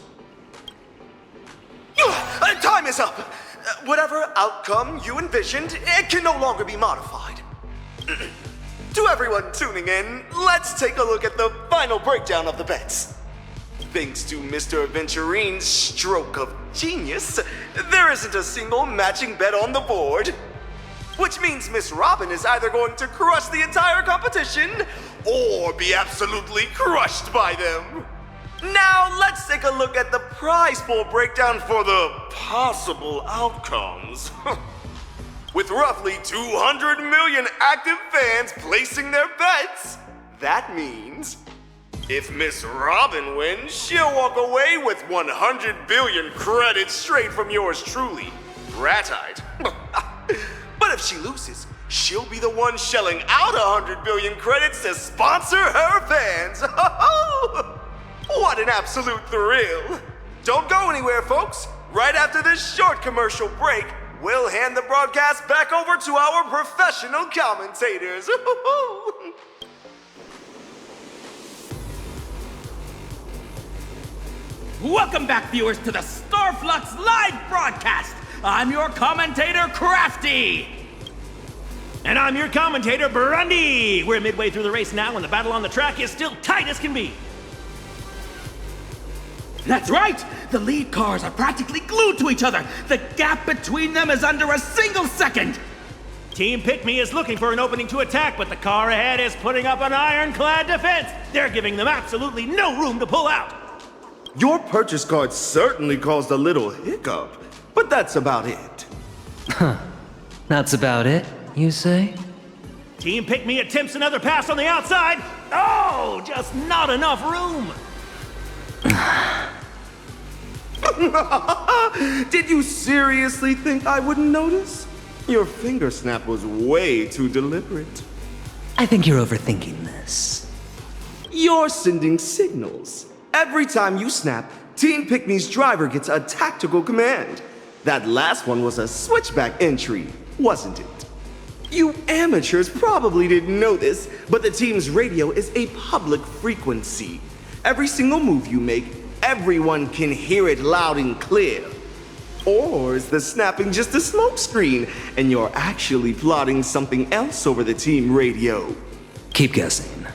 Time is up! Whatever outcome you envisioned, it can no longer be modified. To everyone tuning in, let's take a look at the final breakdown of the bets. Thanks to Mr. Adventurine's stroke of genius, there isn't a single matching bet on the board. Which means Miss Robin is either going to crush the entire competition, or be absolutely crushed by them. Now, let's take a look at the prize pool breakdown for the possible outcomes. With roughly 200 million active fans placing their bets, that means if Miss Robin wins, she'll walk away with 100 billion credits straight from yours truly, Ratite. But if she loses, she'll be the one shelling out 100 billion credits to sponsor her fans. What an absolute thrill! Don't go anywhere, folks. Right after this short commercial break, we'll hand the broadcast back over to our professional commentators. Welcome back, viewers, to the Starflux live broadcast. I'm your commentator, Crafty. And I'm your commentator, Brundy. We're midway through the race now, and the battle on the track is still tight as can be. That's right! The lead cars are practically glued to each other. The gap between them is under a single second. Team Pick Me is looking for an opening to attack, but the car ahead is putting up an ironclad defense. They're giving them absolutely no room to pull out. Your purchase card certainly caused a little hiccup, but that's about it. Huh. That's about it, you say? Team Pick Me attempts another pass on the outside. Oh, just not enough room. Did you seriously think I wouldn't notice? Your finger snap was way too deliberate. I think you're overthinking this. You're sending signals. Every time you snap, Team Pick Me's driver gets a tactical command. That last one was a switchback entry, wasn't it? You amateurs probably didn't know this, but the team's radio is a public frequency. Every single move you make, everyone can hear it loud and clear. Or is the snapping just a smokescreen, and you're actually plotting something else over the team radio? Keep guessing.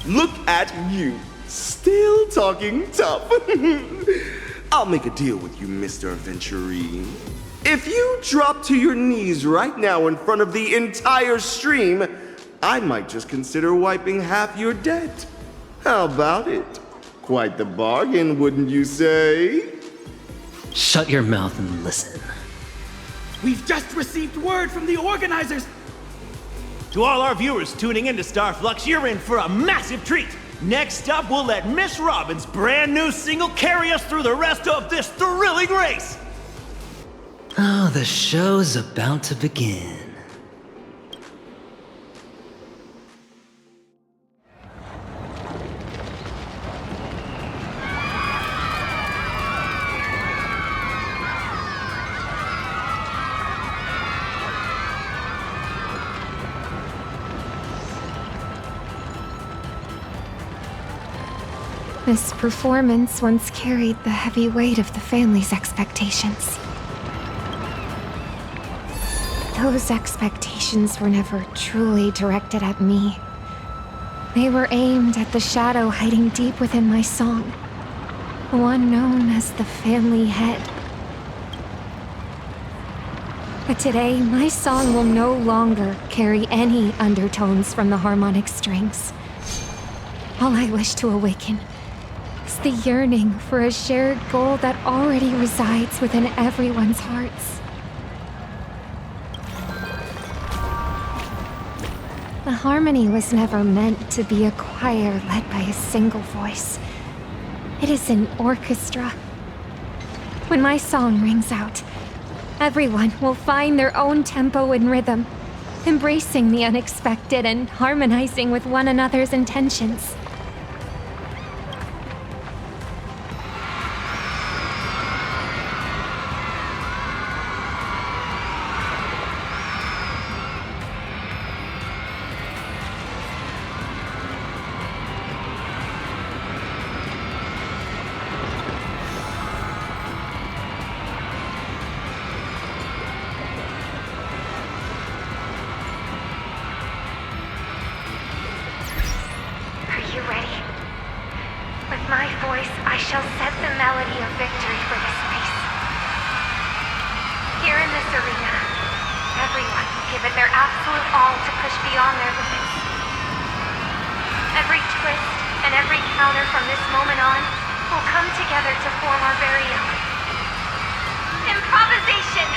Look at you, still talking tough. I'll make a deal with you, Mr. Aventurine. If you drop to your knees right now in front of the entire stream, I might just consider wiping half your debt. How about it? Quite the bargain, wouldn't you say? Shut your mouth and listen. We've just received word from the organizers. To all our viewers tuning into Starflux, you're in for a massive treat. Next up, we'll let Miss Robin's brand new single carry us through the rest of this thrilling race. Oh, the show's about to begin. This performance once carried the heavy weight of the family's expectations. Those expectations were never truly directed at me. They were aimed at the shadow hiding deep within my song, the one known as the family head. But today, my song will no longer carry any undertones from the harmonic strings. All I wish to awaken is the yearning for a shared goal that already resides within everyone's hearts. The harmony was never meant to be a choir led by a single voice. It is an orchestra. When my song rings out, everyone will find their own tempo and rhythm, embracing the unexpected and harmonizing with one another's intentions. my voice, I shall set the melody of victory for this race. Here in this arena, everyone will give it their absolute all to push beyond their limits. Every twist and every counter from this moment on will come together to form our very own improvisation.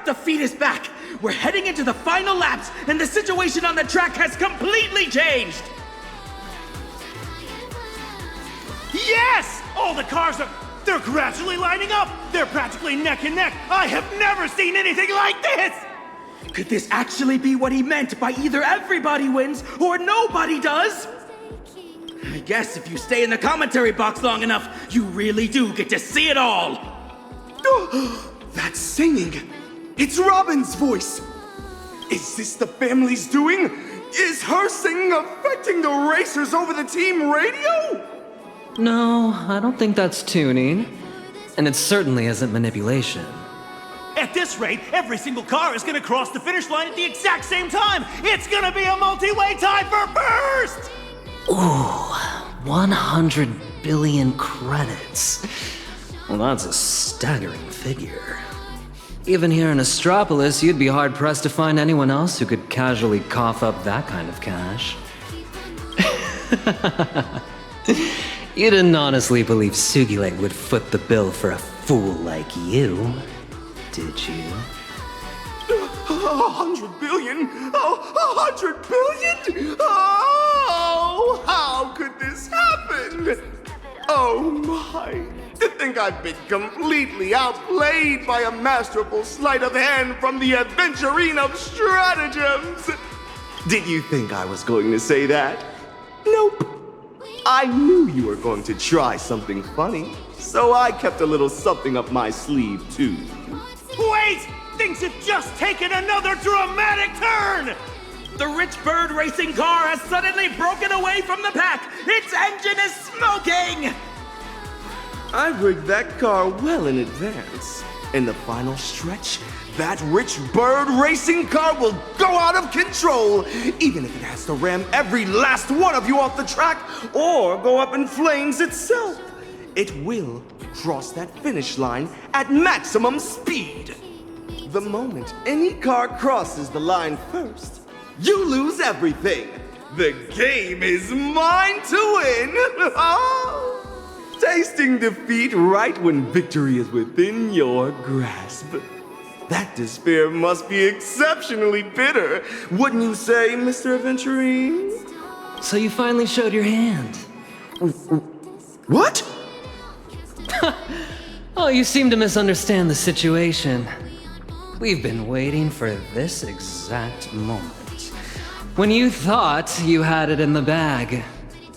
The feed is back! We're heading into the final laps, and the situation on the track has completely changed! Yes! All the cars they're gradually lining up! They're practically neck and neck! I have never seen anything like this! Could this actually be what he meant by either everybody wins or nobody does? I guess if you stay in the commentary box long enough, you really do get to see it all. That's singing. It's Robin's voice. Is this the family's doing? Is her singing affecting the racers over the team radio? No, I don't think that's tuning. And it certainly isn't manipulation. At this rate, every single car is gonna cross the finish line at the exact same time. It's gonna be a multi-way tie for first! Ooh, 100 billion credits. Well, that's a staggering figure. Even here in Astropolis, you'd be hard-pressed to find anyone else who could casually cough up that kind of cash. You didn't honestly believe Sugilite would foot the bill for a fool like you, did you? 100 billion? 100 billion? Oh, how could this happen? Oh my. To think I've been completely outplayed by a masterful sleight of hand from the Aventurine of stratagems. Did you think I was going to say that? Nope. I knew you were going to try something funny, so I kept a little something up my sleeve too. Wait! Things have just taken another dramatic turn! The Rich Bird racing car has suddenly broken away from the pack! Its engine is smoking! I rigged that car well in advance. In the final stretch, that Rich Bird racing car will go out of control, even if it has to ram every last one of you off the track or go up in flames itself. It will cross that finish line at maximum speed. The moment any car crosses the line first, you lose everything. The game is mine to win. Tasting defeat right when victory is within your grasp. That despair must be exceptionally bitter, wouldn't you say, Mr. Aventurine? So you finally showed your hand. What? Oh, you seem to misunderstand the situation. We've been waiting for this exact moment. When you thought you had it in the bag.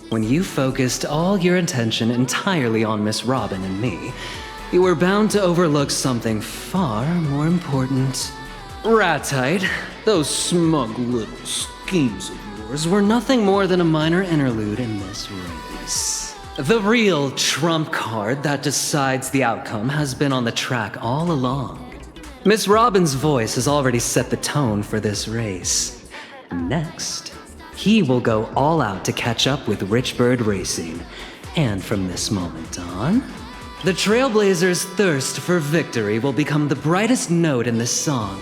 When you focused all your attention entirely on Miss Robin and me, you were bound to overlook something far more important. Ratite, those smug little schemes of yours were nothing more than a minor interlude in this race. The real trump card that decides the outcome has been on the track all along. Miss Robin's voice has already set the tone for this race. Next, he will go all out to catch up with Rich Bird Racing. And from this moment on, the Trailblazers' thirst for victory will become the brightest note in the song,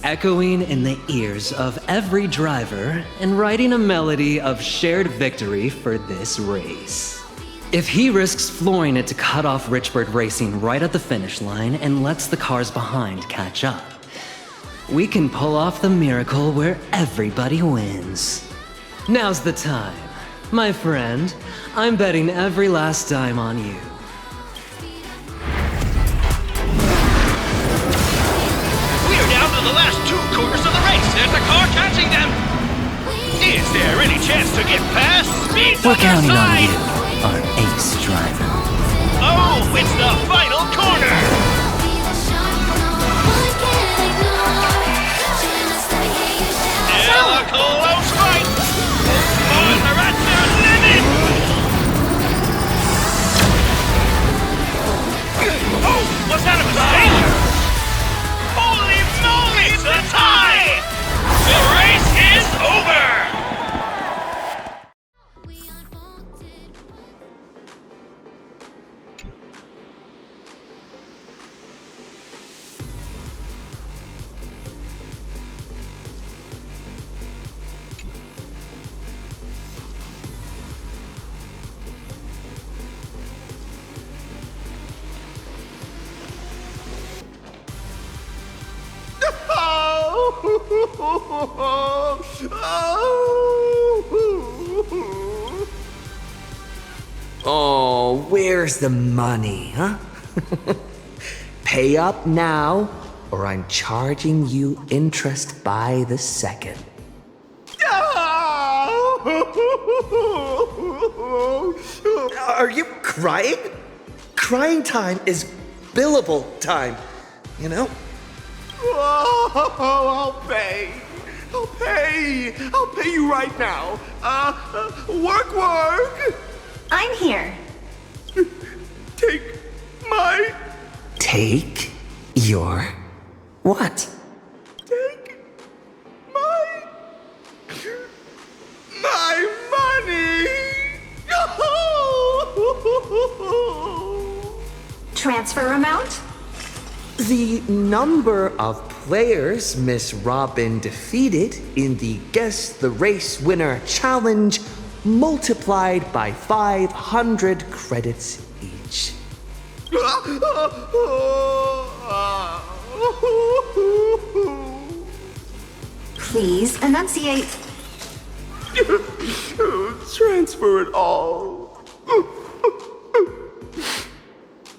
echoing in the ears of every driver and writing a melody of shared victory for this race. If he risks flooring it to cut off Rich Bird Racing right at the finish line and lets the cars behind catch up, we can pull off the miracle where everybody wins. Now's the time. My friend, I'm betting every last dime on you. We're down to the last 2 quarters of the race. There's a car catching them. Is there any chance to get past? Speed's We're on their counting on side. you, our ace driver. Oh, it's the final corner. Still a close fight. Cars are at their limit. Oh, was that a mistake? Holy moly, it's a tie! The race is over! Oh, where's the money, huh? Pay up now, or I'm charging you interest by the second. Are you crying? Crying time is billable time, you know? Oh, I'll pay. I'll pay you right now. Work. I'm here. Take your what? My money. Transfer amount? The number of players Miss Robin defeated in the Guess the Race Winner Challenge multiplied by 500 credits each. Please enunciate. Transfer it all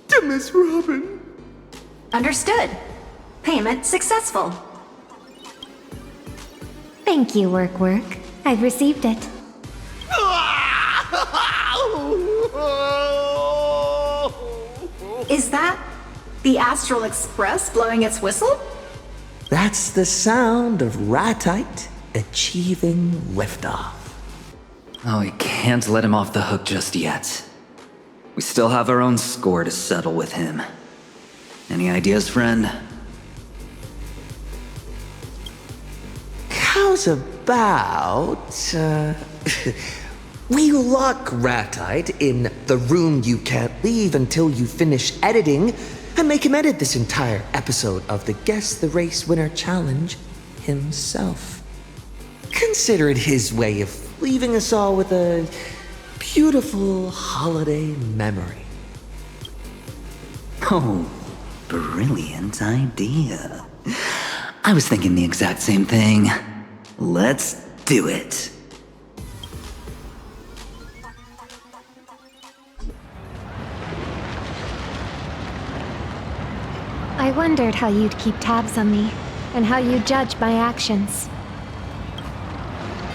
to Miss Robin. Understood. Payment successful. Thank you, Work. I've received it. Is that the Astral Express blowing its whistle? That's the sound of Ratite achieving liftoff. Oh, we can't let him off the hook just yet. We still have our own score to settle with him. Any ideas, friend? How's about, we lock Ratite in the room you can't leave until you finish editing and make him edit this entire episode of the Guess the Race Winner Challenge himself. Consider it his way of leaving us all with a beautiful holiday memory. Oh, brilliant idea. I was thinking the exact same thing. Let's do it. I wondered how you'd keep tabs on me, and how you'd judge my actions.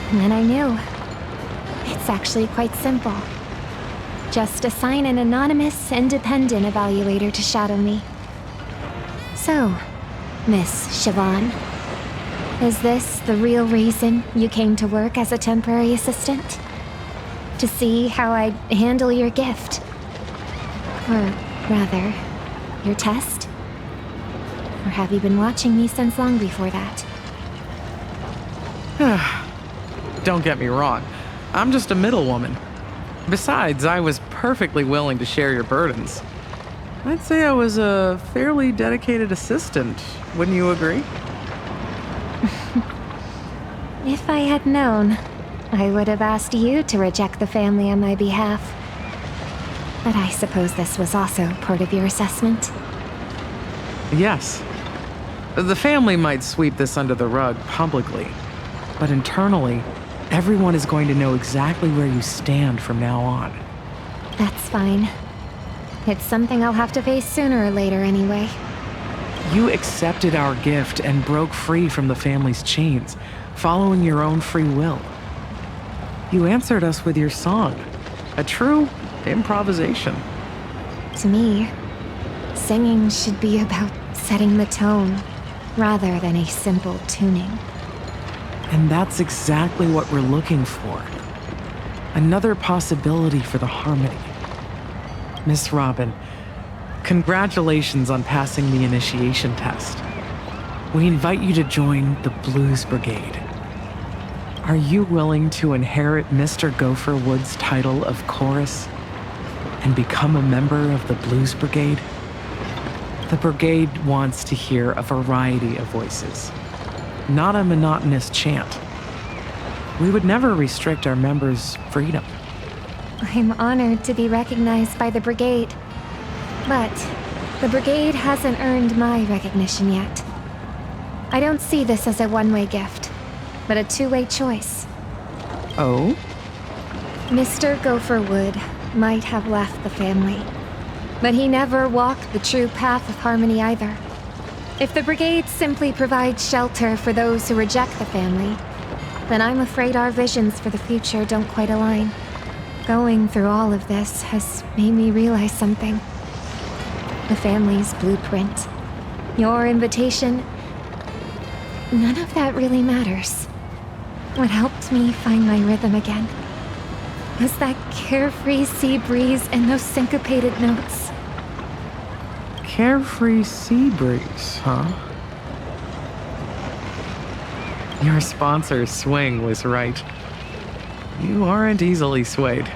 And then I knew. It's actually quite simple. Just assign an anonymous, independent evaluator to shadow me. So, Miss Siobhan, is this the real reason you came to work as a temporary assistant? To see how I'd handle your gift? Or rather, your test? Or have you been watching me since long before that? Don't get me wrong, I'm just a middlewoman. Besides, I was perfectly willing to share your burdens. I'd say I was a fairly dedicated assistant, wouldn't you agree? If I had known, I would have asked you to reject the family on my behalf. But I suppose this was also part of your assessment? Yes. The family might sweep this under the rug publicly, but internally, everyone is going to know exactly where you stand from now on. That's fine. It's something I'll have to face sooner or later anyway. You accepted our gift and broke free from the family's chains, following your own free will. You answered us with your song, a true improvisation. To me, singing should be about setting the tone, rather than a simple tuning. And that's exactly what we're looking for. Another possibility for the harmony. Miss Robin, congratulations on passing the initiation test. We invite you to join the Blues Brigade. Are you willing to inherit Mr. Gopher Wood's title of chorus and become a member of the Blues Brigade? The brigade wants to hear a variety of voices, not a monotonous chant. We would never restrict our members' freedom. I'm honored to be recognized by the brigade. But the brigade hasn't earned my recognition yet. I don't see this as a one-way gift, but a two-way choice. Oh? Mr. Gopher Wood might have left the family, but he never walked the true path of harmony either. If the brigade simply provides shelter for those who reject the family, then I'm afraid our visions for the future don't quite align. Going through all of this has made me realize something. The family's blueprint, your invitation, none of that really matters. What helped me find my rhythm again was that carefree sea breeze and those syncopated notes. Carefree sea breeze, huh? Your sponsor's swing was right. You aren't easily swayed.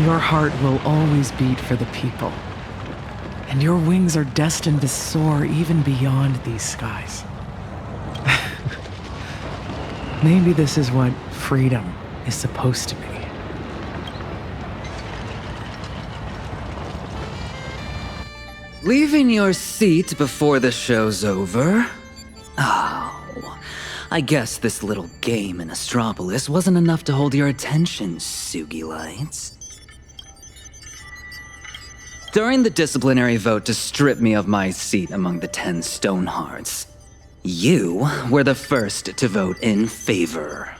Your heart will always beat for the people. And your wings are destined to soar even beyond these skies. Maybe this is what freedom is supposed to be. Leaving your seat before the show's over? Oh, I guess this little game in Astropolis wasn't enough to hold your attention, Sugilite. During the disciplinary vote to strip me of my seat among the 10 Stonehearts, you were the first to vote in favor.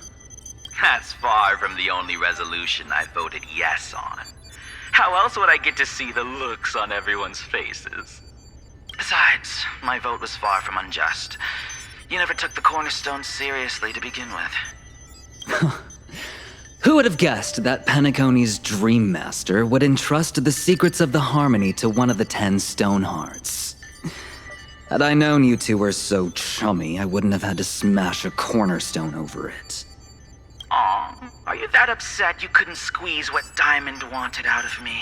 That's far from the only resolution I voted yes on. How else would I get to see the looks on everyone's faces? Besides, my vote was far from unjust. You never took the cornerstone seriously to begin with. Who would have guessed that Penacony's Dream Master would entrust the secrets of the Harmony to one of the 10 Stonehearts? Had I known you two were so chummy, I wouldn't have had to smash a cornerstone over it. Aw, are you that upset you couldn't squeeze what Diamond wanted out of me?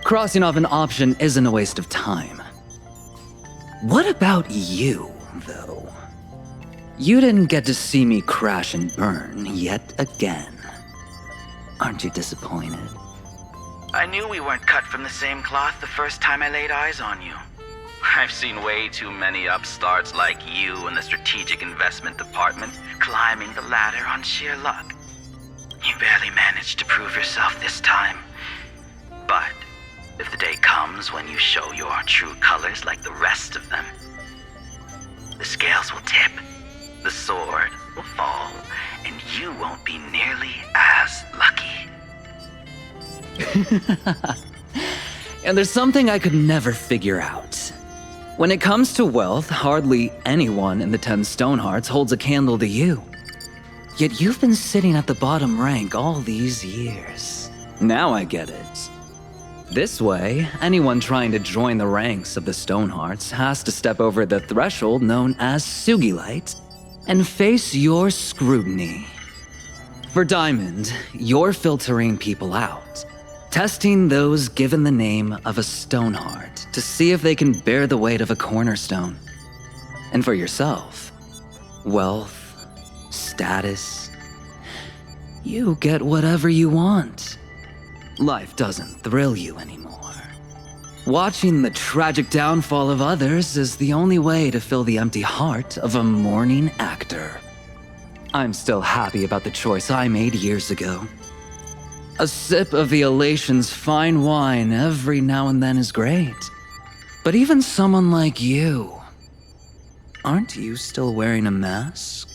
Crossing off an option isn't a waste of time. What about you, though? You didn't get to see me crash and burn yet again. Aren't you disappointed? I knew we weren't cut from the same cloth the first time I laid eyes on you. I've seen way too many upstarts like you in the strategic investment department climbing the ladder on sheer luck. You barely managed to prove yourself this time. But if the day comes when you show your true colors like the rest of them, the scales will tip, the sword will fall, and you won't be nearly as lucky. And there's something I could never figure out. When it comes to wealth, hardly anyone in the 10 Stonehearts holds a candle to you. Yet you've been sitting at the bottom rank all these years. Now I get it. This way, anyone trying to join the ranks of the Stonehearts has to step over the threshold known as Sugilite and face your scrutiny. For Diamond, you're filtering people out, testing those given the name of a Stoneheart to see if they can bear the weight of a cornerstone. And for yourself, wealth, status, you get whatever you want. Life doesn't thrill you anymore. Watching the tragic downfall of others is the only way to fill the empty heart of a mourning actor. I'm still happy about the choice I made years ago. A sip of the Elation's fine wine every now and then is great. But even someone like you, aren't you still wearing a mask?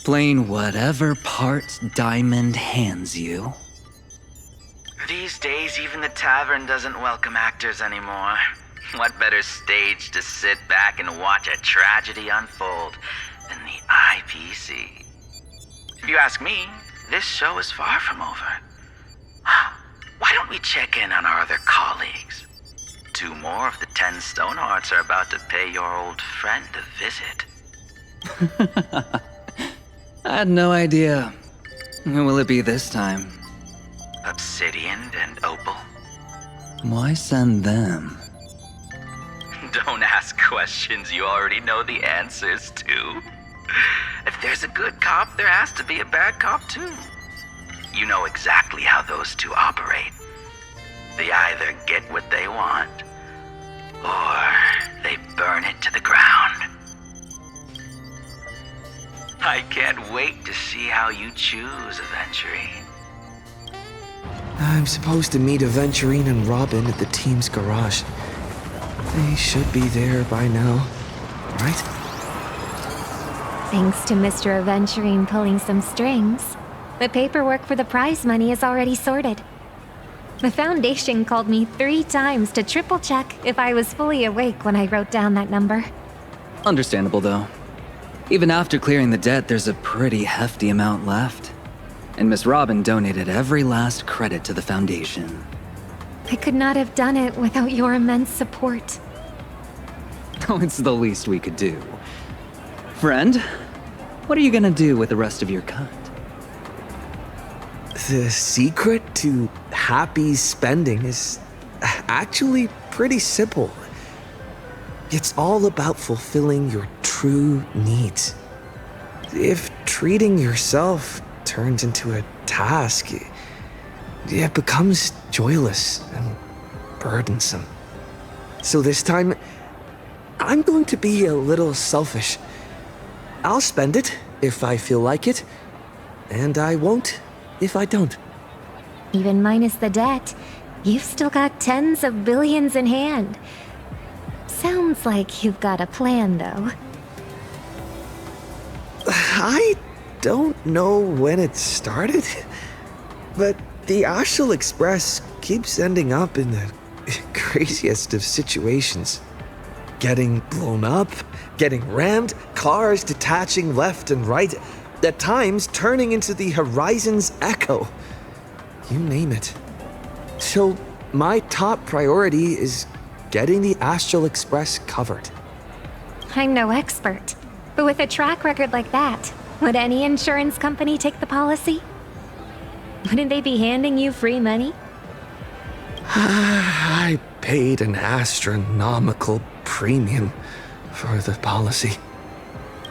Playing whatever part Diamond hands you? These days, even the tavern doesn't welcome actors anymore. What better stage to sit back and watch a tragedy unfold than the IPC? If you ask me, this show is far from over. Why don't we check in on our other colleagues? 2 more of the 10 Stonehearts are about to pay your old friend a visit. I had no idea. Who will it be this time? Obsidian and Opal. Why send them? Don't ask questions you already know the answers to. If there's a good cop, there has to be a bad cop too. You know exactly how those two operate. They either get what they want, or they burn it to the ground. I can't wait to see how you choose, Aventurine. I'm supposed to meet Aventurine and Robin at the team's garage. They should be there by now, right? Thanks to Mr. Aventurine pulling some strings, the paperwork for the prize money is already sorted. The Foundation called me 3 times to triple check if I was fully awake when I wrote down that number. Understandable, though. Even after clearing the debt, there's a pretty hefty amount left. And Miss Robin donated every last credit to the Foundation. I could not have done it without your immense support. Oh, it's the least we could do. Friend, what are you gonna do with the rest of your cut? The secret to happy spending is actually pretty simple. It's all about fulfilling your true needs. If treating yourself turns into a task, it becomes joyless and burdensome. So this time, I'm going to be a little selfish. I'll spend it if I feel like it, and I won't if I don't. Even minus the debt, you've still got tens of billions in hand. Sounds like you've got a plan, though. I don't know when it started, but the Astral Express keeps ending up in the craziest of situations. Getting blown up, getting rammed, cars detaching left and right, at times turning into the horizon's echo. You name it. So my top priority is getting the Astral Express covered. I'm no expert, but with a track record like that, would any insurance company take the policy? Wouldn't they be handing you free money? I paid an astronomical premium for the policy.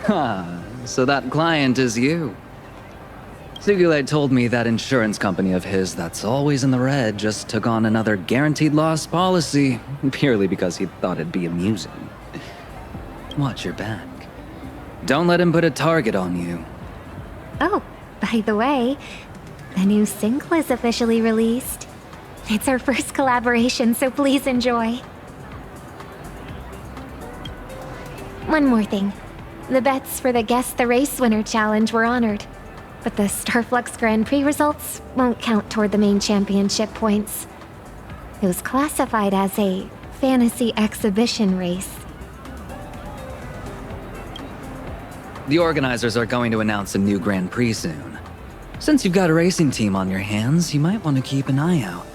Huh, so that client is you. Sugilite told me that insurance company of his that's always in the red just took on another guaranteed loss policy purely because he thought it'd be amusing. Watch your back. Don't let him put a target on you. Oh, by the way, the new single is officially released. It's our first collaboration, so please enjoy. One more thing. The bets for the Guess the Race Winner challenge were honored, but the Starflux Grand Prix results won't count toward the main championship points. It was classified as a fantasy exhibition race. The organizers are going to announce a new Grand Prix soon. Since you've got a racing team on your hands, you might want to keep an eye out.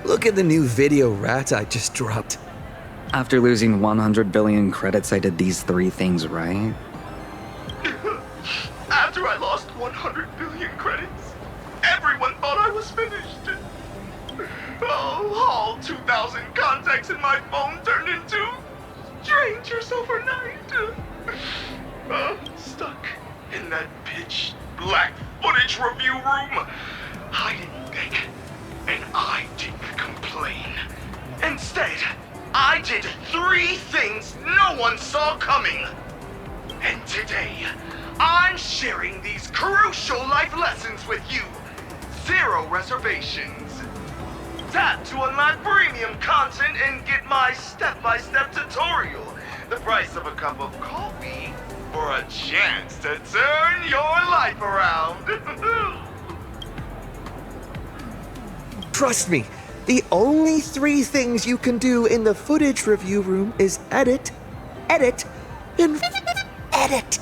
Look at the new video Ratite just dropped. After losing 100 billion credits, I did these 3 things right. After I lost 100 billion credits, everyone thought I was finished. Oh, all 2,000 contacts in my phone turned into strangers overnight. Stuck in that pitch black footage review room. I didn't beg, and I didn't complain. Instead, I did 3 things no one saw coming. And today, I'm sharing these crucial life lessons with you. 0 reservations. Tap to unlock premium content and get my step-by-step tutorial. The price of a cup of coffee for a chance to turn your life around. Trust me, the only 3 things you can do in the footage review room is edit, and edit.